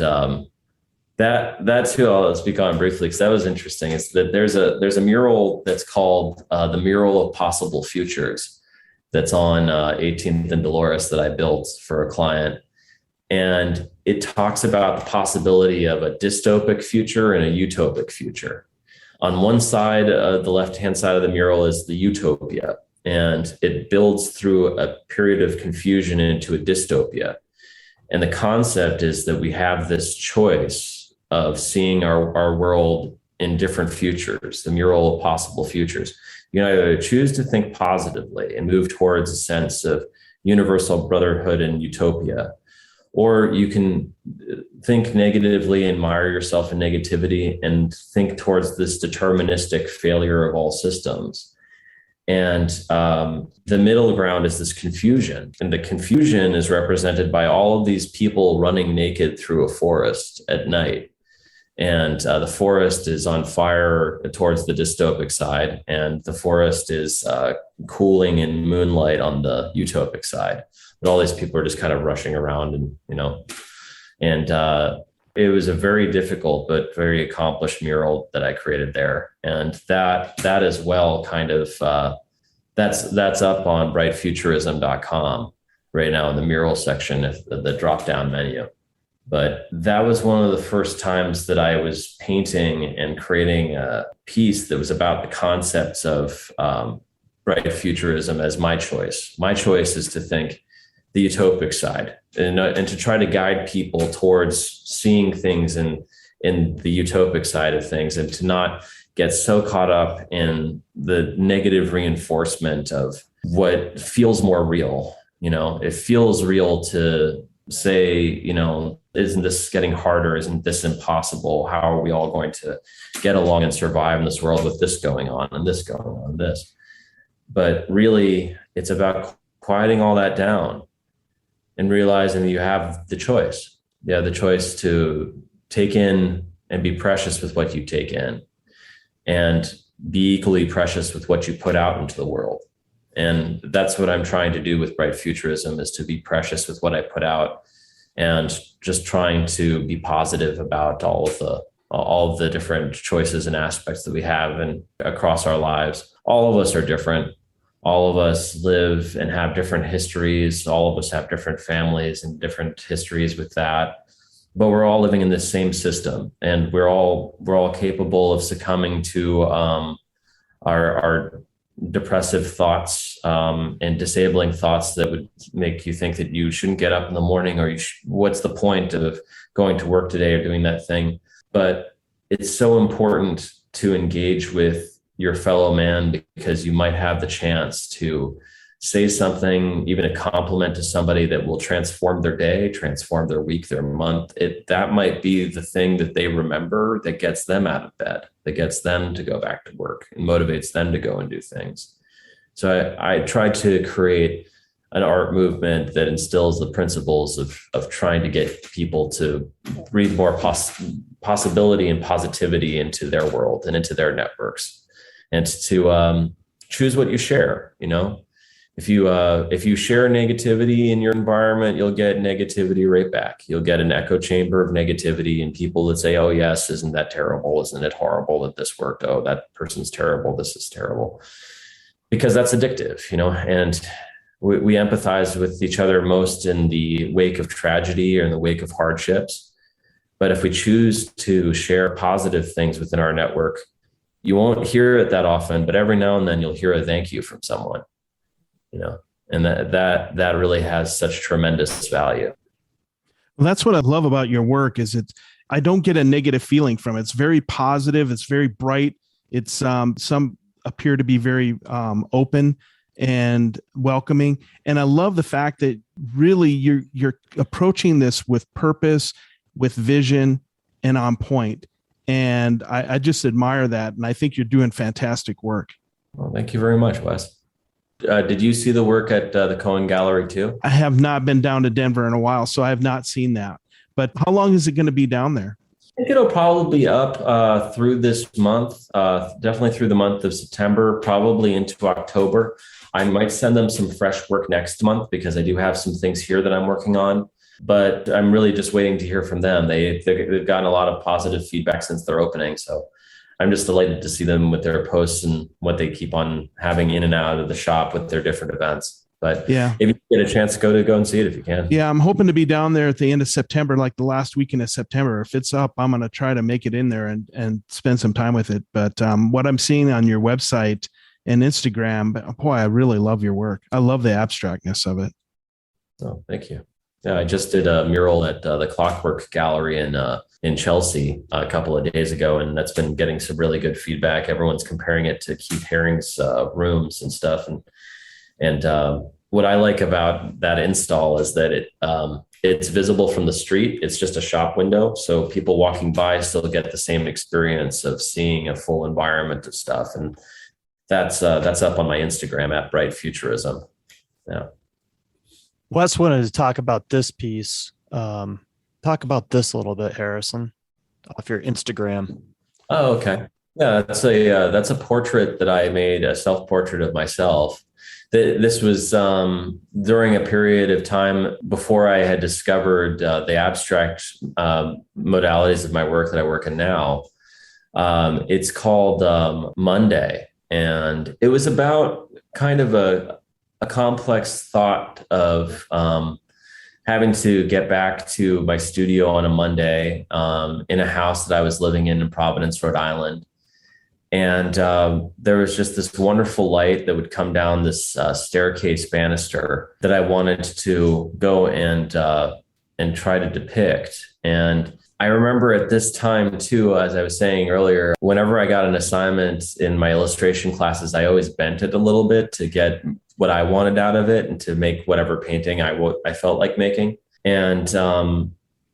that too, I'll speak on briefly, because that was interesting. Is that there's a mural that's called the Mural of Possible Futures, that's on 18th and Dolores, that I built for a client. And it talks about the possibility of a dystopic future and a utopic future. On one side, the left-hand side of the mural is the utopia, and it builds through a period of confusion into a dystopia. And the concept is that we have this choice of seeing our world in different futures, the mural of possible futures. You can either choose to think positively and move towards a sense of universal brotherhood and utopia, or you can think negatively, admire yourself in negativity, and think towards this deterministic failure of all systems. And the middle ground is this confusion. And the confusion is represented by all of these people running naked through a forest at night. And the forest is on fire towards the dystopic side, and the forest is cooling in moonlight on the utopic side. And all these people are just kind of rushing around, and it was a very difficult but very accomplished mural that I created there. And that as well kind of that's up on brightfuturism.com, right now in the mural section of the drop-down menu. But that was one of the first times that I was painting and creating a piece that was about the concepts of bright futurism as my choice. My choice is to think the utopic side and to try to guide people towards seeing things in the utopic side of things, and to not get so caught up in the negative reinforcement of what feels more real. It feels real to say, isn't this getting harder? Isn't this impossible? How are we all going to get along and survive in this world with this going on and this going on and this? But really, it's about quieting all that down and realizing that you have the choice. You have the choice to take in and be precious with what you take in, and be equally precious with what you put out into the world. And that's what I'm trying to do with Bright Futurism, is to be precious with what I put out, and just trying to be positive about all of the different choices and aspects that we have and across our lives. All of us are different. All of us live and have different histories. All of us have different families and different histories with that. But we're all living in this same system, and we're all capable of succumbing to our depressive thoughts and disabling thoughts that would make you think that you shouldn't get up in the morning, or what's the point of going to work today or doing that thing. But it's so important to engage with your fellow man, because you might have the chance to say something, even a compliment to somebody, that will transform their day, transform their week, their month. That might be the thing that they remember, that gets them out of bed, that gets them to go back to work and motivates them to go and do things. So I tried to create an art movement that instills the principles of trying to get people to breathe more possibility and positivity into their world and into their networks, and to choose what you share. If you share negativity in your environment, you'll get negativity right back. You'll get an echo chamber of negativity, and people that say, oh yes, isn't that terrible? Isn't it horrible that this worked? Oh, that person's terrible. This is terrible. Because that's addictive, and we empathize with each other most in the wake of tragedy or in the wake of hardships. But if we choose to share positive things within our network, you won't hear it that often, but every now and then you'll hear a thank you from someone. And that really has such tremendous value. Well, that's what I love about your work, is I don't get a negative feeling from it. It's very positive. It's very bright. It's some appear to be very open and welcoming. And I love the fact that really you're approaching this with purpose, with vision, and on point. And I just admire that. And I think you're doing fantastic work. Well, thank you very much, Wes. Did you see the work at the Cohen Gallery too? I have not been down to Denver in a while, so I have not seen that. But how long is it going to be down there? I think it'll probably be up through this month, definitely through the month of September, probably into October. I might send them some fresh work next month, because I do have some things here that I'm working on. But I'm really just waiting to hear from them. They've gotten a lot of positive feedback since their opening. So I'm just delighted to see them with their posts and what they keep on having in and out of the shop with their different events. But yeah, if you get a chance, go and see it if you can. Yeah, I'm hoping to be down there at the end of September, like the last weekend of September. If it's up, I'm going to try to make it in there and spend some time with it. But what I'm seeing on your website and Instagram, boy, I really love your work. I love the abstractness of it. Oh, thank you. Yeah, I just did a mural at the Clockwork Gallery in Chelsea a couple of days ago, and that's been getting some really good feedback. Everyone's comparing it to Keith Haring's rooms and stuff. And what I like about that install is that it's visible from the street. It's just a shop window, so people walking by still get the same experience of seeing a full environment of stuff. And that's up on my Instagram at Bright Futurism. Yeah. Wes wanted to talk about this piece. Talk about this a little bit, Harrison, off your Instagram. Oh, okay. Yeah, that's a portrait that I made, a self-portrait of myself. This was during a period of time before I had discovered the abstract modalities of my work that I work in now. It's called Monday, and it was about kind of a complex thought of having to get back to my studio on a Monday in a house that I was living in Providence, Rhode Island. And there was just this wonderful light that would come down this staircase banister that I wanted to go and try to depict. And I remember at this time too, as I was saying earlier, whenever I got an assignment in my illustration classes, I always bent it a little bit to get what I wanted out of it and to make whatever painting I felt like making. And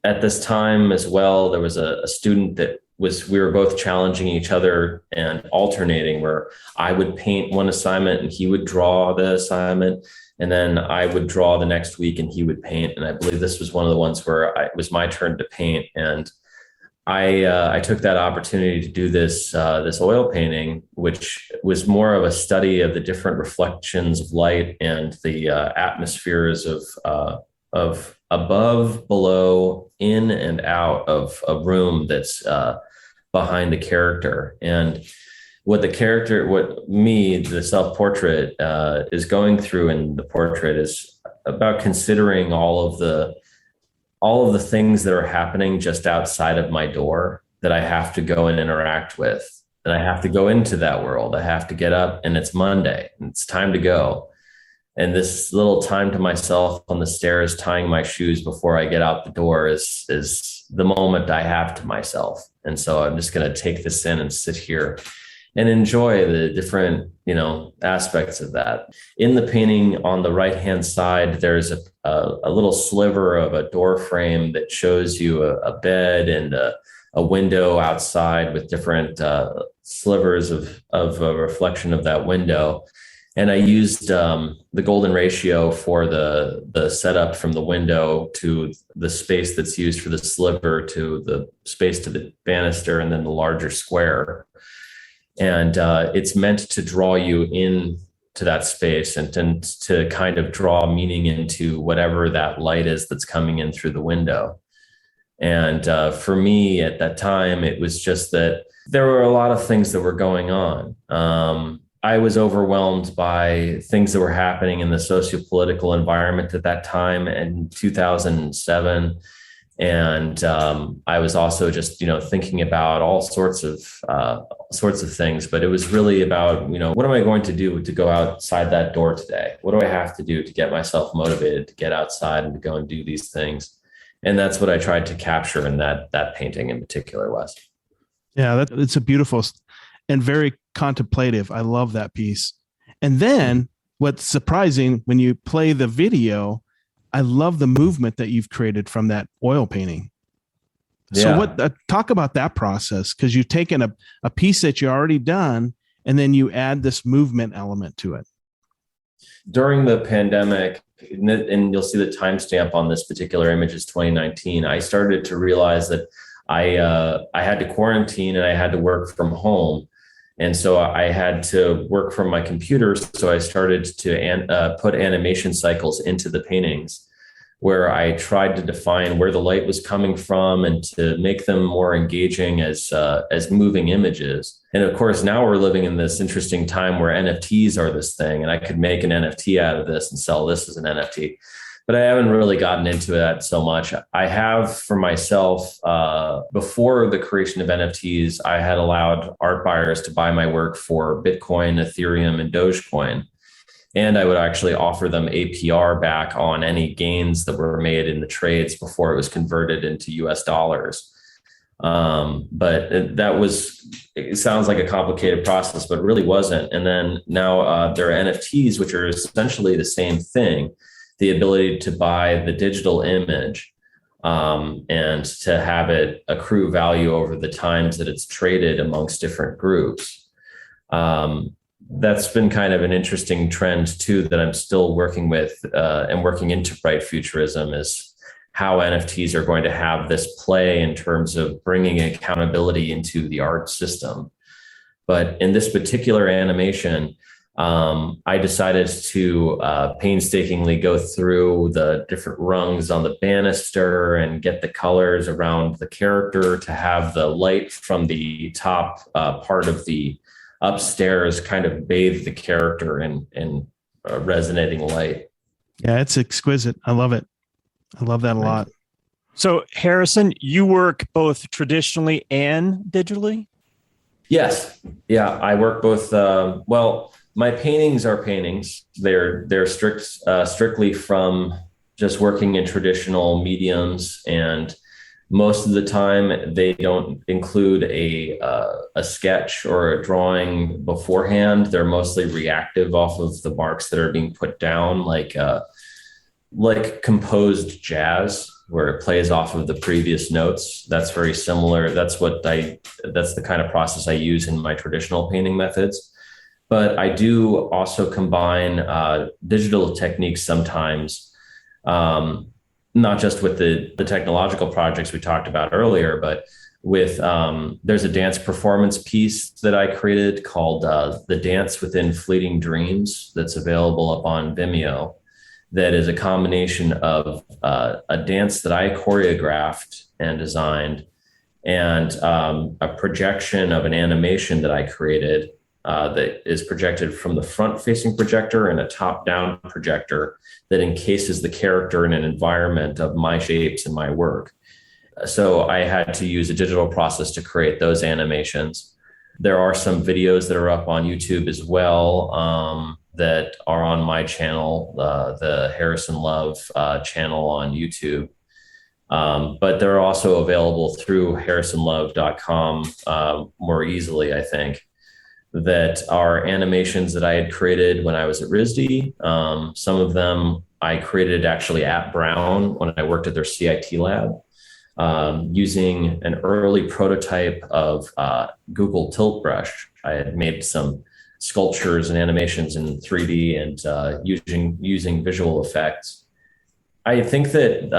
at this time as well, there was a student that we were both challenging each other and alternating, where I would paint one assignment and he would draw the assignment. And then I would draw the next week and he would paint. And I believe this was one of the ones where it was my turn to paint. And I took that opportunity to do this oil painting, which was more of a study of the different reflections of light and the atmospheres of above, below, in and out of a room that's behind the character. And what the self-portrait is going through in the portrait is about considering all of the things that are happening just outside of my door that I have to go and interact with. And I have to go into that world. I have to get up and it's Monday and it's time to go. And this little time to myself on the stairs, tying my shoes before I get out the door is the moment I have to myself. And so I'm just going to take this in and sit here and enjoy the different, aspects of that. In the painting on the right-hand side, there's a little sliver of a door frame that shows you a bed and a window outside with different slivers of a reflection of that window. And I used the golden ratio for the setup from the window to the space that's used for the sliver to the space to the banister and then the larger square. And it's meant to draw you in to that space and to kind of draw meaning into whatever that light is that's coming in through the window. And for me at that time, it was just that there were a lot of things that were going on. I was overwhelmed by things that were happening in the socio-political environment at that time in 2007. And I was also just, thinking about all sorts of things, but it was really about, what am I going to do to go outside that door today? What do I have to do to get myself motivated to get outside and to go and do these things? And that's what I tried to capture in that painting in particular, Wes. Yeah, it's a beautiful and very contemplative. I love that piece. And then what's surprising when you play the video, I love the movement that you've created from that oil painting. Yeah. So talk about that process, because you've taken a piece that you already done and then you add this movement element to it. During the pandemic, and you'll see the timestamp on this particular image is 2019, I started to realize that I had to quarantine and I had to work from home. And so I had to work from my computer. So I started to put animation cycles into the paintings, where I tried to define where the light was coming from and to make them more engaging as moving images. And of course, now we're living in this interesting time where NFTs are this thing, and I could make an NFT out of this and sell this as an NFT. But I haven't really gotten into that so much. I have for myself, before the creation of NFTs, I had allowed art buyers to buy my work for Bitcoin, Ethereum, and Dogecoin. And I would actually offer them APR back on any gains that were made in the trades before it was converted into US dollars. But it sounds like a complicated process, but it really wasn't. And then now there are NFTs, which are essentially the same thing. The ability to buy the digital image and to have it accrue value over the times that it's traded amongst different groups. That's been kind of an interesting trend too, that I'm still working with and working into Bright Futurism, is how NFTs are going to have this play in terms of bringing accountability into the art system. But in this particular animation, I decided to painstakingly go through the different rungs on the banister and get the colors around the character to have the light from the top part of the upstairs kind of bathe the character in resonating light. Yeah, it's exquisite. I love it. I love that a lot. So Harrison, you work both traditionally and digitally? Yes. Yeah, I work both. Well, my paintings are paintings. They're strictly from just working in traditional mediums, and most of the time they don't include a sketch or a drawing beforehand. They're mostly reactive off of the marks that are being put down, like composed jazz, where it plays off of the previous notes. That's very similar. That's the kind of process I use in my traditional painting methods. But I do also combine digital techniques sometimes, not just with the technological projects we talked about earlier, but with there's a dance performance piece that I created called The Dance Within Fleeting Dreams that's available up on Vimeo. That is a combination of a dance that I choreographed and designed, and a projection of an animation that I created that is projected from the front-facing projector and a top-down projector that encases the character in an environment of my shapes and my work. So I had to use a digital process to create those animations. There are some videos that are up on YouTube as well, that are on my channel, the Harrison Love channel on YouTube. But they're also available through harrisonlove.com more easily, I think, that are animations that I had created when I was at RISD. Some of them I created actually at Brown when I worked at their CIT lab, using an early prototype of Google Tilt Brush. I had made some sculptures and animations in 3D and using visual effects. I think that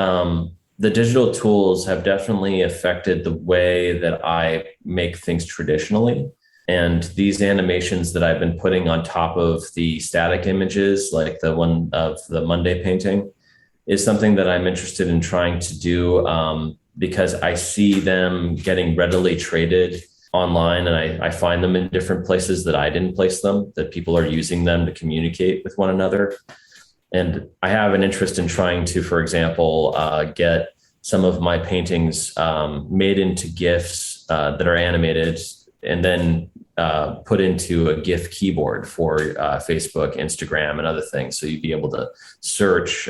the digital tools have definitely affected the way that I make things traditionally. And these animations that I've been putting on top of the static images, like the one of the Monday painting, is something that I'm interested in trying to do, because I see them getting readily traded online, and I find them in different places that I didn't place them, that people are using them to communicate with one another. And I have an interest in trying to, for example, get some of my paintings made into GIFs that are animated and then put into a GIF keyboard for Facebook, Instagram, and other things. So you'd be able to search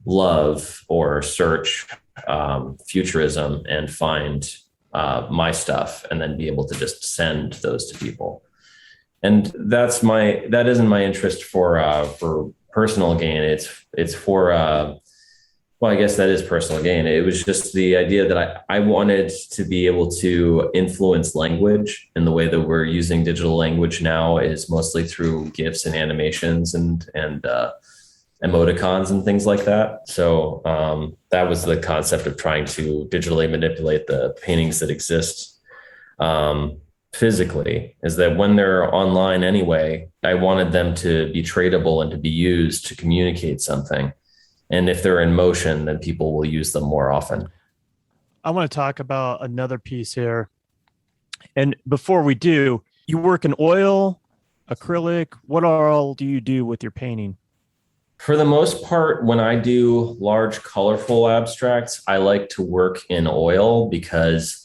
love or search futurism and find my stuff, and then be able to just send those to people. And that isn't my interest for personal gain. It's for well, I guess that is personal gain. It was just the idea that I wanted to be able to influence language, and the way that we're using digital language now is mostly through GIFs and animations and emoticons and things like that. So that was the concept of trying to digitally manipulate the paintings that exist physically, is that when they're online anyway, I wanted them to be tradable and to be used to communicate something. And if they're in motion, then people will use them more often. I want to talk about another piece here. And before we do, you work in oil, acrylic. What all do you do with your painting? For the most part, when I do large, colorful abstracts, I like to work in oil because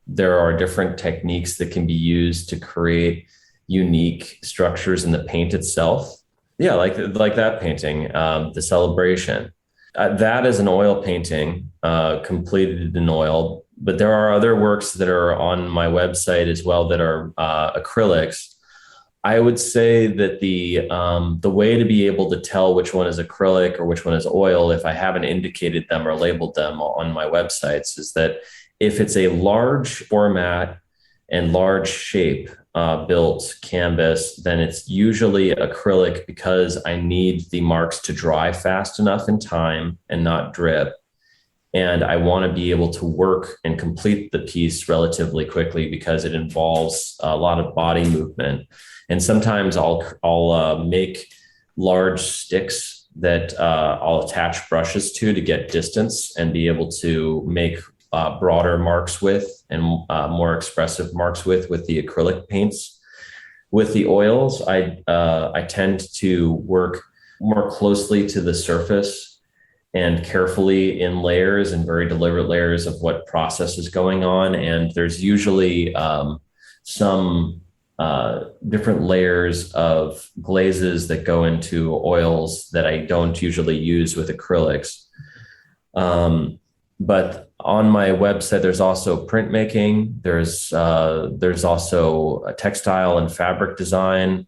there are different techniques that can be used to create unique structures in the paint itself. Yeah, like that painting, The Celebration. That is an oil painting, completed in oil. But there are other works that are on my website as well that are acrylics. I would say that the way to be able to tell which one is acrylic or which one is oil, if I haven't indicated them or labeled them on my websites, is that if it's a large format and large shape built canvas, then it's usually acrylic, because I need the marks to dry fast enough in time and not drip. And I want to be able to work and complete the piece relatively quickly, because it involves a lot of body movement. And sometimes I'll make large sticks that I'll attach brushes to get distance and be able to make broader marks with and more expressive marks with the acrylic paints, With the oils, I tend to work more closely to the surface and carefully in layers and very deliberate layers of what process is going on. And there's usually some different layers of glazes that go into oils that I don't usually use with acrylics. But on my website, there's also printmaking. There's also a textile and fabric design.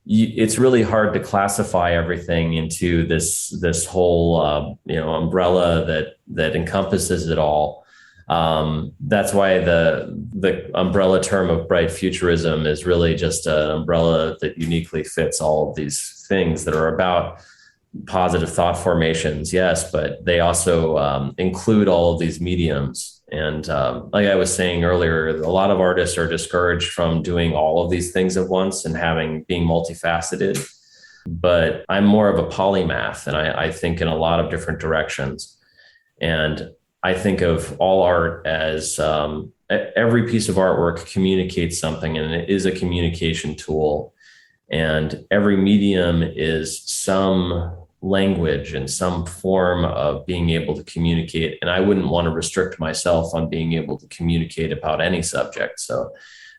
It's really hard to classify everything into this whole umbrella that encompasses it all. That's why the umbrella term of bright futurism is really just an umbrella that uniquely fits all of these things that are about positive thought formations, yes, but they also include all of these mediums. And like I was saying earlier, a lot of artists are discouraged from doing all of these things at once and being multifaceted. But I'm more of a polymath, and I think in a lot of different directions. And I think of all art as every piece of artwork communicates something, and it is a communication tool. And every medium is some language and some form of being able to communicate. And I wouldn't want to restrict myself on being able to communicate about any subject. So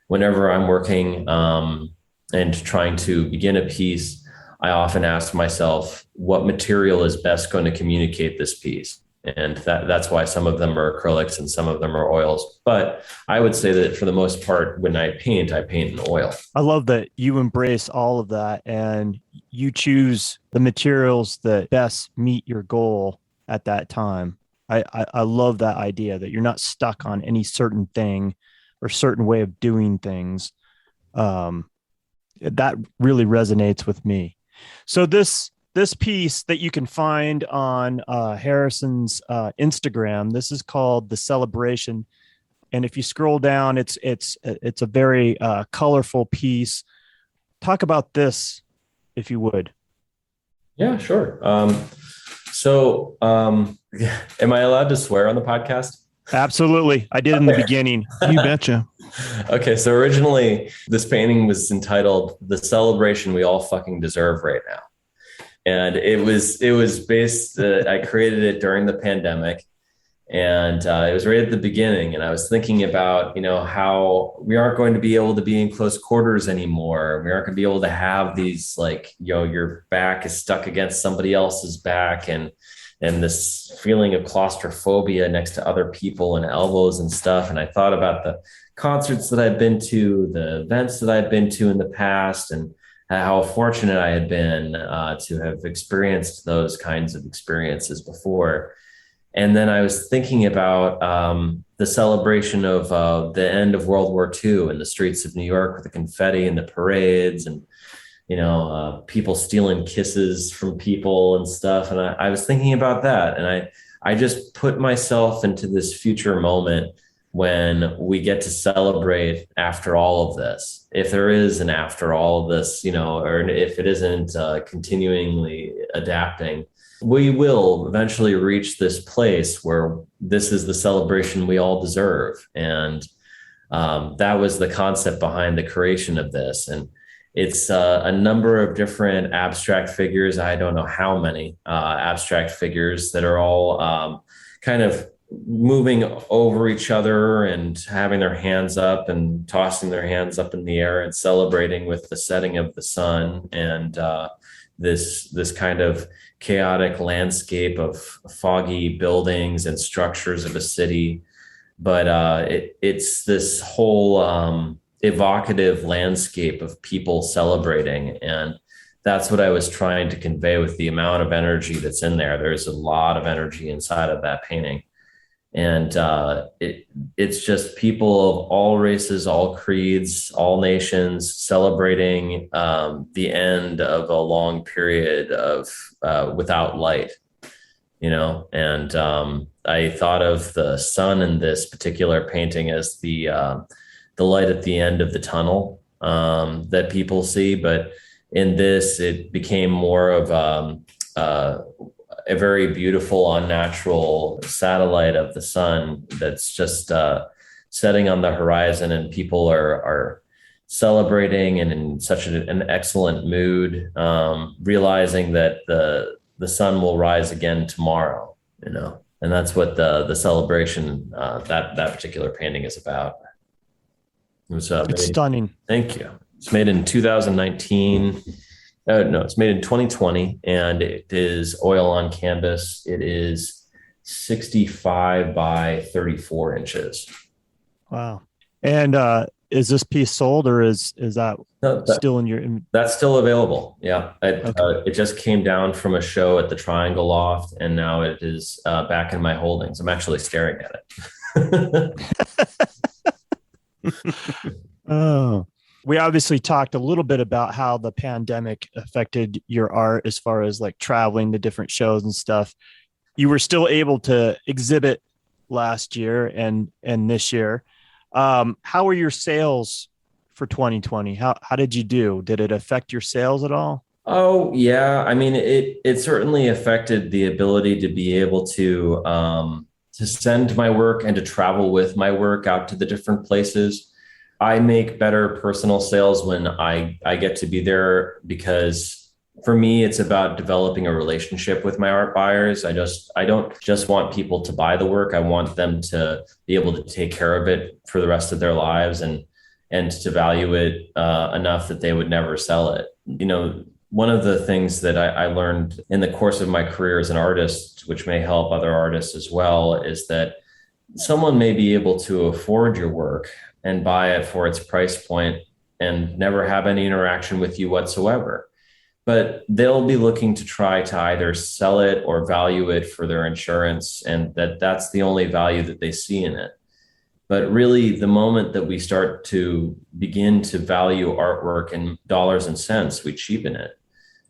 whenever I'm working and trying to begin a piece, I often ask myself, what material is best going to communicate this piece? And that's why some of them are acrylics and some of them are oils. But I would say that for the most part, when I paint in oil. I love that you embrace all of that and you choose the materials that best meet your goal at that time. I love that idea that you're not stuck on any certain thing or certain way of doing things. That really resonates with me. So this piece that you can find on Harrison's Instagram, this is called The Celebration. And if you scroll down, it's a very colorful piece. Talk about this, if you would. Yeah, sure. So am I allowed to swear on the podcast? Absolutely. I did in the beginning. You betcha. Okay. So originally this painting was entitled The Celebration We All Fucking Deserve Right Now. And it was based, I created it during the pandemic, and it was right at the beginning. And I was thinking about, how we aren't going to be able to be in close quarters anymore. We aren't going to be able to have these, your back is stuck against somebody else's back, and this feeling of claustrophobia next to other people and elbows and stuff. And I thought about the concerts that I've been to, the events that I've been to in the past, and how fortunate I had been to have experienced those kinds of experiences before. And then I was thinking about the celebration of the end of World War II in the streets of New York with the confetti and the parades and, people stealing kisses from people and stuff. And I was thinking about that. And I just put myself into this future moment when we get to celebrate after all of this, if there is an after all of this, or if it isn't continually adapting, we will eventually reach this place where this is the celebration we all deserve. And that was the concept behind the creation of this. And it's a number of different abstract figures. I don't know how many abstract figures that are all kind of moving over each other and having their hands up and tossing their hands up in the air and celebrating with the setting of the sun and this kind of chaotic landscape of foggy buildings and structures of a city. But it's this whole evocative landscape of people celebrating. And that's what I was trying to convey with the amount of energy that's in there. There's a lot of energy inside of that painting. And it's just people of all races, all creeds, all nations celebrating the end of a long period of without light, and I thought of the sun in this particular painting as the light at the end of the tunnel that people see. But in this, it became more of a very beautiful, unnatural satellite of the sun that's just setting on the horizon, and people are celebrating and in such an excellent mood, realizing that the sun will rise again tomorrow, and that's what the celebration, that particular painting is about. It was It's stunning. Thank you. It's made in 2019. No, it's made in 2020, and it is oil on canvas. It is 65 by 34 inches. Wow. And is this piece sold, or is that still in your? That's still available. Yeah. Okay. It just came down from a show at the Triangle Loft, and now it is back in my holdings. I'm actually staring at it. Oh, we obviously talked a little bit about how the pandemic affected your art as far as like traveling to different shows and stuff. You were still able to exhibit last year and this year. How were your sales for 2020? How did you do? Did it affect your sales at all? Oh, yeah. I mean, it certainly affected the ability to be able to send my work and to travel with my work out to the different places. I make better personal sales when I get to be there, because for me, it's about developing a relationship with my art buyers. I don't just want people to buy the work. I want them to be able to take care of it for the rest of their lives and to value it enough that they would never sell it. One of the things that I learned in the course of my career as an artist, which may help other artists as well, is that someone may be able to afford your work and buy it for its price point and never have any interaction with you whatsoever. But they'll be looking to try to either sell it or value it for their insurance, and that's the only value that they see in it. But really, the moment that we start to begin to value artwork in dollars and cents, we cheapen it.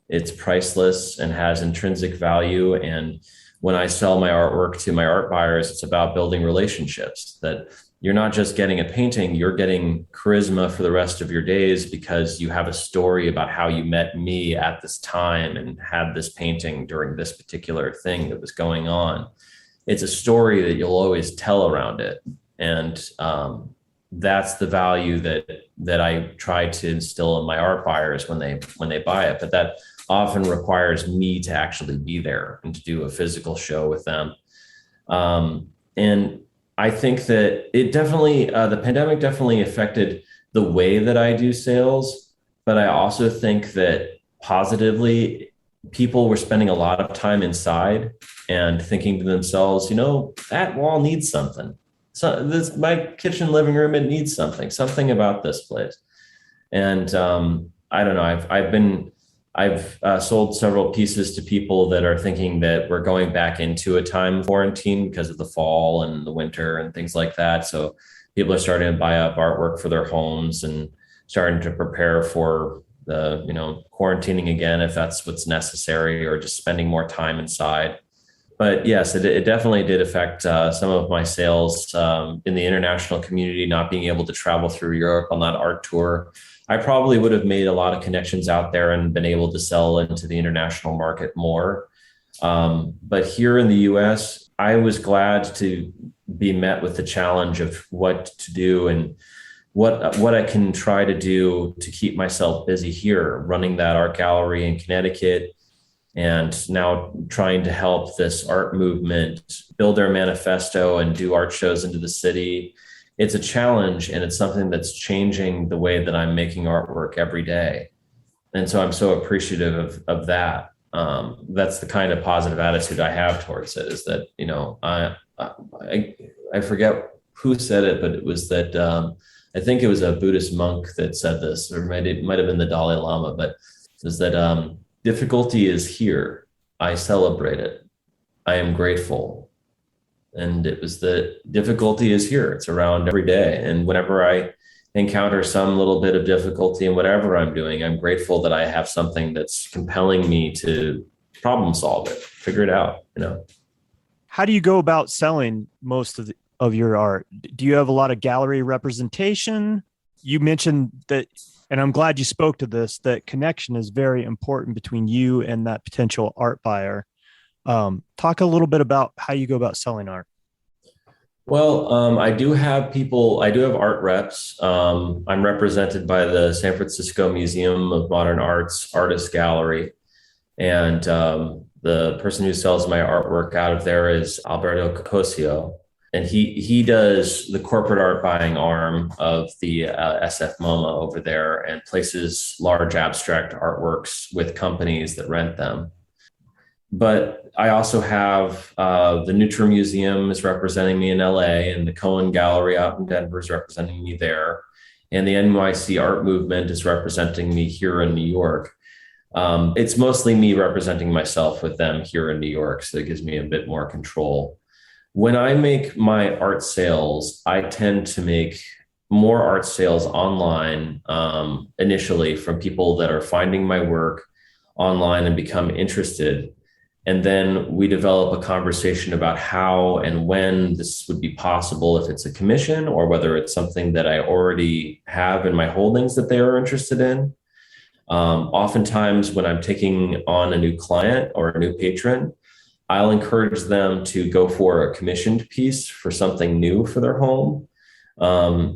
It's priceless and has intrinsic value. And when I sell my artwork to my art buyers, it's about building relationships, that you're not just getting a painting, you're getting charisma for the rest of your days because you have a story about how you met me at this time and had this painting during this particular thing that was going on. It's a story that you'll always tell around it. And that's the value that I try to instill in my art buyers when they buy it. But that often requires me to actually be there and to do a physical show with them. And I think that it definitely, the pandemic definitely affected the way that I do sales, but I also think that positively, people were spending a lot of time inside and thinking to themselves, that wall needs something. So my kitchen living room, it needs something about this place. And I don't know, I've sold several pieces to people that are thinking that we're going back into a time of quarantine because of the fall and the winter and things like that. So people are starting to buy up artwork for their homes and starting to prepare for the, quarantining again, if that's what's necessary, or just spending more time inside. But yes, it definitely did affect some of my sales in the international community, not being able to travel through Europe on that art tour. I probably would have made a lot of connections out there and been able to sell into the international market more. But here in the US, I was glad to be met with the challenge of what to do and what I can try to do to keep myself busy here, running that art gallery in Connecticut, and now trying to help this art movement build their manifesto and do art shows into the city. It's a challenge, and it's something that's changing the way that I'm making artwork every day. And so I'm so appreciative of that. That's the kind of positive attitude I have towards it, is that, I forget who said it, but it was that, I think it was a Buddhist monk that said this, or it might have been the Dalai Lama, but it was that difficulty is here. I celebrate it. I am grateful. And it was the difficulty is here. It's around every day. And whenever I encounter some little bit of difficulty in whatever I'm doing, I'm grateful that I have something that's compelling me to problem solve it, figure it out, How do you go about selling most of your art? Do you have a lot of gallery representation? You mentioned that, and I'm glad you spoke to this, that connection is very important between you and that potential art buyer. Talk a little bit about how you go about selling art. I do have people, I do have art reps. I'm represented by the San Francisco Museum of Modern Art's Artist Gallery. And the person who sells my artwork out of there is Alberto Cosio. And he does the corporate art buying arm of the SF MoMA over there and places large abstract artworks with companies that rent them. But I also have the Neutra Museum is representing me in LA, and the Cohen Gallery out in Denver is representing me there. And the NYC Art Movement is representing me here in New York. It's mostly me representing myself with them here in New York, so it gives me a bit more control. When I make my art sales, I tend to make more art sales online initially from people that are finding my work online and become interested. And then we develop a conversation about how and when this would be possible, if it's a commission or whether it's something that I already have in my holdings that they are interested in. Oftentimes when I'm taking on a new client or a new patron, I'll encourage them to go for a commissioned piece for something new for their home,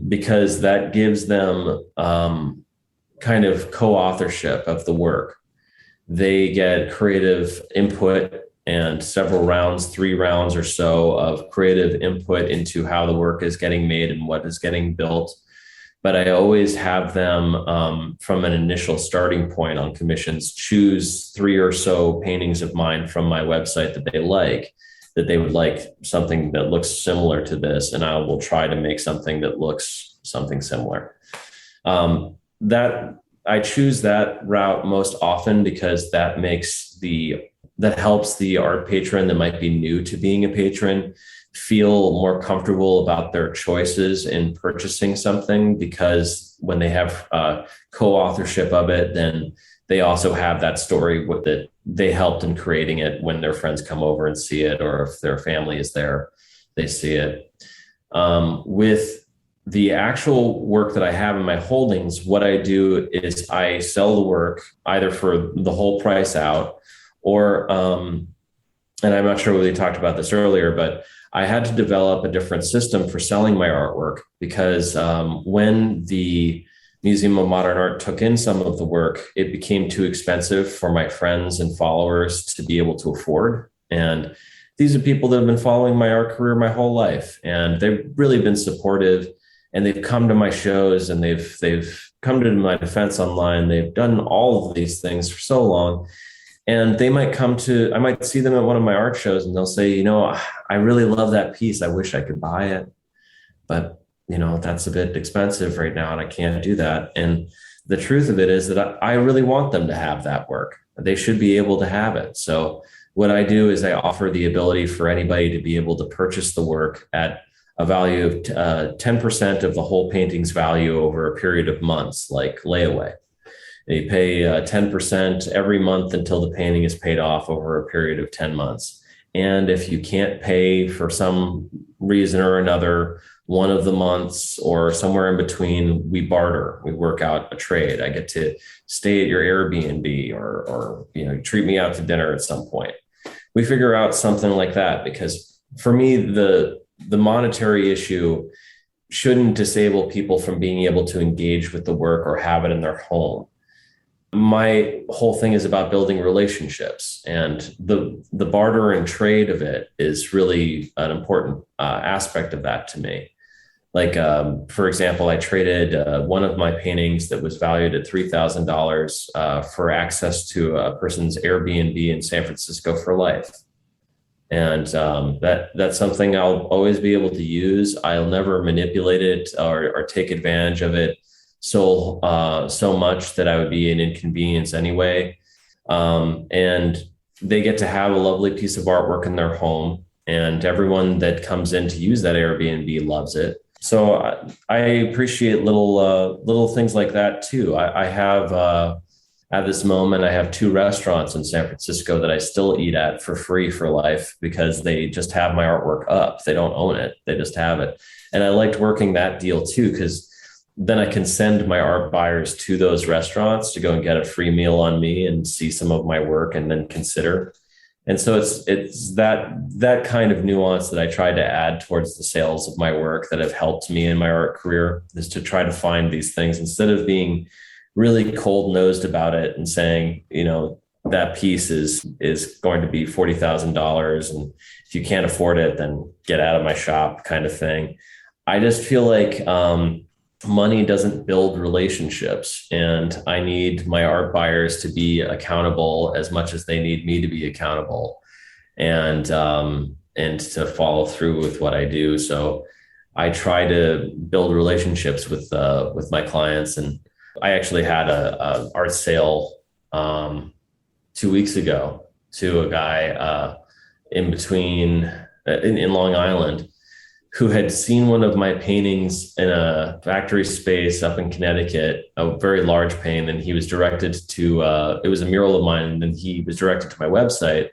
because that gives them kind of co-authorship of the work. They get creative input and several rounds, 3 rounds or so of creative input into how the work is getting made and what is getting built. But I always have them from an initial starting point on commissions, choose 3 or so paintings of mine from my website that they would like something that looks similar to this. And I will try to make something that looks something similar. That I choose that route most often because that helps the art patron that might be new to being a patron feel more comfortable about their choices in purchasing something, because when they have co-authorship of it, then they also have that story that they helped in creating it when their friends come over and see it, or if their family is there, they see it. With the actual work that I have in my holdings, what I do is I sell the work either for the whole price out or, and I'm not sure whether they talked about this earlier, but I had to develop a different system for selling my artwork because when the Museum of Modern Art took in some of the work, it became too expensive for my friends and followers to be able to afford. And these are people that have been following my art career my whole life, and they've really been supportive. And they've come to my shows and they've come to my defense online. They've done all of these things for so long. And I might see them at one of my art shows and they'll say, I really love that piece. I wish I could buy it, but that's a bit expensive right now and I can't do that. And the truth of it is that I really want them to have that work. They should be able to have it. So what I do is I offer the ability for anybody to be able to purchase the work at a value of 10% of the whole painting's value over a period of months, like layaway. You pay 10% every month until the painting is paid off over a period of 10 months. And if you can't pay for some reason or another, one of the months or somewhere in between, we barter, we work out a trade. I get to stay at your Airbnb or treat me out to dinner at some point. We figure out something like that, because for me, the monetary issue shouldn't disable people from being able to engage with the work or have it in their home. My whole thing is about building relationships, and the barter and trade of it is really an important aspect of that to me. Like, for example, I traded one of my paintings that was valued at $3,000 for access to a person's Airbnb in San Francisco for life. And that's something I'll always be able to use. I'll never manipulate it or take advantage of it so much that I would be an inconvenience anyway. And they get to have a lovely piece of artwork in their home, and everyone that comes in to use that Airbnb loves it. So I appreciate little things like that too. I have at this moment, I have 2 restaurants in San Francisco that I still eat at for free for life because they just have my artwork up. They don't own it. They just have it. And I liked working that deal too, because then I can send my art buyers to those restaurants to go and get a free meal on me and see some of my work and then consider. And so it's that kind of nuance that I try to add towards the sales of my work that have helped me in my art career, is to try to find these things instead of being really cold nosed about it and saying, that piece is going to be $40,000. And if you can't afford it, then get out of my shop kind of thing. I just feel like money doesn't build relationships, and I need my art buyers to be accountable as much as they need me to be accountable, and to follow through with what I do. So I try to build relationships with my clients. And I actually had a art sale 2 weeks ago to a guy in Long Island, who had seen one of my paintings in a factory space up in Connecticut, a very large painting, and he was directed to, it was a mural of mine, and then he was directed to my website,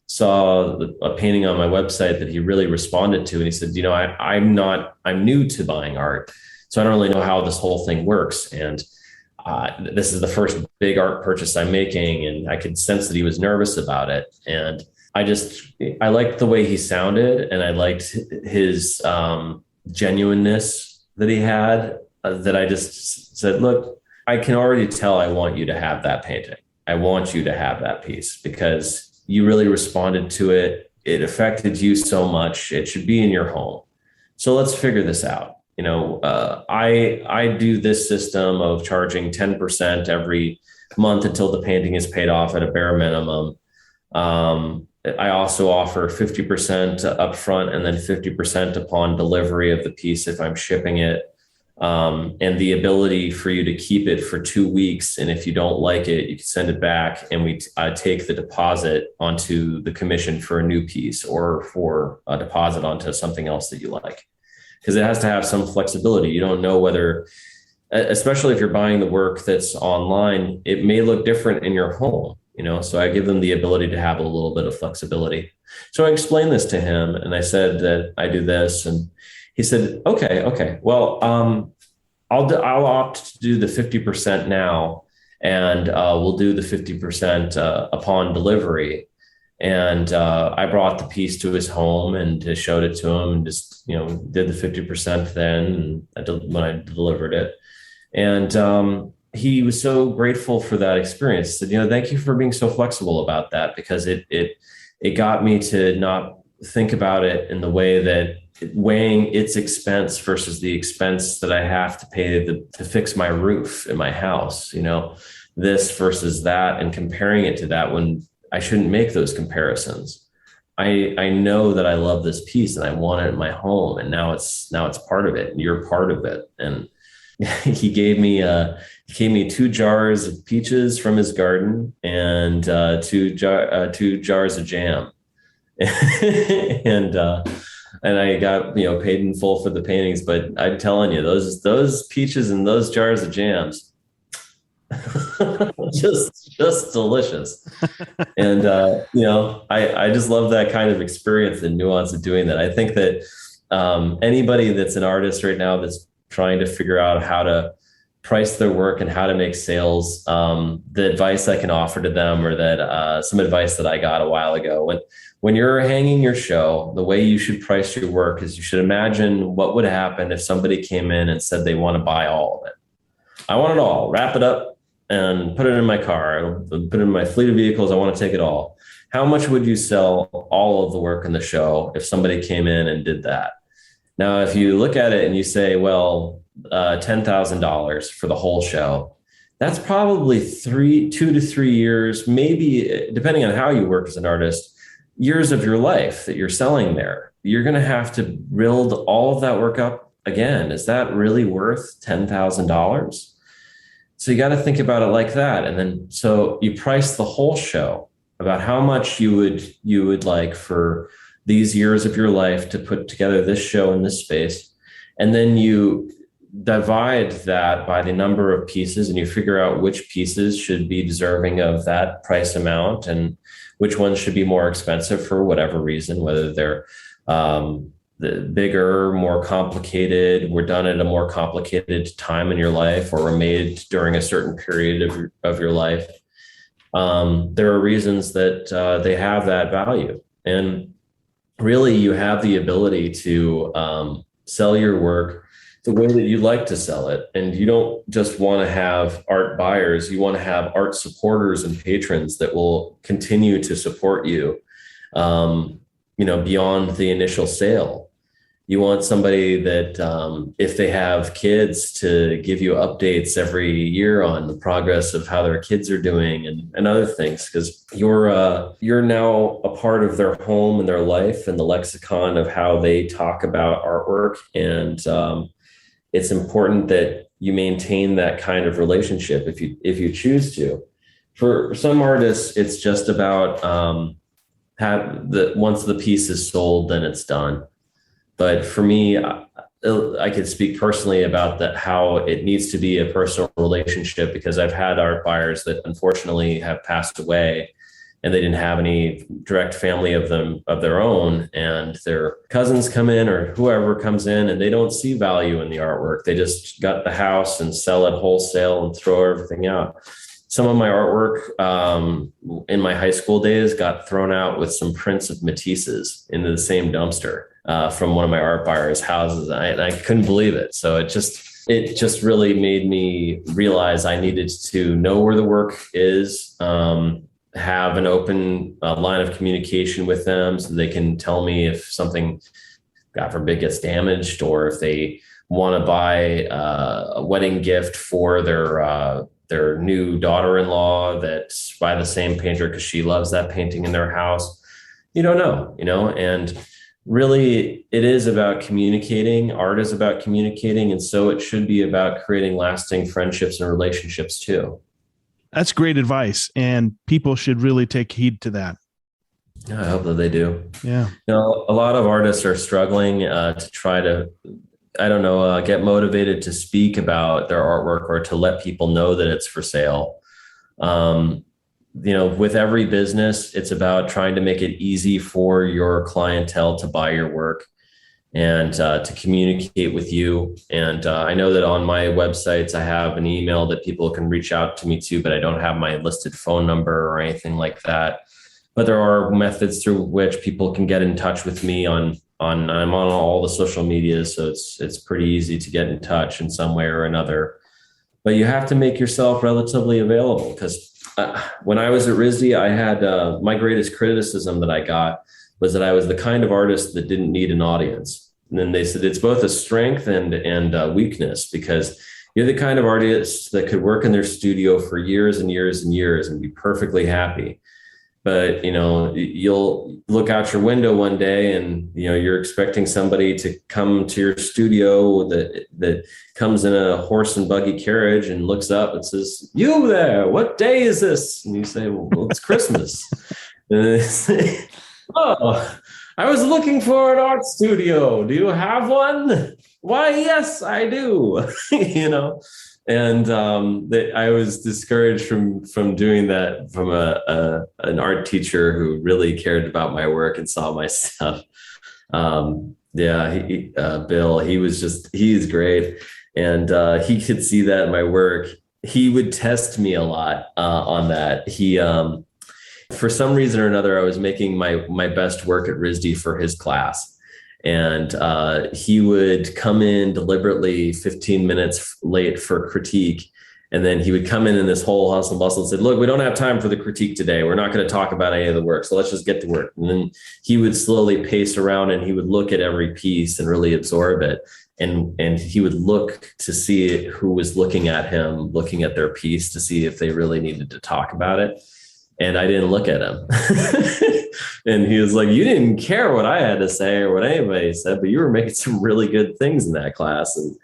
saw a painting on my website that he really responded to, and he said, I'm new to buying art, so I don't really know how this whole thing works, and this is the first big art purchase I'm making, and I could sense that he was nervous about it, and I liked the way he sounded, and I liked his genuineness that he had, that I just said, look, I can already tell I want you to have that painting. I want you to have that piece because you really responded to it. It affected you so much. It should be in your home. So let's figure this out. I do this system of charging 10% every month until the painting is paid off at a bare minimum. I also offer 50% upfront and then 50% upon delivery of the piece if I'm shipping it, and the ability for you to keep it for 2 weeks. And if you don't like it, you can send it back, and I take the deposit onto the commission for a new piece, or for a deposit onto something else that you like, because it has to have some flexibility. You don't know whether, especially if you're buying the work that's online, it may look different in your home. So I give them the ability to have a little bit of flexibility. So I explained this to him, and I said that I do this, and he said, okay, well, I'll opt to do the 50% now, and we'll do the 50% upon delivery. And I brought the piece to his home and just showed it to him, and just did the 50% then when I delivered it, and he was so grateful for that experience. He said, thank you for being so flexible about that, because it got me to not think about it in the way that weighing its expense versus the expense that I have to pay to fix my roof in my house, this versus that, and comparing it to that when I shouldn't make those comparisons. I know that I love this piece and I want it in my home, and now it's part of it, and you're part of it. And he gave me 2 jars of peaches from his garden, and 2 jars of jam, and I got paid in full for the paintings. But I'm telling you, those peaches and those jars of jams, just delicious. And I just love that kind of experience and nuance of doing that. I think that anybody that's an artist right now that's trying to figure out how to price their work and how to make sales, the advice I can offer to them, or that some advice that I got a while ago, when you're hanging your show, the way you should price your work is you should imagine what would happen if somebody came in and said they want to buy all of it. I want it all, wrap it up and put it in my car, put it in my fleet of vehicles. I want to take it all. How much would you sell all of the work in the show if somebody came in and did that? Now, if you look at it and you say, well, $10,000 for the whole show, that's probably 2 to 3 years, maybe depending on how you work as an artist, years of your life that you're selling there. You're going to have to build all of that work up again. Is that really worth $10,000? So you got to think about it like that. And then, so you price the whole show about how much you would like for these years of your life to put together this show in this space. And then you divide that by the number of pieces, and you figure out which pieces should be deserving of that price amount and which ones should be more expensive for whatever reason, whether they're the bigger, more complicated, were done at a more complicated time in your life, or were made during a certain period of your life. there are reasons that they have that value. And really, you have the ability to sell your work the way that you like to sell it. And you don't just want to have art buyers, you want to have art supporters and patrons that will continue to support you, beyond the initial sale. You want somebody that, if they have kids, to give you updates every year on the progress of how their kids are doing and other things, because you're now a part of their home and their life and the lexicon of how they talk about artwork. And it's important that you maintain that kind of relationship if you choose to. For some artists, it's just about once the piece is sold, then it's done. But for me, I could speak personally about that, how it needs to be a personal relationship, because I've had art buyers that unfortunately have passed away and they didn't have any direct family of their own, and their cousins come in or whoever comes in and they don't see value in the artwork. They just got the house and sell it wholesale and throw everything out. Some of my artwork in my high school days got thrown out with some prints of Matisse's into the same dumpster from one of my art buyers' houses. I couldn't believe it. So it just really made me realize I needed to know where the work is, have an open line of communication with them so they can tell me if something, God forbid, gets damaged, or if they want to buy a wedding gift for their new daughter-in-law that's by the same painter because she loves that painting in their house. You don't know, and really it is about communicating. Art is about communicating. And so it should be about creating lasting friendships and relationships too. That's great advice. And people should really take heed to that. I hope that they do. Yeah. A lot of artists are struggling to try to, get motivated to speak about their artwork or to let people know that it's for sale. With every business, it's about trying to make it easy for your clientele to buy your work and to communicate with you. And I know that on my websites, I have an email that people can reach out to me to, but I don't have my listed phone number or anything like that. But there are methods through which people can get in touch with me I'm on all the social media. So it's pretty easy to get in touch in some way or another, but you have to make yourself relatively available, because when I was at RISD, I had my greatest criticism that I got was that I was the kind of artist that didn't need an audience. And then they said it's both a strength and weakness, because you're the kind of artist that could work in their studio for years and years and years and be perfectly happy. But, you'll look out your window one day and, you're expecting somebody to come to your studio that comes in a horse and buggy carriage and looks up and says, "You there, what day is this?" And you say, "Well, it's Christmas." And they say, "Oh, I was looking for an art studio. Do you have one?" "Why, yes, I do." And I was discouraged from doing that from an art teacher who really cared about my work and saw my stuff. Bill, he's great. And he could see that in my work. He would test me a lot on that. He, for some reason or another, I was making my best work at RISD for his class. And he would come in deliberately 15 minutes late for critique. And then he would come in this whole hustle and bustle and said, "Look, we don't have time for the critique today. We're not going to talk about any of the work. So let's just get to work." And then he would slowly pace around and he would look at every piece and really absorb it. And he would look to see who was looking at him, looking at their piece to see if they really needed to talk about it. And I didn't look at him. And he was like, "You didn't care what I had to say or what anybody said, but you were making some really good things in that class." And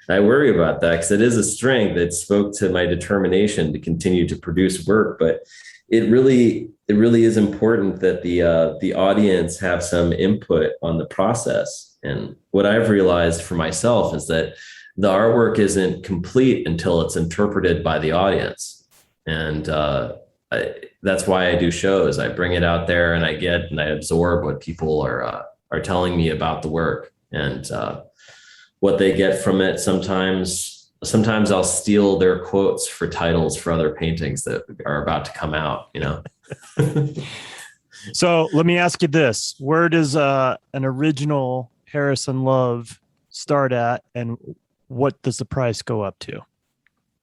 I worry about that because it is a strength that spoke to my determination to continue to produce work. But it really is important that the audience have some input on the process. And what I've realized for myself is that the artwork isn't complete until it's interpreted by the audience. And that's why I do shows. I bring it out there and I absorb what people are telling me about the work, and what they get from it sometimes sometimes I'll steal their quotes for titles for other paintings that are about to come out, you know? So let me ask you this. Where does an original Harrison Love start at, and what does the price go up to?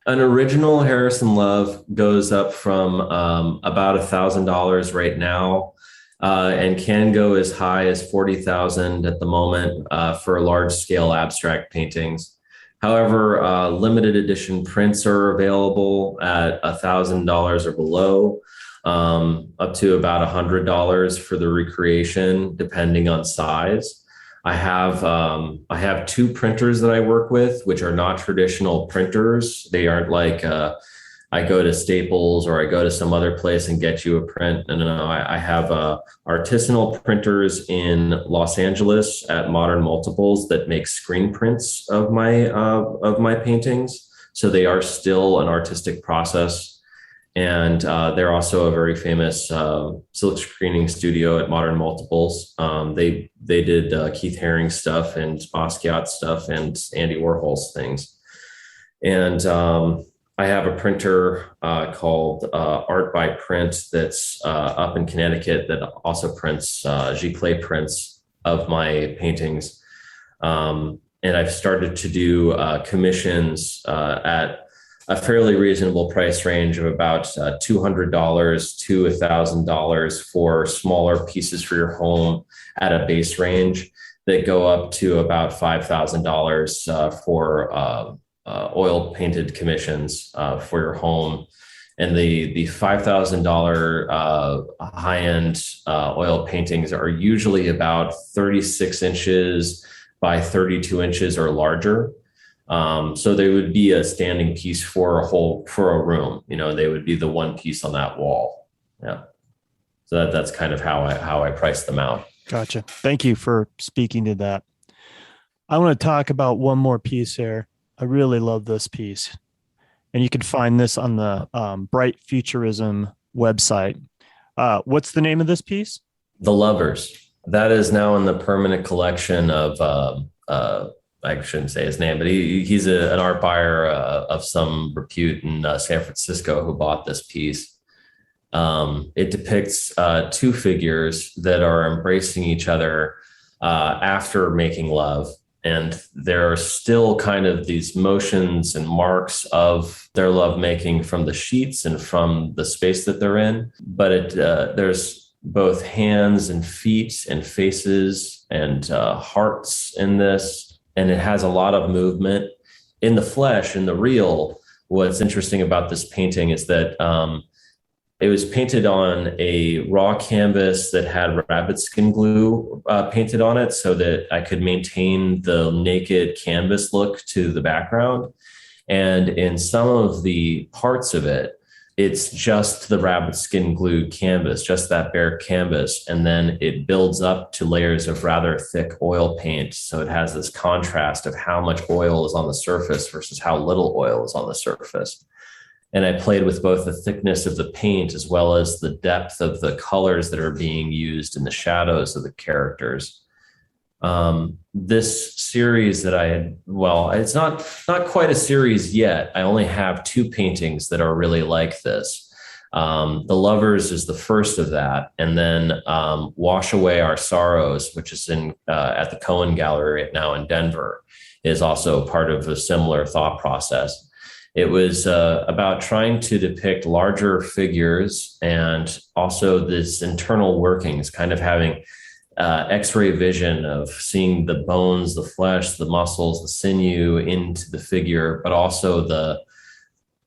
An original Harrison Love goes up from about $1,000 right now, and can go as high as $40,000 at the moment for large scale abstract paintings. However, limited edition prints are available at $1,000 or below, up to about $100 for the recreation, depending on size. I have two printers that I work with, which are not traditional printers. They aren't like I go to Staples or I go to some other place and get you a print. No. I have artisanal printers in Los Angeles at Modern Multiples that make screen prints of my paintings. So they are still an artistic process. And they're also a very famous silk screening studio at Modern Multiples. They did Keith Haring stuff and Basquiat stuff and Andy Warhol's things. And I have a printer called Art by Print that's up in Connecticut that also prints giclée prints of my paintings. And I've started to do commissions at a fairly reasonable price range of about $200 to $1,000 for smaller pieces for your home at a base range that go up to about $5,000 for oil painted commissions for your home. And the $5,000 high-end oil paintings are usually about 36 inches by 32 inches or larger. So they would be a standing piece for a room. You know, they would be the one piece on that wall. Yeah. So that's kind of how I price them out. Gotcha. Thank you for speaking to that. I want to talk about one more piece here. I really love this piece, and you can find this on the Bright Futurism website. What's the name of this piece? The Lovers. That is now in the permanent collection of I shouldn't say his name, but he's an art buyer of some repute in San Francisco who bought this piece. It depicts two figures that are embracing each other after making love. And there are still kind of these motions and marks of their lovemaking from the sheets and from the space that they're in. But there's both hands and feet and faces and hearts in this. And it has a lot of movement in the flesh, in the real. What's interesting about this painting is that it was painted on a raw canvas that had rabbit skin glue painted on it so that I could maintain the naked canvas look to the background. And in some of the parts of it, it's just the rabbit skin glued canvas, just that bare canvas. And then it builds up to layers of rather thick oil paint. So it has this contrast of how much oil is on the surface versus how little oil is on the surface. And I played with both the thickness of the paint as well as the depth of the colors that are being used in the shadows of the characters. This series that I had, well, it's not quite a series yet. I only have two paintings that are really like this. The Lovers is the first of that. And then Wash Away Our Sorrows, which is at the Cohen Gallery right now in Denver, is also part of a similar thought process. It was about trying to depict larger figures and also this internal workings, kind of having X-ray vision of seeing the bones, the flesh, the muscles, the sinew into the figure, but also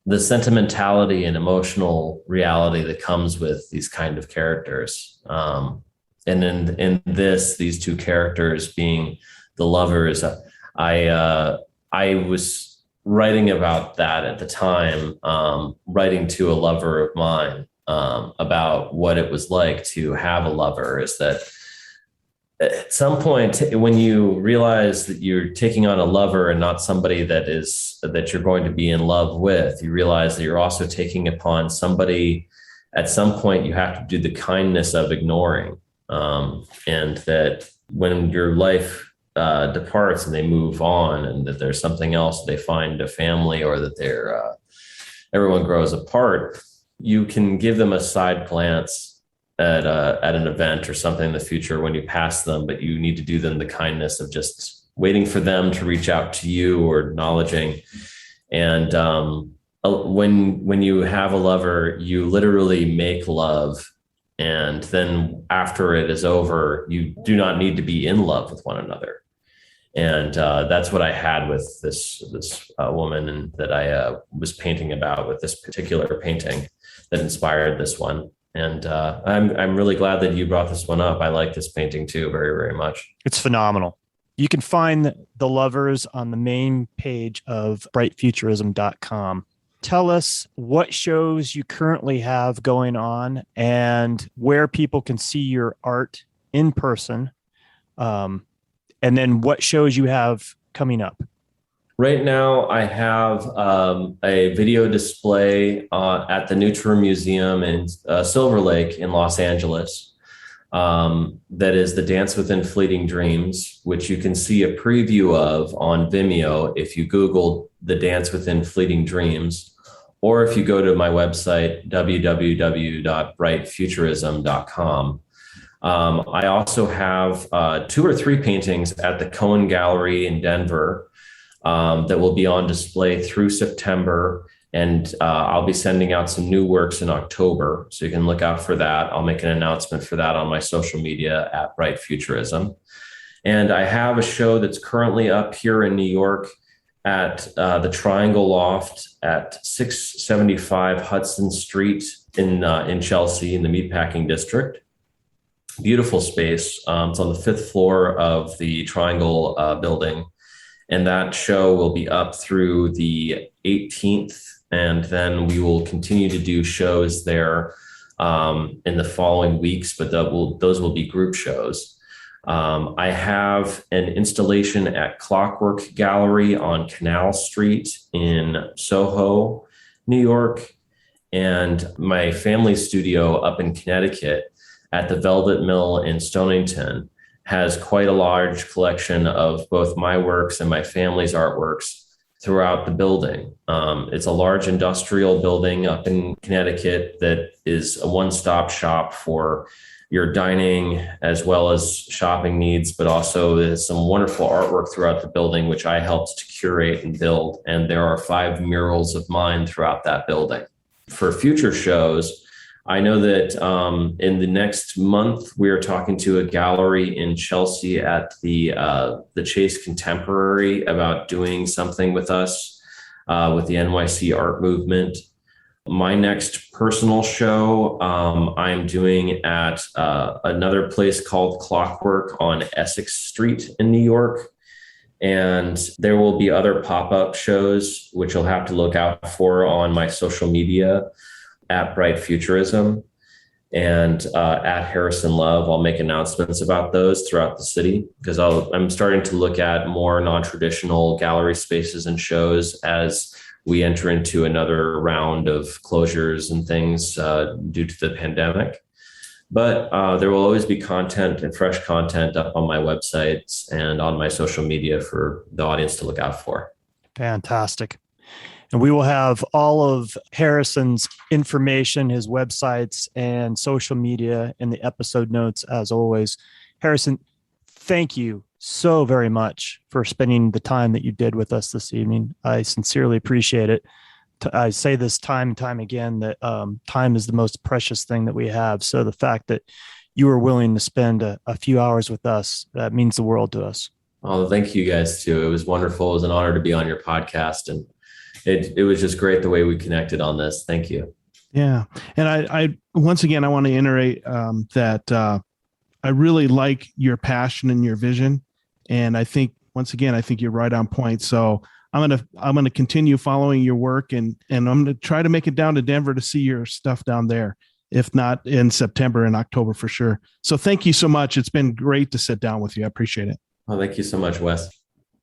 the sentimentality and emotional reality that comes with these kind of characters. And in these two characters being the lovers, I was writing about that at the time, writing to a lover of mine about what it was like to have a lover, is that at some point when you realize that you're taking on a lover and not somebody that you're going to be in love with, you realize that you're also taking upon somebody at some point you have to do the kindness of ignoring. And that when your life departs and they move on, and that there's something else, they find a family, or that everyone grows apart, you can give them a side glance at an event or something in the future when you pass them, but you need to do them the kindness of just waiting for them to reach out to you or acknowledging. And when you have a lover, you literally make love. And then after it is over, you do not need to be in love with one another. And that's what I had with this woman, and that I was painting about with this particular painting that inspired this one. And I'm really glad that you brought this one up. I like this painting too, very, very much. It's phenomenal. You can find the lovers on the main page of brightfuturism.com. Tell us what shows you currently have going on and where people can see your art in person. And then what shows you have coming up. Right now, I have a video display at the Neutron Museum in Silver Lake in Los Angeles. That is The Dance Within Fleeting Dreams, which you can see a preview of on Vimeo if you Google The Dance Within Fleeting Dreams, or if you go to my website, www.brightfuturism.com. I also have 2 or 3 paintings at the Cohen Gallery in Denver that will be on display through September. And I'll be sending out some new works in October, so you can look out for that. I'll make an announcement for that on my social media at Bright Futurism. And I have a show that's currently up here in New York at the Triangle Loft at 675 Hudson Street in Chelsea in the Meatpacking District. Beautiful space. It's on the 5th floor of the Triangle building. And that show will be up through the 18th. And then we will continue to do shows there in the following weeks, but those will be group shows. I have an installation at Clockwork Gallery on Canal Street in Soho, New York, and my family studio up in Connecticut at the Velvet Mill in Stonington has quite a large collection of both my works and my family's artworks throughout the building. It's a large industrial building up in Connecticut that is a one-stop shop for your dining as well as shopping needs, but also there's some wonderful artwork throughout the building, which I helped to curate and build. And there are 5 murals of mine throughout that building. For future shows, I know that in the next month, we are talking to a gallery in Chelsea at the Chase Contemporary about doing something with us with the NYC Art Movement. My next personal show I'm doing at another place called Clockwork on Essex Street in New York. And there will be other pop-up shows, which you'll have to look out for on my social media at Bright Futurism and at Harrison Love. I'll make announcements about those throughout the city because I'm starting to look at more non-traditional gallery spaces and shows as we enter into another round of closures and things due to the pandemic. But there will always be content and fresh content up on my websites and on my social media for the audience to look out for. Fantastic. And we will have all of Harrison's information, his websites and social media in the episode notes, as always. Harrison, thank you so very much for spending the time that you did with us this evening. I sincerely appreciate it. I say this time and time again that time is the most precious thing that we have. So the fact that you were willing to spend a few hours with us, that means the world to us. Oh, thank you guys too. It was wonderful. It was an honor to be on your podcast, and it was just great the way we connected on this. Thank you. Yeah. And I once again, I want to iterate that I really like your passion and your vision. And I think, once again, I think you're right on point. So I'm going to continue following your work, and I'm going to try to make it down to Denver to see your stuff down there, if not in September and October for sure. So thank you so much. It's been great to sit down with you. I appreciate it. Well, thank you so much, Wes.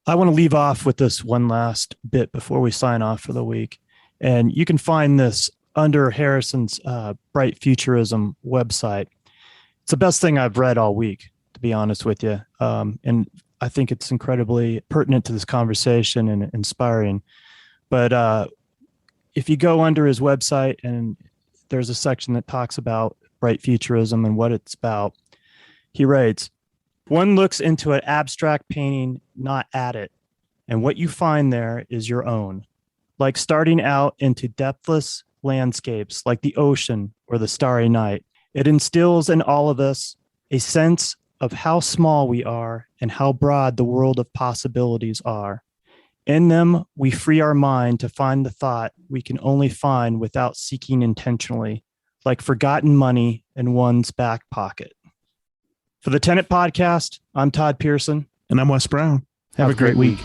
I want to leave off with this one last bit before we sign off for the week. And you can find this under Harrison's Bright Futurism website. It's the best thing I've read all week, to be honest with you. And I think it's incredibly pertinent to this conversation and inspiring. But if you go under his website, and there's a section that talks about bright futurism and what it's about, he writes, "One looks into an abstract painting, not at it, and what you find there is your own. Like starting out into depthless landscapes like the ocean or the starry night, it instills in all of us a sense of how small we are and how broad the world of possibilities are. In them, we free our mind to find the thought we can only find without seeking intentionally, like forgotten money in one's back pocket." For the Tenet Podcast, I'm Todd Pearson. And I'm Wes Brown. Have a great week.